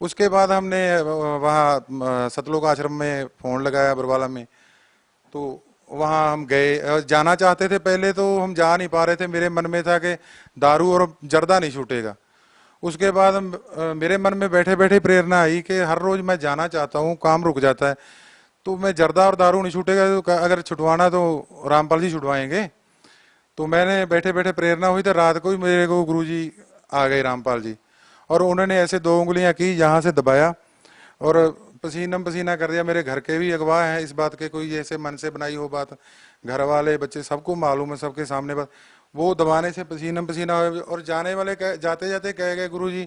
उसके बाद हमने वहाँ सतलोक आश्रम में फोन लगाया बरवाला में, तो वहाँ हम गए। जाना चाहते थे पहले, तो हम जा नहीं पा रहे थे। मेरे मन में था कि दारू और जर्दा नहीं छूटेगा। उसके बाद मेरे मन में बैठे बैठे प्रेरणा आई कि हर रोज मैं जाना चाहता हूँ, काम रुक जाता है, तो मैं जर्दा और दारू नहीं छूटेगा, तो अगर छुटवाना तो रामपाल जी छुटवाएंगे। तो मैंने बैठे बैठे प्रेरणा हुई, तो रात को ही मेरे को गुरुजी आ गए रामपाल जी, और उन्होंने ऐसे 2 उंगलियां की, यहाँ से दबाया और पसीना पसीना कर दिया। मेरे घर के भी अगवा हैं इस बात के, कोई ऐसे मन से बनाई हो बात, घर वाले बच्चे सबको मालूम है, सबके सामने बात। वो दबाने से पसीना पसीना हो, और जाने वाले जाते जाते कह गए गुरुजी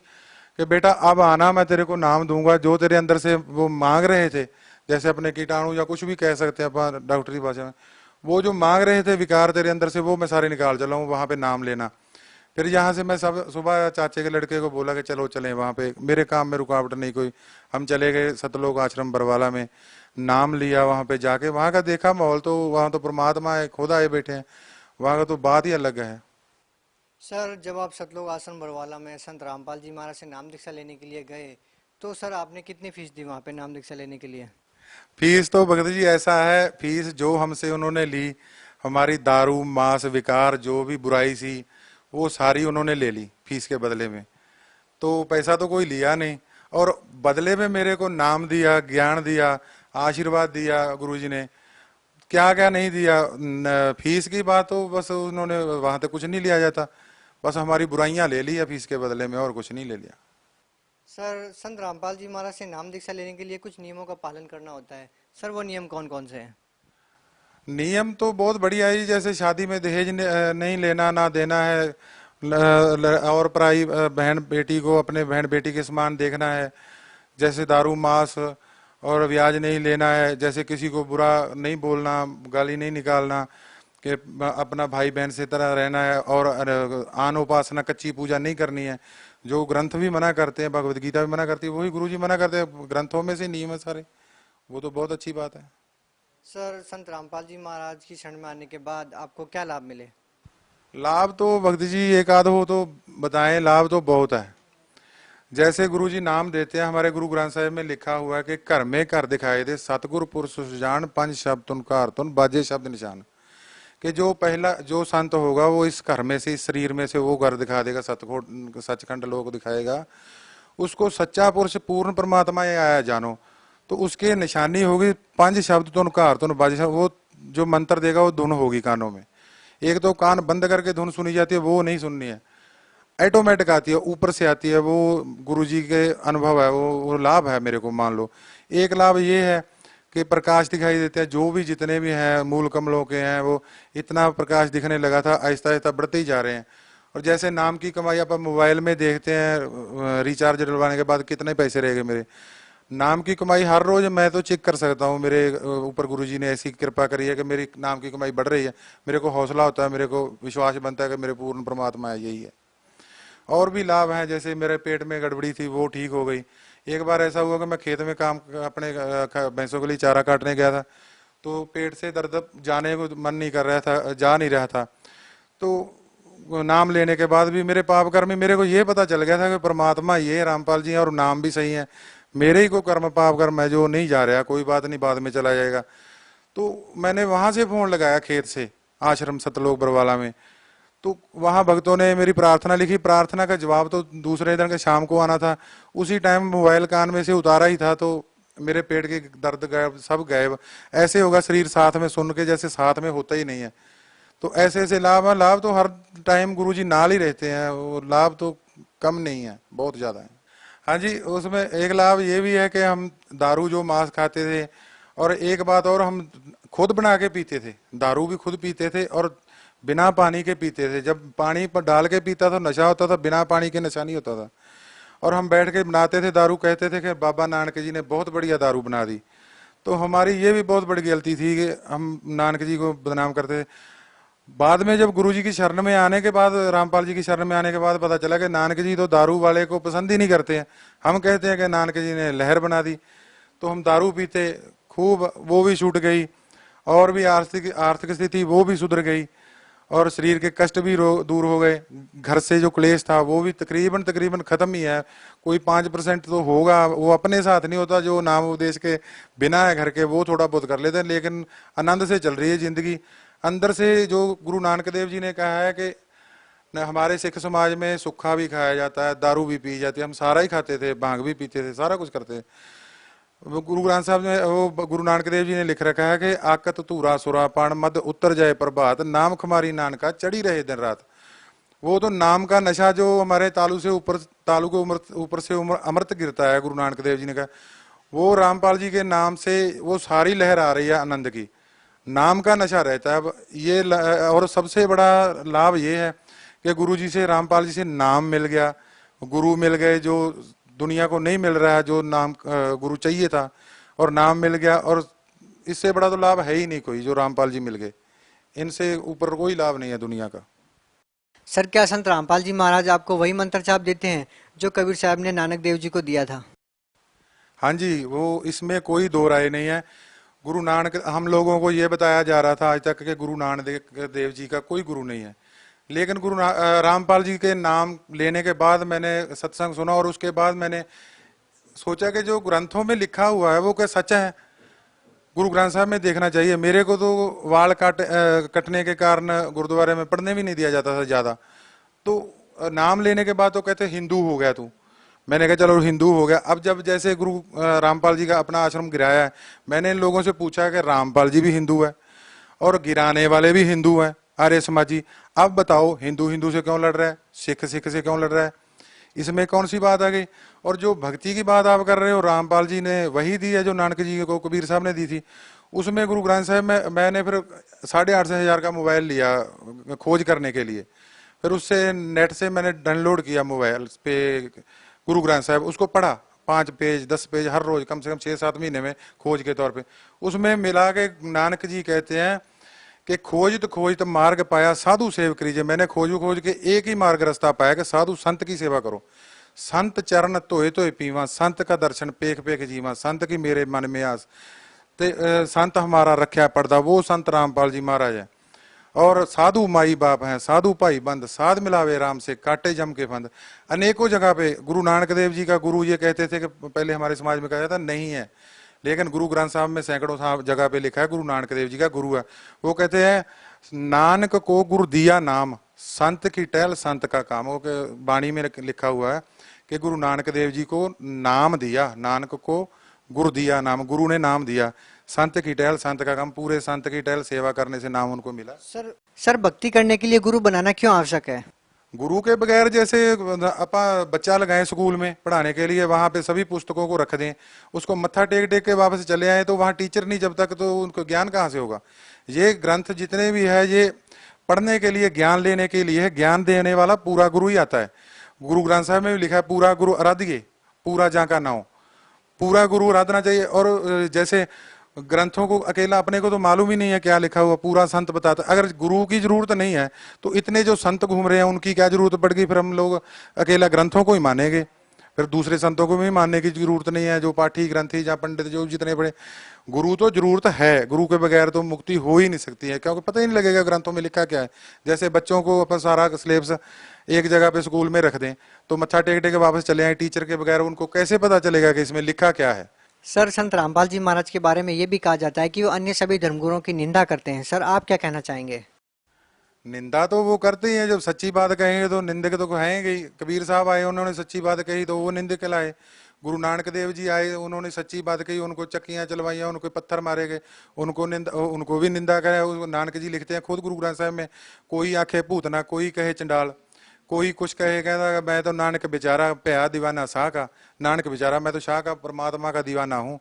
कि बेटा अब आना, मैं तेरे को नाम दूंगा, जो तेरे अंदर से वो मांग रहे थे, जैसे अपने कीटाणु या कुछ भी कह सकते हैं अपन डॉक्टरी भाषा में, वो जो मांग रहे थे विकार तेरे अंदर से, वो मैं सारे निकाल चला हूँ, वहां पे नाम लेना। फिर यहाँ से मैं सब सुबह चाचे के लड़के को बोला कि चलो चलें वहाँ पे, मेरे काम में रुकावट नहीं कोई। हम चले गए सतलोक आश्रम बरवाला में, नाम लिया। वहाँ पे जाके वहाँ का देखा माहौल, तो वहाँ तो परमात्मा है, खुद आए बैठे हैं, वहाँ का तो बात ही अलग है। सर जब आप सतलोक आश्रम बरवाला में संत रामपाल जी महाराज से नाम दीक्षा लेने के लिए गए, तो सर आपने कितनी फीस दी वहाँ पे नाम दीक्षा लेने के लिए? फीस तो भगत जी ऐसा है, फीस जो हमसे उन्होंने ली, हमारी दारू मांस विकार जो भी बुराई सी वो सारी उन्होंने ले ली फीस के बदले में। तो पैसा तो कोई लिया नहीं, और बदले में मेरे को नाम दिया, ज्ञान दिया, आशीर्वाद दिया गुरुजी ने। क्या क्या नहीं दिया। फीस की बात तो बस उन्होंने वहां तक कुछ नहीं लिया जाता, बस हमारी बुराइयां ले ली है फीस के बदले में, और कुछ नहीं ले लिया। सर, संत रामपाल जी महाराज से नाम दीक्षा लेने के लिए कुछ नियमों का पालन करना होता है। सर, वो नियम कौन कौन से हैं? नियम तो बहुत बढ़िया है, जैसे शादी में दहेज नहीं लेना, ना देना है, और पराई बहन बेटी को अपने बहन बेटी के समान देखना है, जैसे दारू मांस और ब्याज नहीं लेना है, जैसे किसी को बुरा नहीं बोलना, गाली नहीं निकालना, कि अपना भाई बहन से तरह रहना है, और आन उपासना कच्ची पूजा नहीं करनी है, जो ग्रंथ भी मना करते हैं, भगवत गीता भी मना करती है, वही गुरुजी मना करते हैं, ग्रंथों में से नियम है सारे, वो तो बहुत अच्छी बात है। सर, संत रामपाल जी महाराज की शरण में आने के बाद आपको क्या लाभ मिले? लाभ तो भक्त जी एक आध हो तो बताएं, लाभ तो बहुत है। जैसे गुरुजी नाम देते हैं, हमारे गुरु ग्रंथ साहिब में लिखा हुआ है कि घर में घर दिखाए दे सतगुर पुरुष सुजान, पंच शब्द तुन कार तुन बाजे शब्द निशान। कि जो पहला जो संत होगा वो इस घर में से, इस शरीर में से वो घर दिखा देगा, सचखंड लोक दिखाएगा, उसको सच्चा पुरुष पूर्ण परमात्मा ये आया जानो। तो उसके निशानी होगी पंच शब्द तुन कार तुन बाजे शब्द, वो जो मंत्र देगा वो धुन होगी कानों में। एक तो कान बंद करके धुन सुनी जाती है, वो नहीं सुननी है, ऑटोमेटिक आती है, ऊपर से आती है, वो गुरुजी के अनुभव है, वो लाभ है मेरे को। मान लो एक लाभ ये है कि प्रकाश दिखाई देते हैं, जो भी जितने भी हैं मूल कमलों के हैं, वो इतना प्रकाश दिखने लगा था, आहिस्ता आहिस्ता बढ़ते ही जा रहे हैं। और जैसे नाम की कमाई आप मोबाइल में देखते हैं, रिचार्ज डलवाने के बाद कितने पैसे रह गए मेरे, नाम की कमाई हर रोज मैं तो चेक कर सकता हूँ। मेरे ऊपर गुरुजी ने ऐसी कृपा करी है कि मेरी नाम की कमाई बढ़ रही है, मेरे को हौसला होता है, मेरे को विश्वास बनता है कि मेरे पूर्ण परमात्मा यही है। और भी लाभ हैं, जैसे मेरे पेट में गड़बड़ी थी वो ठीक हो गई। एक बार ऐसा हुआ कि मैं खेत में काम अपने भैंसों के लिए चारा काटने गया था, तो पेट से दर्द जाने को मन नहीं कर रहा था, जा नहीं रहा था। तो नाम लेने के बाद भी मेरे पाप कर्म, मेरे को ये पता चल गया था कि परमात्मा ये रामपाल जी हैं, और नाम भी सही है, मेरे ही को कर्म पाप कर्म है जो नहीं जा रहा, कोई बात नहीं बाद में चला जाएगा। तो मैंने वहां से फोन लगाया खेत से, आश्रम सतलोक बरवाला में, तो वहां भक्तों ने मेरी प्रार्थना लिखी। प्रार्थना का जवाब तो दूसरे दिन के शाम को आना था, उसी टाइम मोबाइल कान में से उतारा ही था, तो मेरे पेट के दर्द गायब, सब गायब। ऐसे होगा शरीर साथ में सुन के जैसे साथ में होता ही नहीं है। तो ऐसे ऐसे लाभ है, लाभ तो हर टाइम गुरुजी नाल ही रहते हैं, वो लाभ तो कम नहीं है, बहुत ज्यादा है। हाँ जी, उसमें एक लाभ ये भी है कि हम दारू जो मांस खाते थे, और एक बात और, हम खुद बना के पीते थे, दारू भी खुद पीते थे और बिना पानी के पीते थे। जब पानी पर डाल के पीता था नशा होता था, बिना पानी के नशा नहीं होता था। और हम बैठ के बनाते थे दारू, कहते थे कि बाबा नानक जी ने बहुत बढ़िया दारू बना दी। तो हमारी ये भी बहुत बड़ी गलती थी कि हम नानक जी को बदनाम करते थे। बाद में जब गुरुजी की शरण में आने के बाद, रामपाल जी की शरण में आने के बाद पता चला कि नानक जी तो दारू वाले को पसंद ही नहीं करते हैं। हम कहते हैं कि नानक जी ने लहर बना दी, तो हम दारू पीते खूब, वो भी छूट गई, और भी आर्थिक स्थिति वो भी सुधर गई, और शरीर के कष्ट भी दूर हो गए। घर से जो क्लेश था वो भी तकरीबन खत्म ही है। कोई 5% तो होगा, वो अपने साथ नहीं होता, जो नाम उपदेश के बिना है घर के, वो थोड़ा बहुत कर लेते हैं, लेकिन आनंद से चल रही है जिंदगी। अंदर से जो गुरु नानक देव जी ने कहा है कि हमारे सिख समाज में सुक्खा भी खाया जाता है, दारू भी पी जाती है, हम सारा ही खाते थे, भांग भी पीते थे, सारा कुछ करते थे। वो गुरु ग्रंथ साहब ने, वो गुरु नानक देव जी ने लिख रखा है कि आकत धूरा सुरापान मद उत्तर जाए प्रभात, नाम खमारी नानका चढ़ी रहे दिन रात। वो तो नाम का नशा जो हमारे तालू के ऊपर से अमृत गिरता है, गुरु नानक देव जी ने कहा, वो रामपाल जी के नाम से वो सारी लहर आ रही है आनंद की, नाम का नशा रहता है। अब ये और सबसे बड़ा लाभ ये है कि गुरु जी से, रामपाल जी से नाम मिल गया, गुरु मिल गए जो दुनिया को नहीं मिल रहा है, जो नाम गुरु चाहिए था, और नाम मिल गया। और इससे बड़ा तो लाभ है ही नहीं कोई, जो रामपाल जी मिल गए, इनसे ऊपर कोई लाभ नहीं है दुनिया का। सर, क्या संत रामपाल जी महाराज आपको वही मंत्र छाप देते हैं जो कबीर साहब ने नानक देव जी को दिया था? हाँ जी, वो इसमें कोई दो राय नहीं है। गुरु नानक, हम लोगों को ये बताया जा रहा था आज तक कि गुरु नानक देव जी का कोई गुरु नहीं है, लेकिन गुरु रामपाल जी के नाम लेने के बाद मैंने सत्संग सुना, और उसके बाद मैंने सोचा कि जो ग्रंथों में लिखा हुआ है वो क्या सच है। गुरु ग्रंथ साहब में देखना चाहिए। मेरे को तो वाल कटने के कारण गुरुद्वारे में पढ़ने भी नहीं दिया जाता था ज़्यादा। तो नाम लेने के बाद तो कहते हिंदू हो गया तू। मैंने कहा चलो हिंदू हो गया। अब जब जैसे गुरु रामपाल जी का अपना आश्रम गिराया है, मैंने इन लोगों से पूछा कि रामपाल जी भी हिंदू है और गिराने वाले भी हिंदू हैं, आर्य समाजी। अब बताओ हिंदू हिंदू से क्यों लड़ रहा है, सिख सिख से क्यों लड़ रहा है, इसमें कौन सी बात आ गई। और जो भक्ति की बात आप कर रहे हो, रामपाल जी ने वही दी है जो नानक जी को कबीर साहब ने दी थी। उसमें गुरु ग्रंथ साहब में मैंने फिर 8,500 का मोबाइल लिया खोज करने के लिए। फिर उससे नेट से मैंने डाउनलोड किया मोबाइल पे गुरु ग्रंथ साहब, उसको पढ़ा 5 पेज 10 पेज हर रोज, कम से कम 6-7 महीने में खोज के तौर पे। उसमें मिला के नानक जी कहते हैं कि खोज तो मार्ग पाया साधु सेव करीजिए। मैंने खोज के एक ही मार्ग रास्ता पाया कि साधु संत की सेवा करो। संत चरण धोए धोए पीवा, संत का दर्शन पेख पेख जीवा, संत की मेरे मन में आस। संत हमारा रख्या पर्दा, वो संत रामपाल जी महाराज है। और साधु माई बाप हैं, साधु भाई बंद, साध मिलावे राम से काटे जम के फंद। अनेकों जगह पे गुरु नानक देव जी का गुरु ये कहते थे कि पहले हमारे समाज में कहा जाता नहीं है, लेकिन गुरु ग्रंथ साहब में सैकड़ों जगह पे लिखा है गुरु नानक देव जी का गुरु है। वो कहते हैं नानक को गुरु दिया नाम, संत की टहल संत का काम। वो वाणी में लिखा हुआ है कि गुरु नानक देव जी को नाम दिया, नानक को गुरु दिया नाम, गुरु ने नाम दिया, संत की टहल संत का काम। पूरे संत की टहल सेवा करने से नाम उनको मिला। सर भक्ति करने के लिए गुरु बनाना क्यों आवश्यक है? गुरु के बगैर जैसे अपा बच्चा लगाए स्कूल में पढ़ाने के लिए, वहां पे सभी पुस्तकों को रख दें, उसको मत्था टेक टेक के वापस चले आए, तो वहां टीचर नहीं जब तक, तो उनको ज्ञान कहाँ से होगा। ये ग्रंथ जितने भी है ये पढ़ने के लिए, ज्ञान लेने के लिए, ज्ञान देने वाला पूरा गुरु ही आता है। गुरु ग्रंथ साहब में भी लिखा है पूरा गुरु आराधिए, पूरा जाका नाओ, पूरा गुरु आराधना चाहिए। और जैसे ग्रंथों को अकेला अपने को तो मालूम ही नहीं है क्या लिखा हुआ, पूरा संत बताता। अगर गुरु की जरूरत नहीं है तो इतने जो संत घूम रहे हैं उनकी क्या जरूरत पड़ गई। फिर हम लोग अकेला ग्रंथों को ही मानेंगे, फिर दूसरे संतों को भी मानने की जरूरत नहीं है, जो पाठी ग्रंथी या पंडित जो जितने बड़े। गुरु तो जरूरत है, गुरु के बगैर तो मुक्ति हो ही नहीं सकती है, क्योंकि पता ही नहीं लगेगा ग्रंथों में लिखा क्या है। जैसे बच्चों को अपन सारा सिलेबस एक जगह पे स्कूल में रख दें तो मत्था टेक टेक वापस चले आए, टीचर के बगैर उनको कैसे पता चलेगा कि इसमें लिखा क्या है। सर संत रामपाल जी महाराज के बारे में ये भी कहा जाता है कि वो अन्य सभी धर्मगुरुओं की निंदा करते हैं। सर आप क्या कहना चाहेंगे? निंदा तो वो करते ही हैं, जब सच्ची बात कहेंगे तो निंदक तो कहेंगे ही। कबीर साहब आए, उन्होंने सच्ची बात कही तो वो निंदक कहलाए। गुरु नानक देव जी आए, उन्होंने सच्ची बात कही, उनको चक्कियां चलवाइयां, उनको पत्थर मारे गए, उनको भी निंदा करे। नानक जी लिखते हैं खुद गुरु ग्रंथ साहब में, कोई आखे भूतना, कोई कहे चंडाल, कोई कुछ कहे, कहता मैं तो नानक बेचारा भया दीवाना शाह का, नानक बेचारा मैं तो शाह का परमात्मा का दीवाना हूँ।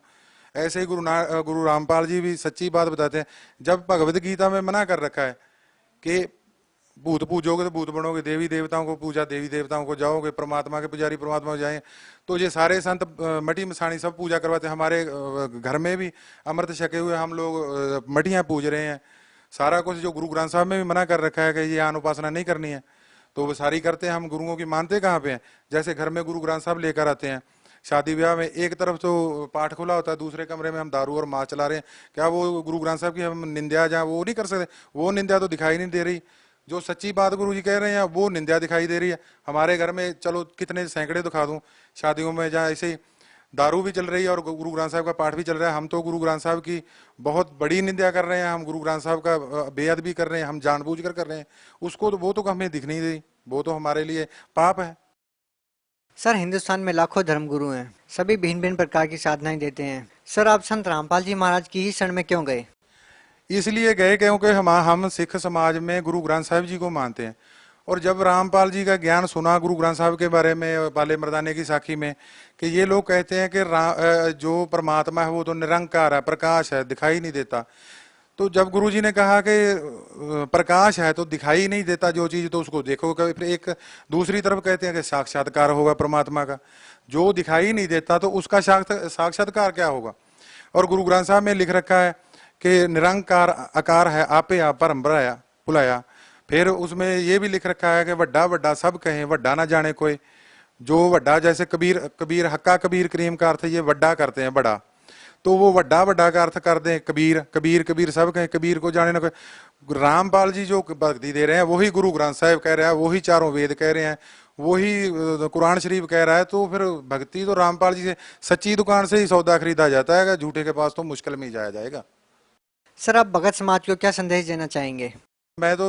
ऐसे ही गुरु रामपाल जी भी सच्ची बात बताते हैं। जब भगवद गीता में मना कर रखा है कि भूत पूजोगे तो भूत बनोगे, देवी देवताओं को पूजा, देवी देवताओं को जाओगे, परमात्मा के पुजारी परमात्मा को जाएं, तो ये सारे संत मटी मसाणी सब पूजा करवाते हैं। हमारे घर में भी अमृत छके हुए हम लोग मटियाँ पूज रहे हैं, सारा कुछ जो गुरु ग्रंथ साहब में भी मना कर रखा है कि ये आन उपासना नहीं करनी है, तो वो सारी करते हैं। हम गुरुओं की मानते कहाँ पे हैं। जैसे घर में गुरु ग्रंथ साहब लेकर आते हैं, शादी ब्याह में एक तरफ तो पाठ खुला होता है, दूसरे कमरे में हम दारू और माँ चला रहे हैं, क्या वो गुरु ग्रंथ साहब की हम निंदा जहाँ वो नहीं कर सकते? वो निंदा तो दिखाई नहीं दे रही। जो सच्ची बात गुरु जी कह रहे हैं वो निंदा दिखाई दे रही है। हमारे घर में चलो कितने सैकड़े दिखा दूं शादियों में जहाँ ऐसे दारू भी चल रही है और गुरु ग्रंथ साहब का पाठ भी चल रहा है, हम तो गुरु ग्रंथ साहब की बहुत बड़ी निंदा कर रहे हैं, हम गुरु ग्रंथ साहब का बेअदबी कर रहे हैं, हम जानबूझकर कर रहे हैं उसको, तो वो तो हमें दिख नहीं दी, वो तो हमारे लिए पाप है। सर हिंदुस्तान में लाखों धर्मगुरु हैं, सभी भिन्न भिन्न प्रकार की साधनाएं देते हैं। सर आप संत रामपाल जी महाराज की ही शरण में क्यों गए? इसलिए गए क्योंकि हम सिख समाज में गुरु ग्रंथ साहब जी को मानते हैं। और जब रामपाल जी का ज्ञान सुना गुरु ग्रंथ साहब के बारे में, बाले मर्दाने की साखी में, कि ये लोग कहते हैं कि जो परमात्मा है वो तो निरंकार है, प्रकाश है, दिखाई नहीं देता। तो जब गुरु जी ने कहा कि प्रकाश है तो दिखाई नहीं देता जो चीज, तो उसको देखो। फिर एक दूसरी तरफ कहते हैं कि साक्षात्कार होगा परमात्मा का, जो दिखाई नहीं देता तो उसका साक्षात्कार क्या होगा। और गुरु ग्रंथ साहब में लिख रखा है कि निरंकार आकार है, आपे आप परम बनाया बुलाया। फिर उसमें ये भी लिख रखा है कि वड्डा वड्डा सब कहें, वड्डा ना जाने कोई। जो वड्डा, जैसे कबीर हक्का कबीर करीम का अर्थ ये वड्डा करते हैं, बड़ा, तो वो वड्डा वड्डा का अर्थ कर दें कबीर, कबीर कबीर सब कहें, कबीर को जाने ना कोई। रामपाल जी जो भक्ति दे रहे हैं वही गुरु ग्रंथ साहब कह रहे हैं, वही चारों वेद कह रहे हैं, वही कुरान शरीफ कह रहा है, तो फिर भक्ति तो रामपाल जी से, सच्ची दुकान से ही सौदा खरीदा जाता है, झूठे के पास तो मुश्किल में ही जाया जाएगा। सर आप भगत समाज को क्या संदेश देना चाहेंगे? मैं तो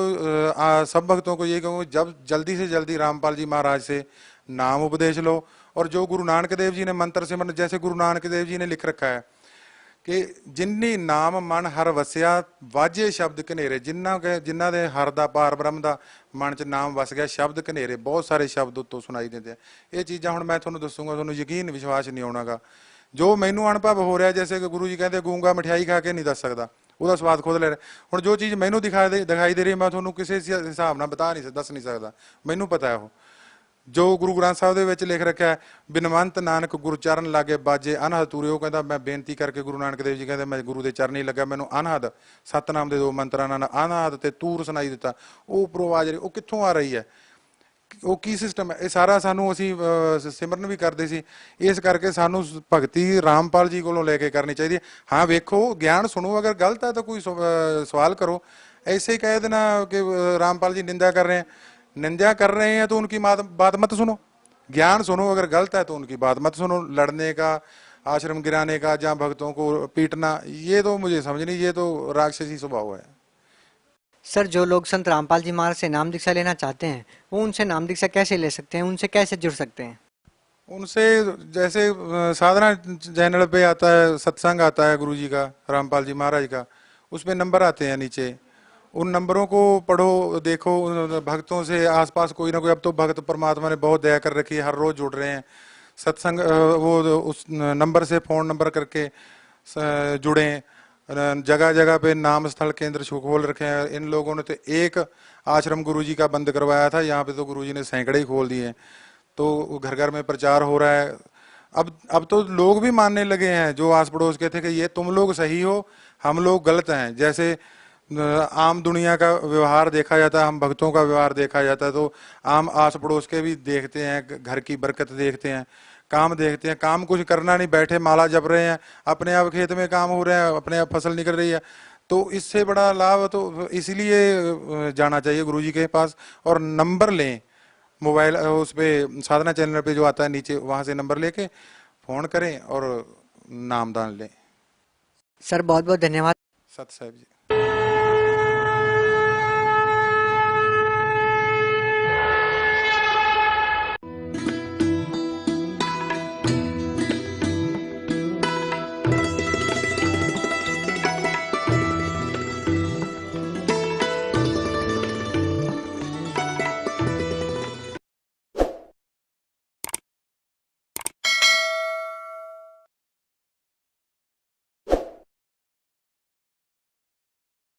सब भक्तों को यही कहूँगा, जब जल्दी से जल्दी रामपाल जी महाराज से नाम उपदेश लो, और जो गुरु नानक देव जी ने मंत्र से मन, जैसे गुरु नानक देव जी ने लिख रखा है कि जिन्नी नाम मन हर वसिया वाजे शब्द कनेरे, जिन्ना दे हर दा पार ब्रह्म दा मन च नाम वस गया, शब्द कनेरे, बहुत सारे शब्द उत्तों सुनाई देते हैं। ये चीज़ां हुण मैं तुहानूं दसूंगा, तुहानूं यकीन विश्वास नहीं आउणागा। जो मैनू अनुभव हो रहा, जैसे कि गुरु जी कहते गूंगा मिठाई खा के नहीं दस सकता, ਉਹਦਾ ਸਵਾਦ ਖੁਦ ਲੈ ਰਿਹਾ। ਹੁਣ ਜੋ ਚੀਜ਼ ਮੈਨੂੰ ਦਿਖਾਈ ਦੇ ਰਹੀ, ਮੈਂ ਤੁਹਾਨੂੰ ਕਿਸੇ ਹਿਸਾਬ ਨਾਲ ਦੱਸ ਨਹੀਂ ਸਕਦਾ, ਮੈਨੂੰ ਪਤਾ ਹੈ ਉਹ ਜੋ ਗੁਰੂ ਗ੍ਰੰਥ ਸਾਹਿਬ ਦੇ ਵਿੱਚ ਲਿਖ ਰੱਖਿਆ ਹੈ, ਬਿਨਵੰਤ ਨਾਨਕ ਗੁਰੂ ਚਰਨ ਲਾਗੇ ਬਾਜੇ ਅਨਹਦ ਤੂਰੇ। ਉਹ ਕਹਿੰਦਾ ਮੈਂ ਬੇਨਤੀ ਕਰਕੇ, ਗੁਰੂ ਨਾਨਕ ਦੇਵ ਜੀ ਕਹਿੰਦੇ ਮੈਂ ਗੁਰੂ ਦੇ ਚਰਨ ਹੀ ਲੱਗਾ, ਮੈਨੂੰ ਅਨਹਦ ਸਤਨਾਮ ਦੇ 2 ਮੰਤਰਾਂ ਨਾਲ ਅਨਹਦ ਤੇ ਤੂਰ ਸੁਣਾਈ ਦਿੱਤਾ। ਉਹ ਉੱਪਰੋਂ ਆਵਾਜ਼ ਰਹੀ, ਉਹ ਕਿੱਥੋਂ ਆ ਰਹੀ ਹੈ, ਉਹ ਕੀ ਸਿਸਟਮ ਹੈ, ਇਹ ਸਾਰਾ ਸਾਨੂੰ ਅਸੀਂ ਸਿਮਰਨ ਵੀ ਕਰਦੇ ਸੀ। ਇਸ ਕਰਕੇ ਸਾਨੂੰ ਭਗਤੀ ਰਾਮਪਾਲ ਜੀ ਕੋਲੋਂ ਲੈ ਕੇ ਕਰਨੀ ਚਾਹੀਦੀ ਹੈ। ਹਾਂ ਵੇਖੋ, ਗਿਆਨ ਸੁਣੋ, ਅਗਰ ਗਲਤ ਹੈ ਤਾਂ ਕੋਈ सवाल करो। ऐसे ही कह देना कि रामपाल जी निंदा कर रहे हैं तो उनकी बात मत सुनो, ज्ञान सुनो। अगर गलत है तो उनकी बात मत सुनो। लड़ने का, आश्रम गिराने का, जहाँ भक्तों को पीटना, ये तो मुझे समझ नहीं, ये तो राक्षसी स्वभाव है। सर जो लोग संत रामपाल जी महाराज से नाम दीक्षा लेना चाहते हैं, वो उनसे नाम दीक्षा कैसे ले सकते हैं, उनसे कैसे जुड़ सकते हैं? उनसे जैसे साधना चैनल पे आता है, सत्संग आता है गुरु जी का, रामपाल जी महाराज का, उसमें नंबर आते हैं नीचे, उन नंबरों को पढ़ो, देखो। भक्तों से आसपास कोई ना कोई, अब तो भक्त परमात्मा ने बहुत दया कर रखी है, हर रोज जुड़ रहे हैं सत्संग। वो उस नंबर से फ़ोन नंबर करके जुड़ें। जगह जगह पे नाम स्थल केंद्र खोल रखे हैं इन लोगों ने। तो एक आश्रम गुरु जी का बंद करवाया था, यहाँ पे तो गुरु जी ने सैकड़े ही खोल दिए हैं। तो घर घर में प्रचार हो रहा है। अब तो लोग भी मानने लगे हैं, जो आस पड़ोस के थे कि ये तुम लोग सही हो, हम लोग गलत हैं। जैसे आम दुनिया का व्यवहार देखा जाता है, हम भक्तों का व्यवहार देखा जाता है, तो आम आस पड़ोस के भी देखते हैं, घर की बरकत देखते हैं, काम देखते हैं। काम कुछ करना नहीं, बैठे माला जप रहे हैं, अपने आप खेत में काम हो रहे हैं, अपने आप फसल निकल रही है। तो इससे बड़ा लाभ तो इसीलिए जाना चाहिए गुरु जी के पास, और नंबर लें मोबाइल, उस पर साधना चैनल पे जो आता है नीचे, वहाँ से नंबर लेके फ़ोन करें और नामदान लें। सर बहुत बहुत धन्यवाद। सत साहिब जी।